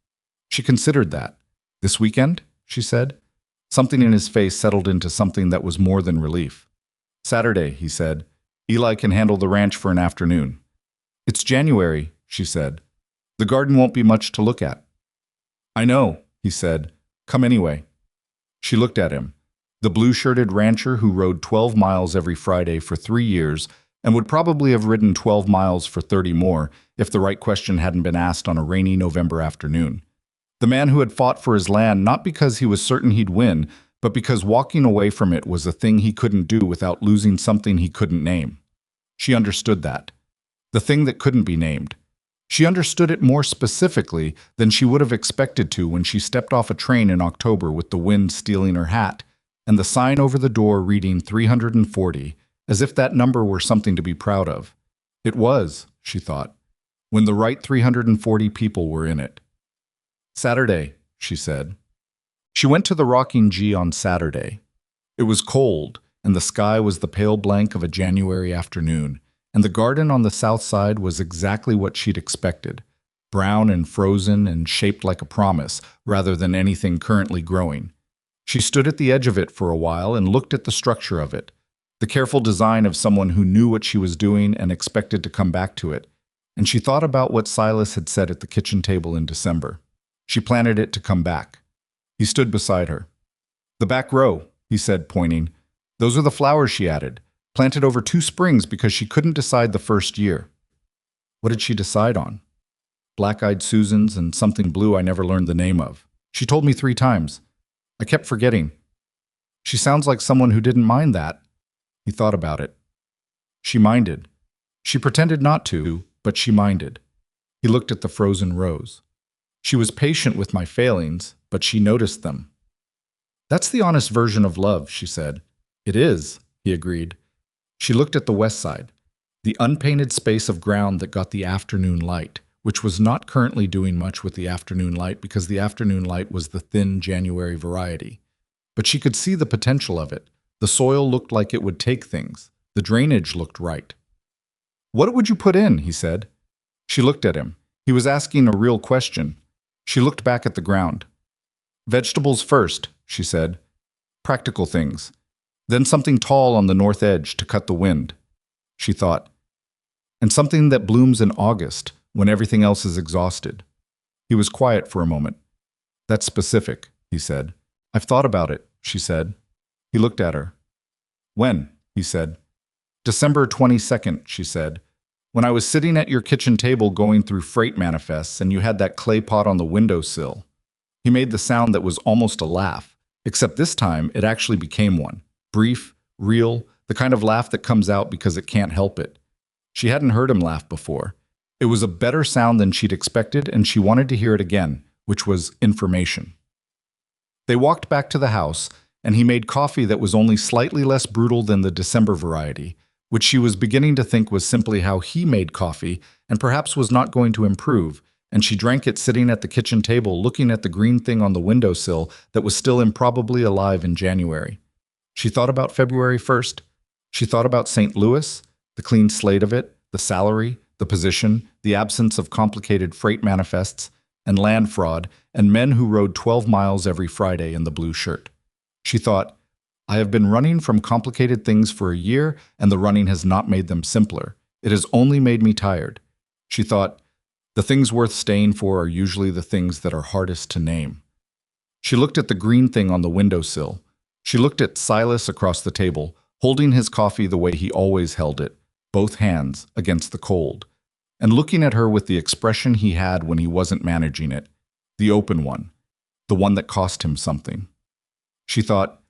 [SPEAKER 1] She considered that. "This weekend?" she said. Something in his face settled into something that was more than relief. "Saturday," he said. "Eli can handle the ranch for an afternoon." "It's January," she said. "The garden won't be much to look at." "I know," he said. "Come anyway." She looked at him. The blue-shirted rancher who rode 12 miles every Friday for 3 years and would probably have ridden 12 miles for 30 more if the right question hadn't been asked on a rainy November afternoon. The man who had fought for his land not because he was certain he'd win, but because walking away from it was a thing he couldn't do without losing something he couldn't name. She understood that. The thing that couldn't be named. She understood it more specifically than she would have expected to when she stepped off a train in October with the wind stealing her hat, and the sign over the door reading 340, as if that number were something to be proud of. It was, she thought, when the right 340 people were in it. "Saturday," she said. She went to the Rocking G on Saturday. It was cold, and the sky was the pale blank of a January afternoon, and the garden on the south side was exactly what she'd expected, brown and frozen and shaped like a promise, rather than anything currently growing. She stood at the edge of it for a while and looked at the structure of it, the careful design of someone who knew what she was doing and expected to come back to it, and she thought about what Silas had said at the kitchen table in December. She planted it to come back. He stood beside her. "The back row," he said, pointing. "Those are the flowers," she added, "planted over 2 springs because she couldn't decide the first year." What did she decide on? Black-eyed Susans and something blue I never learned the name of. She told me 3 times. I kept forgetting. She sounds like someone who didn't mind that. He thought about it. She minded. She pretended not to, but she minded. He looked at the frozen rose. She was patient with my failings, but she noticed them. "That's the honest version of love," she said. "It is," he agreed. She looked at the west side, the unpainted space of ground that got the afternoon light, which was not currently doing much with the afternoon light because the afternoon light was the thin January variety. But she could see the potential of it. The soil looked like it would take things. The drainage looked right. "What would you put in?" he said. She looked at him. He was asking a real question. She looked back at the ground. "Vegetables first," she said. practical things. Then something tall on the north edge to cut the wind, she thought. And something that blooms in August, when everything else is exhausted. He was quiet for a moment. That's specific, he said. I've thought about it, she said. He looked at her. When? He said. December 22nd, she said. When I was sitting at your kitchen table going through freight manifests and you had that clay pot on the windowsill. He made the sound that was almost a laugh, except this time it actually became one. Brief, real, the kind of laugh that comes out because it can't help it. She hadn't heard him laugh before. It was a better sound than she'd expected, and she wanted to hear it again, which was information. They walked back to the house, and he made coffee that was only slightly less brutal than the December variety, which she was beginning to think was simply how he made coffee and perhaps was not going to improve, and she drank it sitting at the kitchen table looking at the green thing on the windowsill that was still improbably alive in January. She thought about February 1st. She thought about St. Louis, the clean slate of it, the salary, the position, the absence of complicated freight manifests, and land fraud, and men who rode 12 miles every Friday in the blue shirt. She thought, I have been running from complicated things for a year, and the running has not made them simpler. It has only made me tired. She thought, the things worth staying for are usually the things that are hardest to name. She looked at the green thing on the windowsill. She looked at Silas across the table, holding his coffee the way he always held it, both hands against the cold, and looking at her with the expression he had when he wasn't managing it, the open one, the one that cost him something. She thought,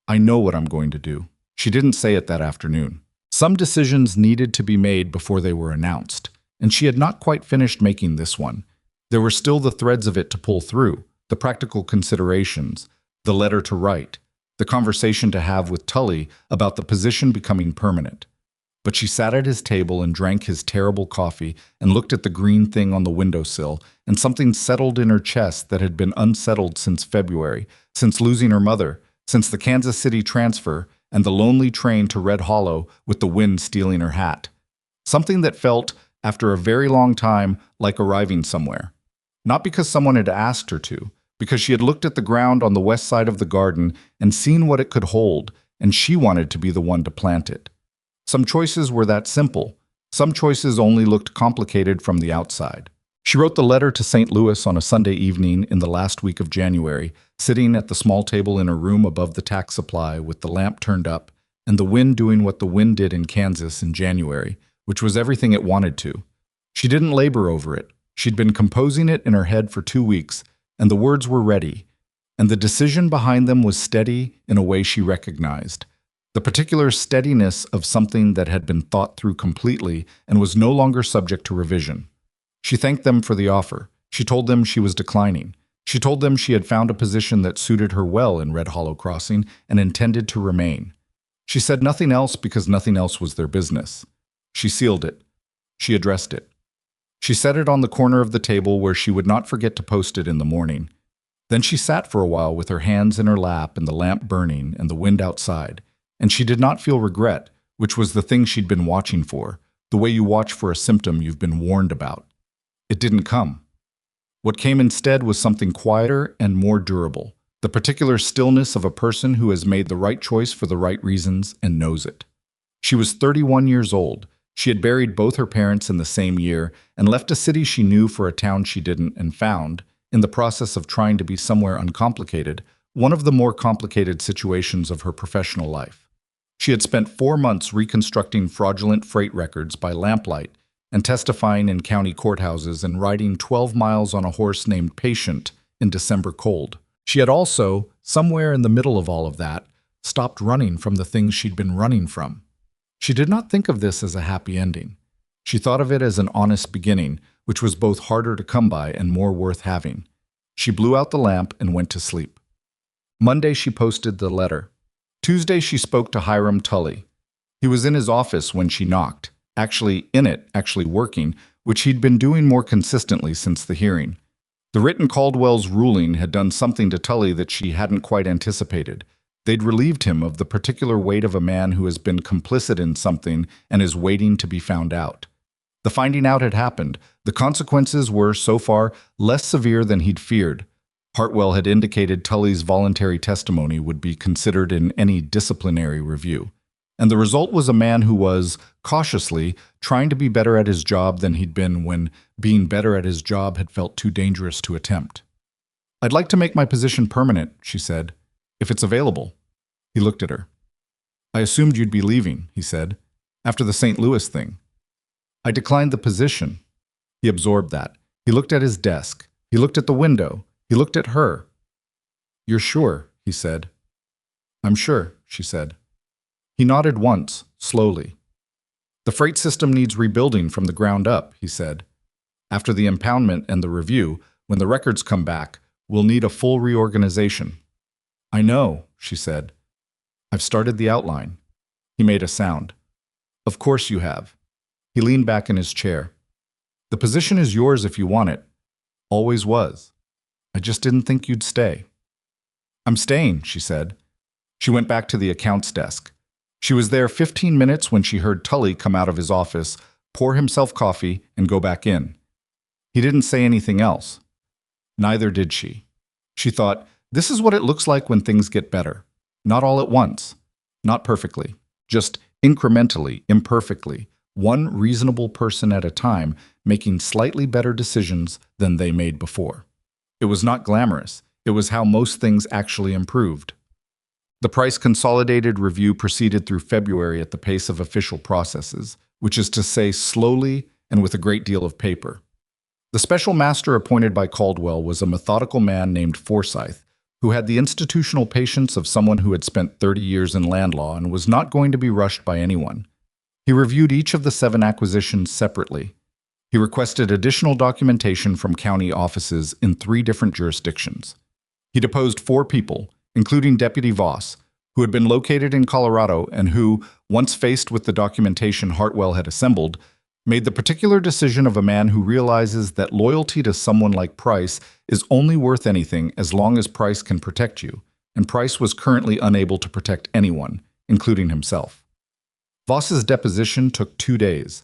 [SPEAKER 1] I know what I'm going to do. She didn't say it that afternoon. Some decisions needed to be made before they were announced, and she had not quite finished making this one. There were still the threads of it to pull through, the practical considerations, the letter to write, the conversation to have with Tully about the position becoming permanent. But she sat at his table and drank his terrible coffee and looked at the green thing on the windowsill, and something settled in her chest that had been unsettled since February, since losing her mother, since the Kansas City transfer and the lonely train to Red Hollow with the wind stealing her hat. Something that felt, after a very long time, like arriving somewhere. Not because someone had asked her to, because she had looked at the ground on the west side of the garden and seen what it could hold, and she wanted to be the one to plant it. Some choices were that simple. Some choices only looked complicated from the outside. She wrote the letter to St. Louis on a Sunday evening in the last week of January, sitting at the small table in her room above the tack supply with the lamp turned up and the wind doing what the wind did in Kansas in January, which was everything it wanted to. She didn't labor over it. She'd been composing it in her head for 2 weeks, and the words were ready, and the decision behind them was steady in a way she recognized. The particular steadiness of something that had been thought through completely and was no longer subject to revision. She thanked them for the offer. She told them she was declining. She told them she had found a position that suited her well in Red Hollow Crossing and intended to remain. She said nothing else because nothing else was their business. She sealed it. She addressed it. She set it on the corner of the table where she would not forget to post it in the morning. Then she sat for a while with her hands in her lap and the lamp burning and the wind outside. And she did not feel regret, which was the thing she'd been watching for, the way you watch for a symptom you've been warned about. It didn't come. What came instead was something quieter and more durable, the particular stillness of a person who has made the right choice for the right reasons and knows it. She was 31 years old. She had buried both her parents in the same year and left a city she knew for a town she didn't, and found, in the process of trying to be somewhere uncomplicated, one of the more complicated situations of her professional life. She had spent 4 months reconstructing fraudulent freight records by lamplight and testifying in county courthouses and riding 12 miles on a horse named Patient in December cold. She had also, somewhere in the middle of all of that, stopped running from the things she'd been running from. She did not think of this as a happy ending. She thought of it as an honest beginning, which was both harder to come by and more worth having. She blew out the lamp and went to sleep. Monday she posted the letter. Tuesday she spoke to Hiram Tully. He was in his office when she knocked, actually working, which he'd been doing more consistently since the hearing. The written Caldwell's ruling had done something to Tully that she hadn't quite anticipated. They'd relieved him of the particular weight of a man who has been complicit in something and is waiting to be found out. The finding out had happened. The consequences were, so far, less severe than he'd feared. Hartwell had indicated Tully's voluntary testimony would be considered in any disciplinary review, and the result was a man who was, cautiously, trying to be better at his job than he'd been when being better at his job had felt too dangerous to attempt. "I'd like to make my position permanent," she said, "if it's available." He looked at her. "I assumed you'd be leaving," he said, "after the St. Louis thing." "I declined the position." He absorbed that. He looked at his desk. He looked at the window. He looked at her. "You're sure?" he said. "I'm sure," she said. He nodded once, slowly. "The freight system needs rebuilding from the ground up," he said. "After the impoundment and the review, when the records come back, we'll need a full reorganization." "I know," she said. "I've started the outline." He made a sound. "Of course you have." He leaned back in his chair. "The position is yours if you want it. Always was. I just didn't think you'd stay." "I'm staying," she said. She went back to the accounts desk. She was there 15 minutes when she heard Tully come out of his office, pour himself coffee, and go back in. He didn't say anything else. Neither did she. She thought, this is what it looks like when things get better. Not all at once. Not perfectly. Just incrementally, imperfectly. One reasonable person at a time, making slightly better decisions than they made before. It was not glamorous. It was how most things actually improved. The Price Consolidated Review proceeded through February at the pace of official processes, which is to say slowly and with a great deal of paper. The special master appointed by Caldwell was a methodical man named Forsyth, who had the institutional patience of someone who had spent 30 years in land law and was not going to be rushed by anyone. He reviewed each of the 7 acquisitions separately. He requested additional documentation from county offices in 3 different jurisdictions. He deposed 4 people, including Deputy Voss, who had been located in Colorado and who, once faced with the documentation Hartwell had assembled, made the particular decision of a man who realizes that loyalty to someone like Price is only worth anything as long as Price can protect you, and Price was currently unable to protect anyone, including himself. Voss's deposition took 2 days.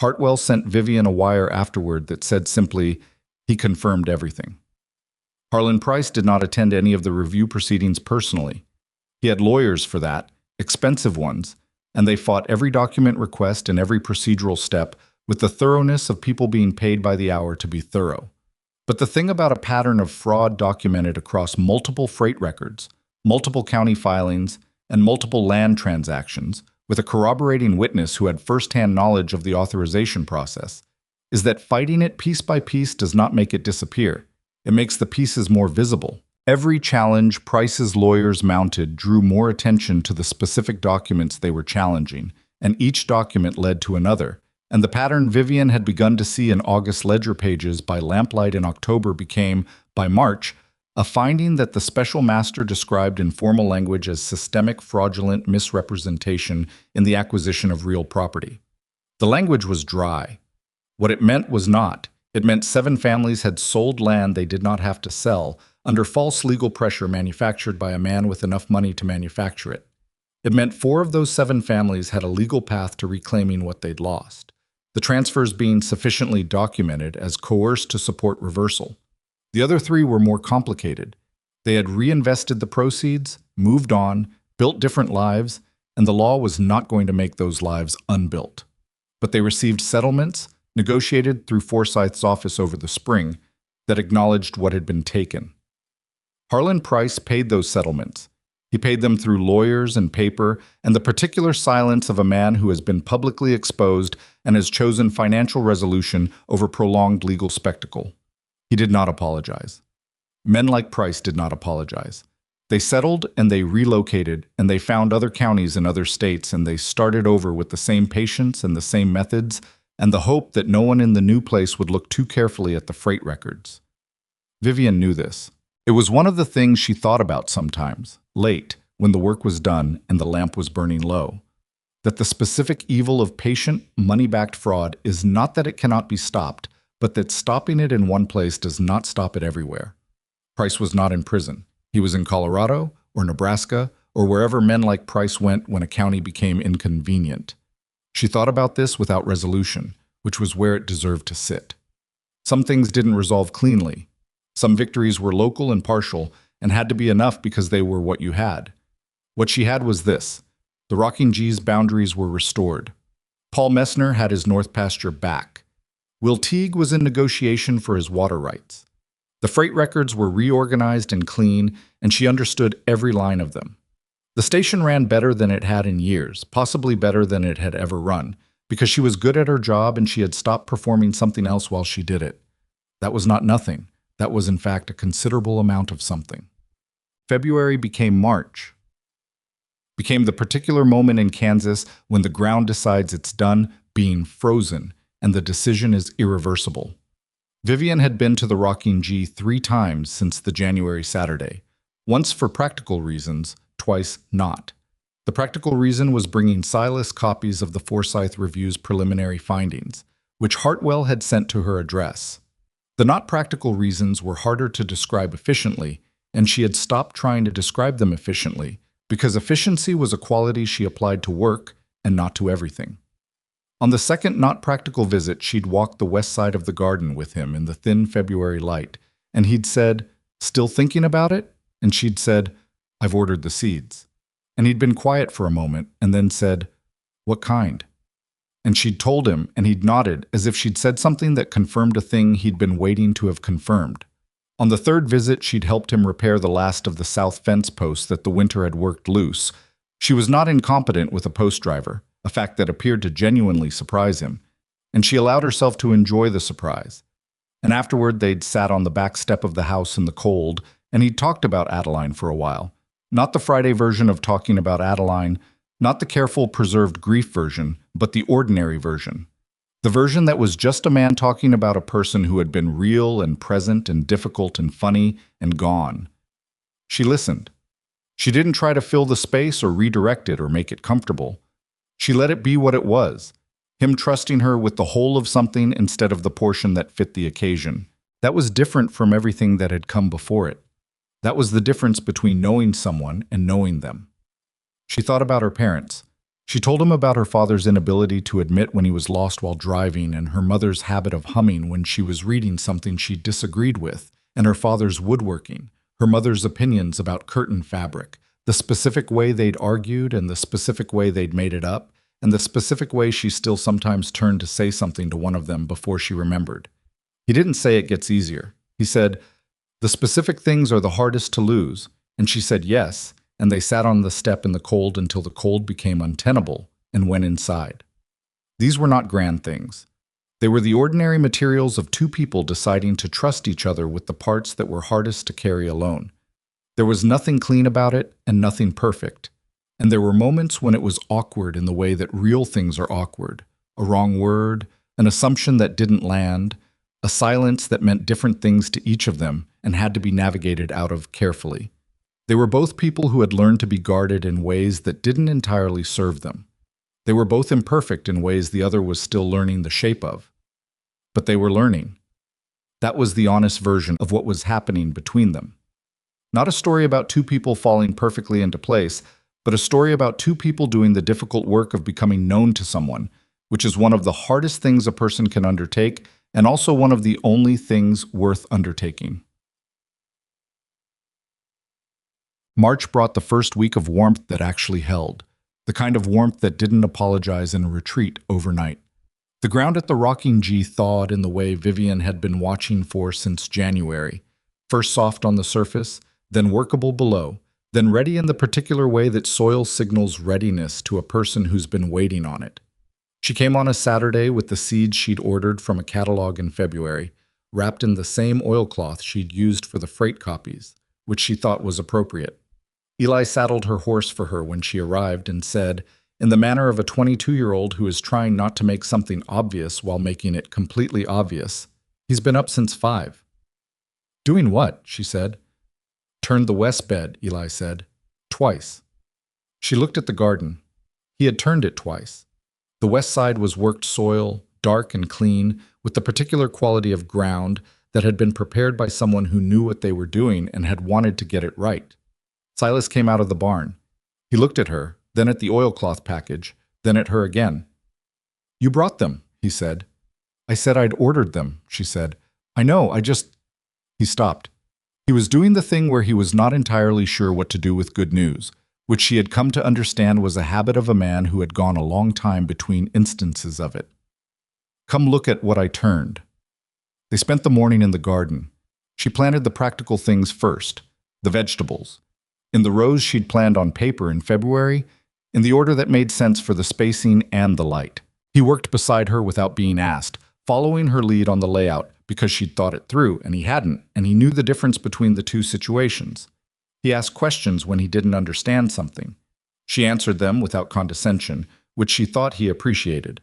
[SPEAKER 1] Hartwell sent Vivian a wire afterward that said simply, he confirmed everything. Harlan Price did not attend any of the review proceedings personally. He had lawyers for that, expensive ones, and they fought every document request and every procedural step with the thoroughness of people being paid by the hour to be thorough. But the thing about a pattern of fraud documented across multiple freight records, multiple county filings, and multiple land transactions, with a corroborating witness who had first-hand knowledge of the authorization process, is that fighting it piece by piece does not make it disappear. It makes the pieces more visible. Every challenge Price's lawyers mounted drew more attention to the specific documents they were challenging, and each document led to another. And the pattern Vivian had begun to see in August ledger pages by lamplight in October became, by March, a finding that the special master described in formal language as systemic fraudulent misrepresentation in the acquisition of real property. The language was dry. What it meant was not. It meant 7 families had sold land they did not have to sell under false legal pressure manufactured by a man with enough money to manufacture it. It meant 4 of those 7 families had a legal path to reclaiming what they'd lost, the transfers being sufficiently documented as coerced to support reversal. The other 3 were more complicated. They had reinvested the proceeds, moved on, built different lives, and the law was not going to make those lives unbuilt. But they received settlements, negotiated through Forsyth's office over the spring, that acknowledged what had been taken. Harlan Price paid those settlements. He paid them through lawyers and paper and the particular silence of a man who has been publicly exposed and has chosen financial resolution over prolonged legal spectacle. He did not apologize. Men like Price did not apologize. They settled and they relocated and they found other counties in other states and they started over with the same patience and the same methods and the hope that no one in the new place would look too carefully at the freight records. Vivian knew this. It was one of the things she thought about sometimes, late, when the work was done and the lamp was burning low. That the specific evil of patient, money-backed fraud is not that it cannot be stopped, but that stopping it in one place does not stop it everywhere. Price was not in prison. He was in Colorado or Nebraska or wherever men like Price went when a county became inconvenient. She thought about this without resolution, which was where it deserved to sit. Some things didn't resolve cleanly. Some victories were local and partial and had to be enough because they were what you had. What she had was this. The Rocking G's boundaries were restored. Paul Messner had his North Pasture back. Will Teague was in negotiation for his water rights. The freight records were reorganized and clean, and she understood every line of them. The station ran better than it had in years, possibly better than it had ever run, because she was good at her job and she had stopped performing something else while she did it. That was not nothing. That was, in fact, a considerable amount of something. February became March. Became the particular moment in Kansas when the ground decides it's done being frozen and the decision is irreversible. Vivian had been to the Rocking G 3 times since the January Saturday, once for practical reasons, twice not. The practical reason was bringing Silas copies of the Forsyth Review's preliminary findings, which Hartwell had sent to her address. The not practical reasons were harder to describe efficiently, and she had stopped trying to describe them efficiently, because efficiency was a quality she applied to work and not to everything. On the second not practical visit, she'd walked the west side of the garden with him in the thin February light, and he'd said, "Still thinking about it?" And she'd said, "I've ordered the seeds." And he'd been quiet for a moment and then said, "What kind?" And she'd told him, and he'd nodded as if she'd said something that confirmed a thing he'd been waiting to have confirmed. On the third visit, she'd helped him repair the last of the south fence posts that the winter had worked loose. She was not incompetent with a post driver, a fact that appeared to genuinely surprise him, and she allowed herself to enjoy the surprise. And afterward, they'd sat on the back step of the house in the cold, and he'd talked about Adeline for a while. Not the Friday version of talking about Adeline, not the careful, preserved grief version, but the ordinary version. The version that was just a man talking about a person who had been real and present and difficult and funny and gone. She listened. She didn't try to fill the space or redirect it or make it comfortable. She let it be what it was, him trusting her with the whole of something instead of the portion that fit the occasion. That was different from everything that had come before it. That was the difference between knowing someone and knowing them. She thought about her parents. She told him about her father's inability to admit when he was lost while driving and her mother's habit of humming when she was reading something she disagreed with, and her father's woodworking, her mother's opinions about curtain fabric, the specific way they'd argued and the specific way they'd made it up, and the specific way she still sometimes turned to say something to one of them before she remembered. He didn't say it gets easier. He said, "The specific things are the hardest to lose," and she said yes, and they sat on the step in the cold until the cold became untenable and went inside. These were not grand things. They were the ordinary materials of two people deciding to trust each other with the parts that were hardest to carry alone. There was nothing clean about it and nothing perfect, and there were moments when it was awkward in the way that real things are awkward, a wrong word, an assumption that didn't land, a silence that meant different things to each of them and had to be navigated out of carefully. They were both people who had learned to be guarded in ways that didn't entirely serve them. They were both imperfect in ways the other was still learning the shape of. But they were learning. That was the honest version of what was happening between them. Not a story about two people falling perfectly into place, but a story about two people doing the difficult work of becoming known to someone, which is one of the hardest things a person can undertake and also one of the only things worth undertaking. March brought the first week of warmth that actually held, the kind of warmth that didn't apologize and retreat overnight. The ground at the Rocking G thawed in the way Vivian had been watching for since January, first soft on the surface, then workable below, then ready in the particular way that soil signals readiness to a person who's been waiting on it. She came on a Saturday with the seeds she'd ordered from a catalog in February, wrapped in the same oilcloth she'd used for the freight copies, which she thought was appropriate. Eli saddled her horse for her when she arrived and said, in the manner of a 22-year-old who is trying not to make something obvious while making it completely obvious, "He's been up since 5. "Doing what?" she said. "Turned the west bed," Eli said. "Twice." She looked at the garden. He had turned it twice. The west side was worked soil, dark and clean, with the particular quality of ground that had been prepared by someone who knew what they were doing and had wanted to get it right. Silas came out of the barn. He looked at her, then at the oilcloth package, then at her again. "You brought them," he said. "I said I'd ordered them," she said. "I know, I just—" He stopped. He was doing the thing where he was not entirely sure what to do with good news, which she had come to understand was a habit of a man who had gone a long time between instances of it. Come look at what I turned. They spent the morning in the garden. She planted the practical things first, the vegetables, in the rows she'd planned on paper in February, in the order that made sense for the spacing and the light. He worked beside her without being asked, following her lead on the layout because she'd thought it through, and he hadn't, and he knew the difference between the two situations. He asked questions when he didn't understand something. She answered them without condescension, which she thought he appreciated.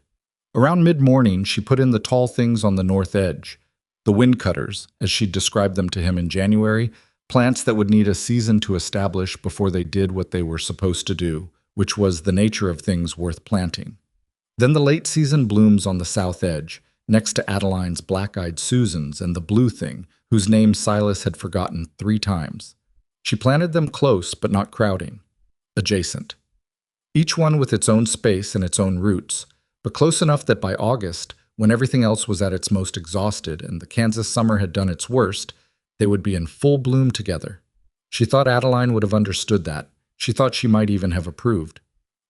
[SPEAKER 1] Around mid-morning, she put in the tall things on the north edge, the wind cutters, as she'd described them to him in January, plants that would need a season to establish before they did what they were supposed to do, which was the nature of things worth planting. Then the late season blooms on the south edge, next to Adeline's black-eyed Susans and the blue thing, whose name Silas had forgotten 3 times. She planted them close but not crowding, adjacent. Each one with its own space and its own roots, but close enough that by August, when everything else was at its most exhausted and the Kansas summer had done its worst, they would be in full bloom together. She thought Adeline would have understood that. She thought she might even have approved.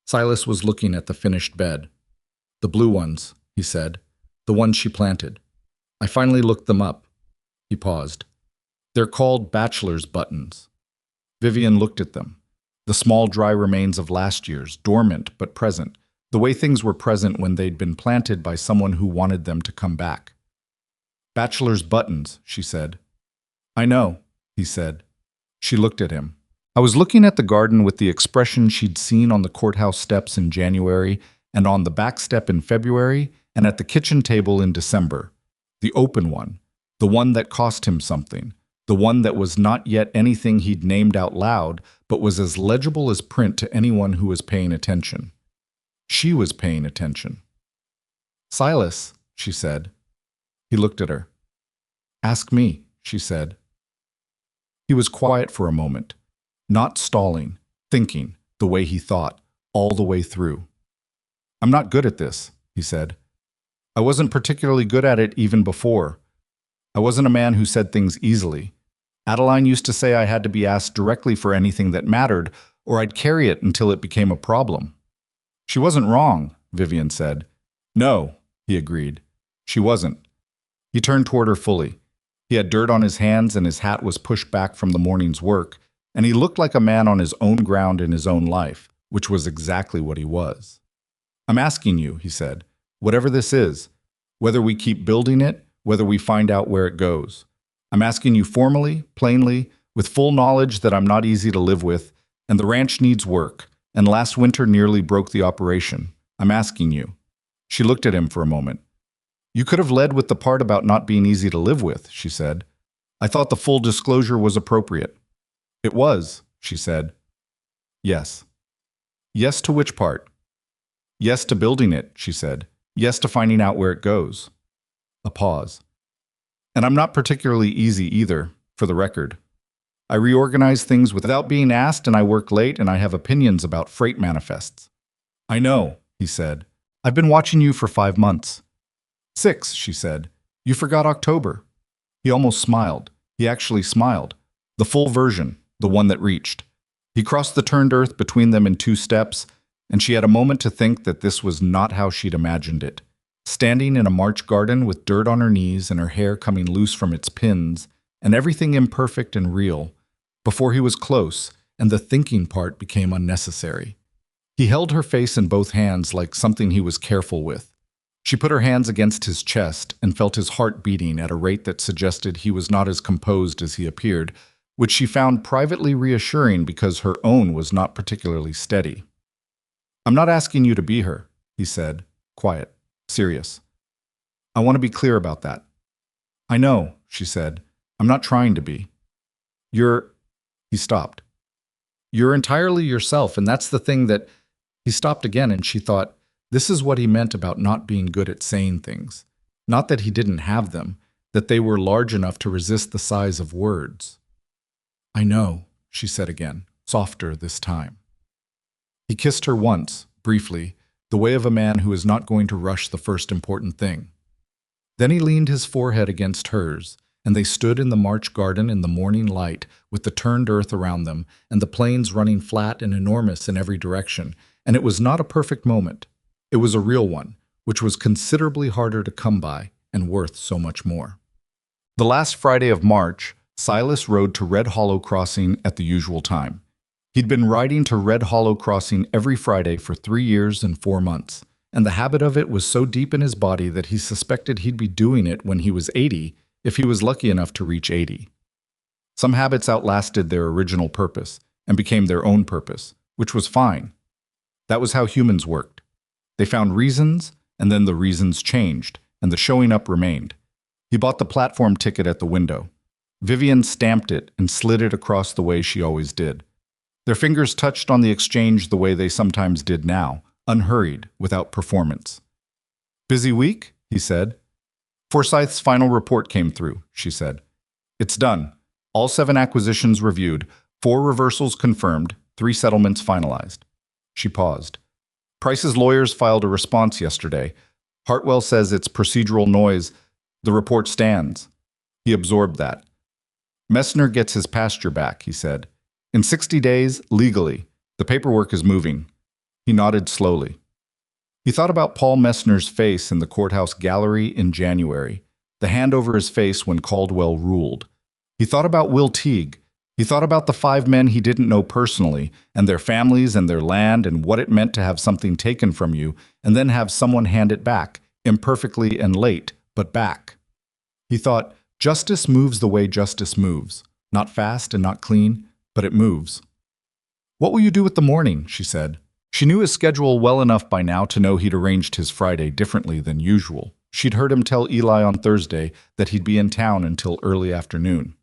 [SPEAKER 1] Silas was looking at the finished bed. "The blue ones," he said. "The ones she planted. I finally looked them up." He paused. "They're called bachelor's buttons." Vivian looked at them. The small dry remains of last year's, dormant but present, the way things were present when they'd been planted by someone who wanted them to come back. "Bachelor's buttons," she said. "I know," he said. She looked at him. I was looking at the garden with the expression she'd seen on the courthouse steps in January and on the back step in February and at the kitchen table in December. The open one, the one that cost him something, the one that was not yet anything he'd named out loud, but was as legible as print to anyone who was paying attention. She was paying attention. "Silas," she said. He looked at her. "Ask me," she said. He was quiet for a moment, not stalling, thinking, the way he thought, all the way through. "I'm not good at this," he said. "I wasn't particularly good at it even before. I wasn't a man who said things easily. Adeline used to say I had to be asked directly for anything that mattered, or I'd carry it until it became a problem." "She wasn't wrong," Vivian said. "No," he agreed. "She wasn't." He turned toward her fully. He had dirt on his hands and his hat was pushed back from the morning's work, and he looked like a man on his own ground in his own life, which was exactly what he was. "I'm asking you," he said, "whatever this is, whether we keep building it, whether we find out where it goes. I'm asking you formally, plainly, with full knowledge that I'm not easy to live with, and the ranch needs work, and last winter nearly broke the operation. I'm asking you." She looked at him for a moment. "You could have led with the part about not being easy to live with," she said. "I thought the full disclosure was appropriate." "It was," she said. "Yes." "Yes to which part?" "Yes to building it," she said. "Yes to finding out where it goes." A pause. "And I'm not particularly easy either, for the record. I reorganize things without being asked, and I work late, and I have opinions about freight manifests." "I know," he said. "I've been watching you for 5 months." 6, she said. "You forgot October." He almost smiled. He actually smiled. The full version, the one that reached. He crossed the turned earth between them in 2 steps, and she had a moment to think that this was not how she'd imagined it. Standing in a March garden with dirt on her knees and her hair coming loose from its pins, and everything imperfect and real, before he was close, and the thinking part became unnecessary. He held her face in both hands like something he was careful with. She put her hands against his chest and felt his heart beating at a rate that suggested he was not as composed as he appeared, which she found privately reassuring because her own was not particularly steady. "I'm not asking you to be her," he said, quiet, serious. "I want to be clear about that." "I know," she said. "I'm not trying to be." "You're—" He stopped. "You're entirely yourself, and that's the thing that—" He stopped again, and she thought, this is what he meant about not being good at saying things. Not that he didn't have them, that they were large enough to resist the size of words. "I know," she said again, softer this time. He kissed her once, briefly, the way of a man who is not going to rush the first important thing. Then he leaned his forehead against hers, and they stood in the March garden in the morning light with the turned earth around them and the plains running flat and enormous in every direction. And it was not a perfect moment. It was a real one, which was considerably harder to come by and worth so much more. The last Friday of March, Silas rode to Red Hollow Crossing at the usual time. He'd been riding to Red Hollow Crossing every Friday for 3 years and 4 months, and the habit of it was so deep in his body that he suspected he'd be doing it when he was 80, if he was lucky enough to reach 80. Some habits outlasted their original purpose and became their own purpose, which was fine. That was how humans worked. They found reasons, and then the reasons changed, and the showing up remained. He bought the platform ticket at the window. Vivian stamped it and slid it across the way she always did. Their fingers touched on the exchange the way they sometimes did now, unhurried, without performance. "Busy week?" he said. "Forsyth's final report came through," she said. "It's done. All 7 acquisitions reviewed, 4 reversals confirmed, 3 settlements finalized." She paused. "Price's lawyers filed a response yesterday. Hartwell says it's procedural noise. The report stands." He absorbed that. "Messner gets his pasture back," he said. "In 60 days, legally. The paperwork is moving." He nodded slowly. He thought about Paul Messner's face in the courthouse gallery in January, the hand over his face when Caldwell ruled. He thought about Will Teague. He thought about the 5 men he didn't know personally, and their families and their land, and what it meant to have something taken from you, and then have someone hand it back, imperfectly and late, but back. He thought, justice moves the way justice moves. Not fast and not clean, but it moves. "What will you do with the morning?" she said. She knew his schedule well enough by now to know he'd arranged his Friday differently than usual. She'd heard him tell Eli on Thursday that he'd be in town until early afternoon.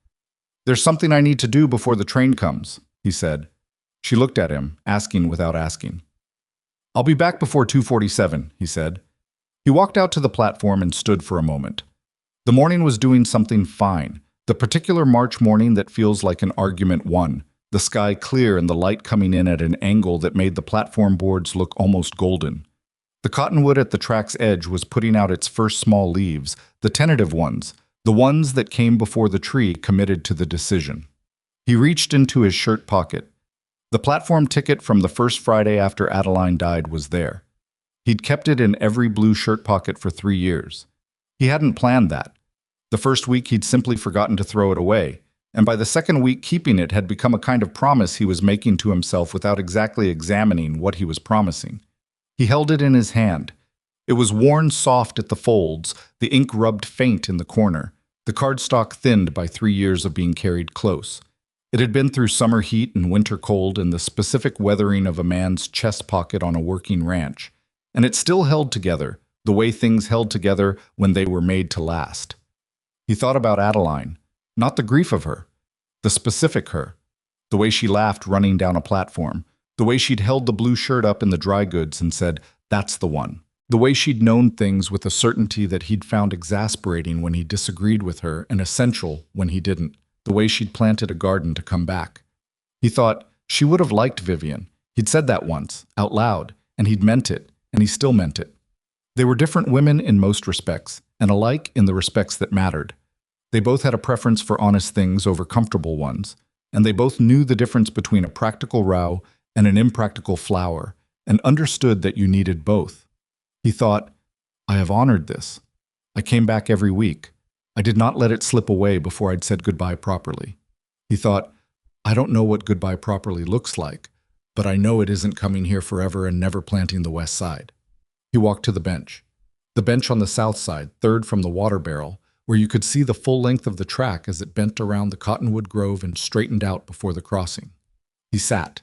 [SPEAKER 1] "There's something I need to do before the train comes," he said. She looked at him, asking without asking. "I'll be back before 2:47, he said. He walked out to the platform and stood for a moment. The morning was doing something fine, the particular March morning that feels like an argument won, the sky clear and the light coming in at an angle that made the platform boards look almost golden. The cottonwood at the track's edge was putting out its first small leaves, the tentative ones, the ones that came before the tree committed to the decision. He reached into his shirt pocket. The platform ticket from the first Friday after Adeline died was there. He'd kept it in every blue shirt pocket for 3 years. He hadn't planned that. The first week he'd simply forgotten to throw it away, and by the second week keeping it had become a kind of promise he was making to himself without exactly examining what he was promising. He held it in his hand. It was worn soft at the folds, the ink rubbed faint in the corner, the cardstock thinned by 3 years of being carried close. It had been through summer heat and winter cold and the specific weathering of a man's chest pocket on a working ranch, and it still held together, the way things held together when they were made to last. He thought about Adeline, not the grief of her, the specific her, the way she laughed running down a platform, the way she'd held the blue shirt up in the dry goods and said, "That's the one," the way she'd known things with a certainty that he'd found exasperating when he disagreed with her and essential when he didn't, the way she'd planted a garden to come back. He thought, she would have liked Vivian. He'd said that once, out loud, and he'd meant it, and he still meant it. They were different women in most respects, and alike in the respects that mattered. They both had a preference for honest things over comfortable ones, and they both knew the difference between a practical row and an impractical flower, and understood that you needed both. He thought, I have honored this. I came back every week. I did not let it slip away before I'd said goodbye properly. He thought, I don't know what goodbye properly looks like, but I know it isn't coming here forever and never planting the west side. He walked to the bench on the south side, third from the water barrel, where you could see the full length of the track as it bent around the cottonwood grove and straightened out before the crossing. He sat.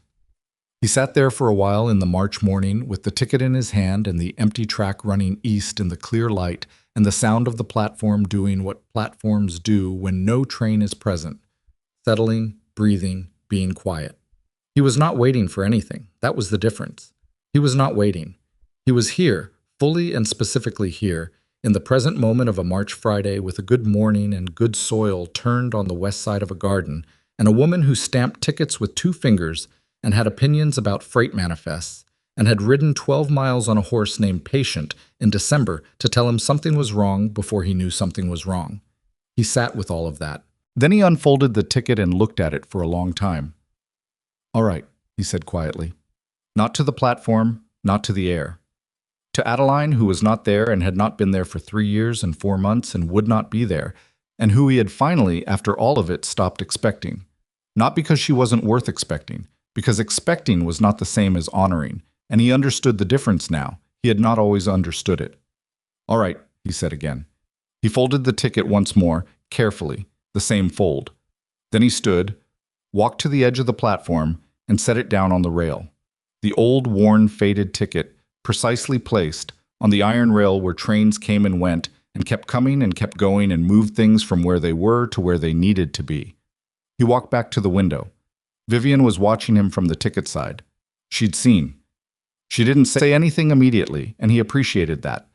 [SPEAKER 1] He sat there for a while in the March morning with the ticket in his hand and the empty track running east in the clear light and the sound of the platform doing what platforms do when no train is present, settling, breathing, being quiet. He was not waiting for anything. That was the difference. He was not waiting. He was here, fully and specifically here, in the present moment of a March Friday with a good morning and good soil turned on the west side of a garden, and a woman who stamped tickets with 2 fingers and had opinions about freight manifests, and had ridden 12 miles on a horse named Patient in December to tell him something was wrong before he knew something was wrong. He sat with all of that. Then he unfolded the ticket and looked at it for a long time. "All right," he said quietly. "Not to the platform, not to the air. To Adeline, who was not there and had not been there for 3 years and 4 months and would not be there, and who he had finally, after all of it, stopped expecting. Not because she wasn't worth expecting, because expecting was not the same as honoring, and he understood the difference now. He had not always understood it. "All right," he said again. He folded the ticket once more, carefully, the same fold. Then he stood, walked to the edge of the platform, and set it down on the rail. The old, worn, faded ticket, precisely placed, on the iron rail where trains came and went, and kept coming and kept going and moved things from where they were to where they needed to be. He walked back to the window. Vivian was watching him from the ticket side. She'd seen. She didn't say anything immediately, and he appreciated that.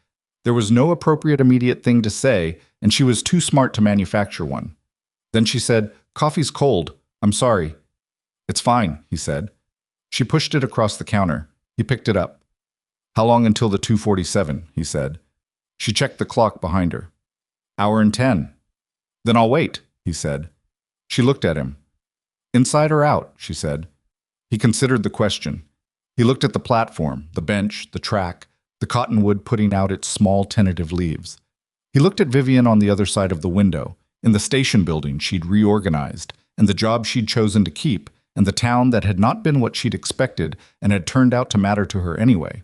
[SPEAKER 1] There was no appropriate immediate thing to say, and she was too smart to manufacture one. Then she said, "Coffee's cold. I'm sorry." "It's fine," he said. She pushed it across the counter. He picked it up. "How long until the 2:47?" he said. She checked the clock behind her. "Hour and 10. "Then I'll wait," he said. She looked at him. "Inside or out?" she said. He considered the question. He looked at the platform, the bench, the track, the cottonwood putting out its small tentative leaves. He looked at Vivian on the other side of the window, in the station building she'd reorganized, and the job she'd chosen to keep, and the town that had not been what she'd expected and had turned out to matter to her anyway.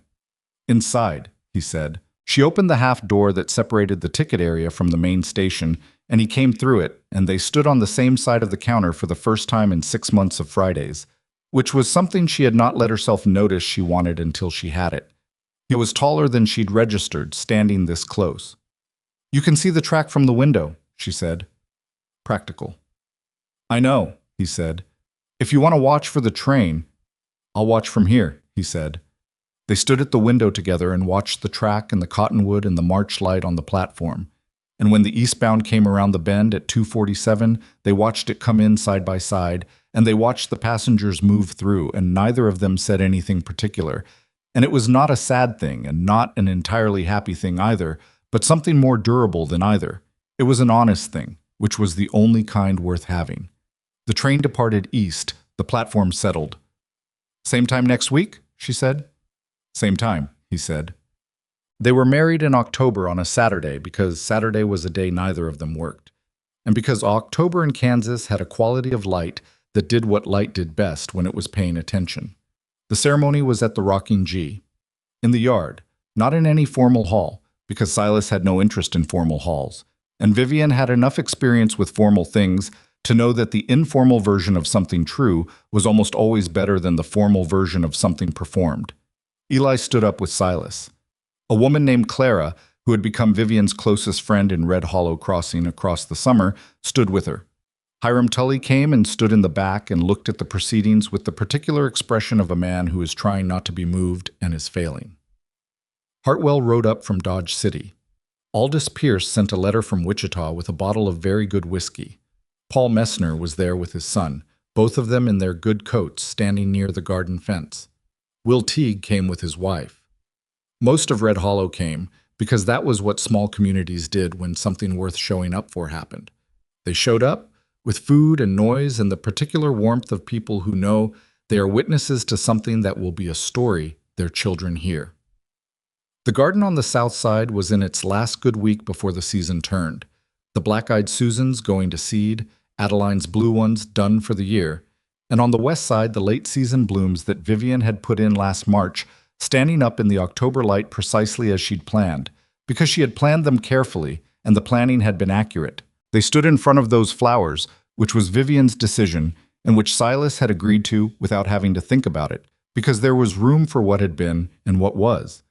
[SPEAKER 1] "Inside," he said. She opened the half door that separated the ticket area from the main station, and he came through it, and they stood on the same side of the counter for the first time in 6 months of Fridays, which was something she had not let herself notice she wanted until she had it. He was taller than she'd registered, standing this close. "You can see the track from the window," she said. Practical. "I know," he said. "If you want to watch for the train, I'll watch from here," he said. They stood at the window together and watched the track and the cottonwood and the march light on the platform. And when the eastbound came around the bend at 2:47, they watched it come in side by side, and they watched the passengers move through, and neither of them said anything particular. And it was not a sad thing, and not an entirely happy thing either, but something more durable than either. It was an honest thing, which was the only kind worth having. The train departed east, the platform settled. "Same time next week?" she said. "Same time," he said. They were married in October on a Saturday because Saturday was a day neither of them worked, and because October in Kansas had a quality of light that did what light did best when it was paying attention. The ceremony was at the Rocking G, in the yard, not in any formal hall, because Silas had no interest in formal halls, and Vivian had enough experience with formal things to know that the informal version of something true was almost always better than the formal version of something performed. Eli stood up with Silas. A woman named Clara, who had become Vivian's closest friend in Red Hollow Crossing across the summer, stood with her. Hiram Tully came and stood in the back and looked at the proceedings with the particular expression of a man who is trying not to be moved and is failing. Hartwell rode up from Dodge City. Aldous Pierce sent a letter from Wichita with a bottle of very good whiskey. Paul Messner was there with his son, both of them in their good coats, standing near the garden fence. Will Teague came with his wife. Most of Red Hollow came, because that was what small communities did when something worth showing up for happened. They showed up, with food and noise and the particular warmth of people who know they are witnesses to something that will be a story their children hear. The garden on the south side was in its last good week before the season turned. The black-eyed Susans going to seed, Adeline's blue ones done for the year, and on the west side the late-season blooms that Vivian had put in last March, standing up in the October light precisely as she'd planned, because she had planned them carefully, and the planning had been accurate. They stood in front of those flowers, which was Vivian's decision, and which Silas had agreed to without having to think about it, because there was room for what had been and what was.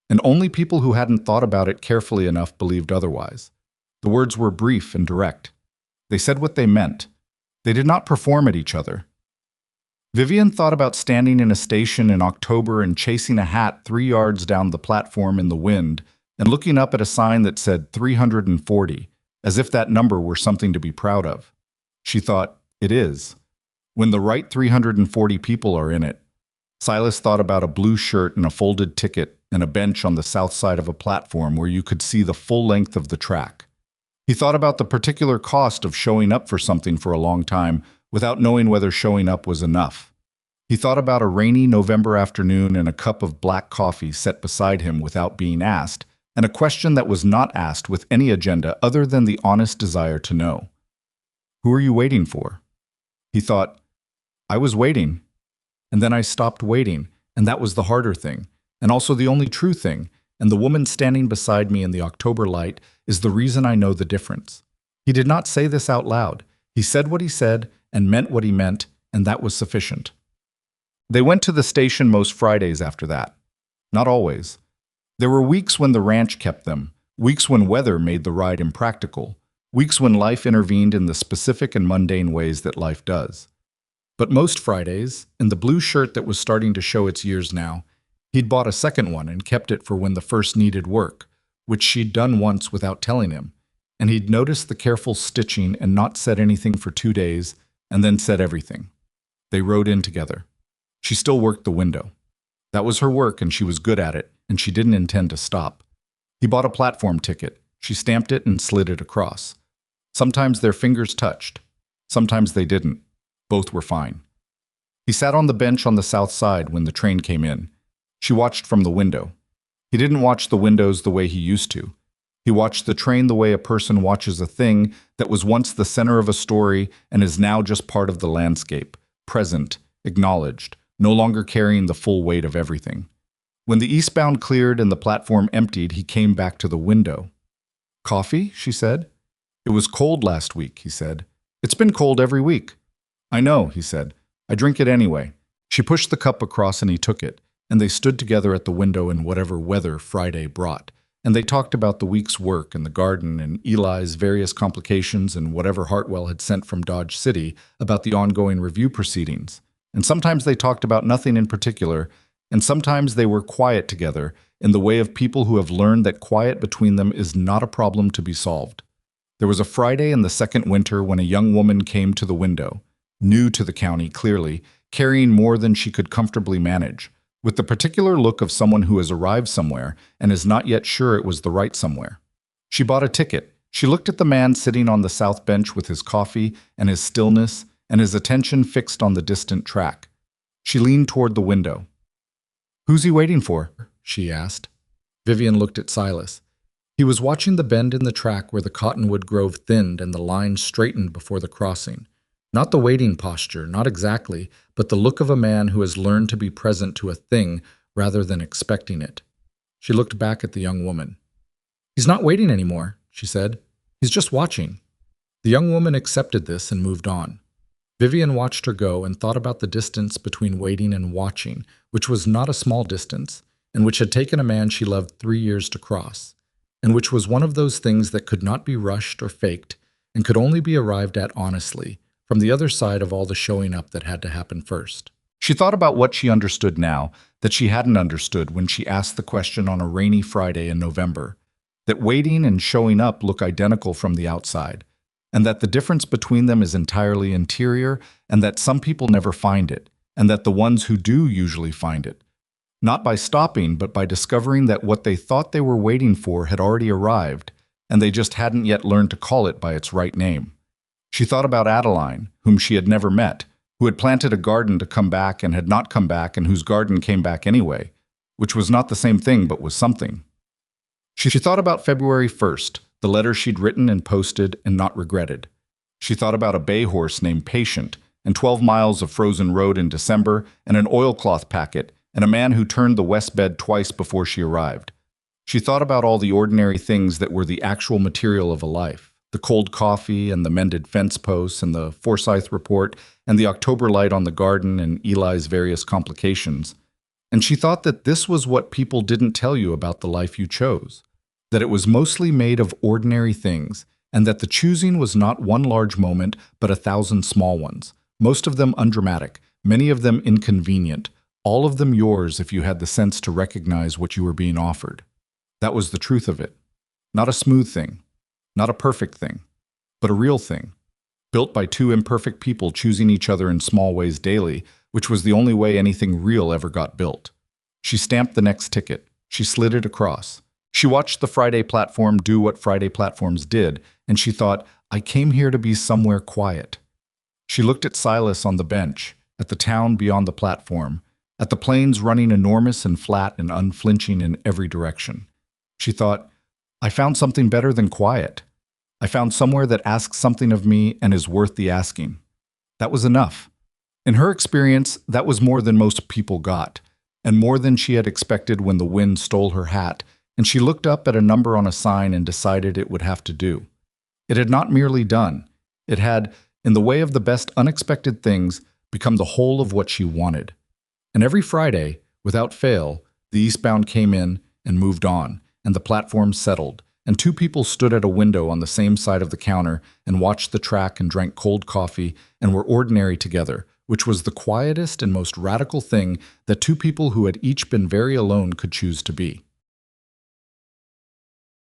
[SPEAKER 1] And only people who hadn't thought about it carefully enough believed otherwise. The words were brief and direct. They said what they meant. They did not perform at each other. Vivian thought about standing in a station in October and chasing a hat 3 yards down the platform in the wind and looking up at a sign that said 340, as if that number were something to be proud of. She thought, it is. When the right 340 people are in it. Silas thought about a blue shirt and a folded ticket and a bench on the south side of a platform where you could see the full length of the track. He thought about the particular cost of showing up for something for a long time without knowing whether showing up was enough. He thought about a rainy November afternoon and a cup of black coffee set beside him without being asked, and a question that was not asked with any agenda other than the honest desire to know. Who are you waiting for? He thought, I was waiting. And then I stopped waiting, and that was the harder thing, and also the only true thing, and the woman standing beside me in the October light is the reason I know the difference. He did not say this out loud. He said what he said and meant what he meant, and that was sufficient. They went to the station most Fridays after that. Not always. There were weeks when the ranch kept them, weeks when weather made the ride impractical, weeks when life intervened in the specific and mundane ways that life does. But most Fridays, in the blue shirt that was starting to show its years now, he'd bought a second one and kept it for when the first needed work, which she'd done once without telling him, and he'd noticed the careful stitching and not said anything for 2 days, and then said everything. They rode in together. She still worked the window. That was her work, and she was good at it, and she didn't intend to stop. He bought a platform ticket. She stamped it and slid it across. Sometimes their fingers touched. Sometimes they didn't. Both were fine. He sat on the bench on the south side when the train came in. She watched from the window. He didn't watch the windows the way he used to. He watched the train the way a person watches a thing that was once the center of a story and is now just part of the landscape, present, acknowledged, no longer carrying the full weight of everything. When the eastbound cleared and the platform emptied, he came back to the window. Coffee? She said. It was cold last week, he said. It's been cold every week. I know, he said. I drink it anyway. She pushed the cup across and he took it, and they stood together at the window in whatever weather Friday brought, and they talked about the week's work and the garden and Eli's various complications and whatever Hartwell had sent from Dodge City about the ongoing review proceedings. And sometimes they talked about nothing in particular, and sometimes they were quiet together in the way of people who have learned that quiet between them is not a problem to be solved. There was a Friday in the second winter when a young woman came to the window, new to the county clearly, carrying more than she could comfortably manage, with the particular look of someone who has arrived somewhere and is not yet sure it was the right somewhere. She bought a ticket. She looked at the man sitting on the south bench with his coffee and his stillness and his attention fixed on the distant track. She leaned toward the window. Who's he waiting for? She asked. Vivian looked at Silas. He was watching the bend in the track where the cottonwood grove thinned and the line straightened before the crossing. Not the waiting posture, not exactly, but the look of a man who has learned to be present to a thing rather than expecting it. She looked back at the young woman. He's not waiting anymore, she said. He's just watching. The young woman accepted this and moved on. Vivian watched her go and thought about the distance between waiting and watching, which was not a small distance, and which had taken a man she loved 3 years to cross, and which was one of those things that could not be rushed or faked and could only be arrived at honestly, from the other side of all the showing up that had to happen first. She thought about what she understood now that she hadn't understood when she asked the question on a rainy Friday in November, that waiting and showing up look identical from the outside, and that the difference between them is entirely interior, and that some people never find it, and that the ones who do usually find it. Not by stopping, but by discovering that what they thought they were waiting for had already arrived, and they just hadn't yet learned to call it by its right name. She thought about Adeline, whom she had never met, who had planted a garden to come back and had not come back and whose garden came back anyway, which was not the same thing but was something. She thought about February 1st, the letter she'd written and posted and not regretted. She thought about a bay horse named Patient, and 12 miles of frozen road in December, and an oilcloth packet, and a man who turned the west bed twice before she arrived. She thought about all the ordinary things that were the actual material of a life. The cold coffee and the mended fence posts and the Forsyth report and the October light on the garden and Eli's various complications. And she thought that this was what people didn't tell you about the life you chose, that it was mostly made of ordinary things, and that the choosing was not one large moment but 1,000 small ones, most of them undramatic, many of them inconvenient, all of them yours if you had the sense to recognize what you were being offered. That was the truth of it. Not a smooth thing. Not a perfect thing, but a real thing, built by two imperfect people choosing each other in small ways daily, which was the only way anything real ever got built. She stamped the next ticket. She slid it across. She watched the Friday platform do what Friday platforms did, and she thought, I came here to be somewhere quiet. She looked at Silas on the bench, at the town beyond the platform, at the planes running enormous and flat and unflinching in every direction. She thought, I found something better than quiet. I found somewhere that asks something of me and is worth the asking. That was enough. In her experience, that was more than most people got, and more than she had expected when the wind stole her hat, and she looked up at a number on a sign and decided it would have to do. It had not merely done. It had, in the way of the best unexpected things, become the whole of what she wanted. And every Friday, without fail, the eastbound came in and moved on, and the platform settled, and two people stood at a window on the same side of the counter and watched the track and drank cold coffee and were ordinary together, which was the quietest and most radical thing that two people who had each been very alone could choose to be.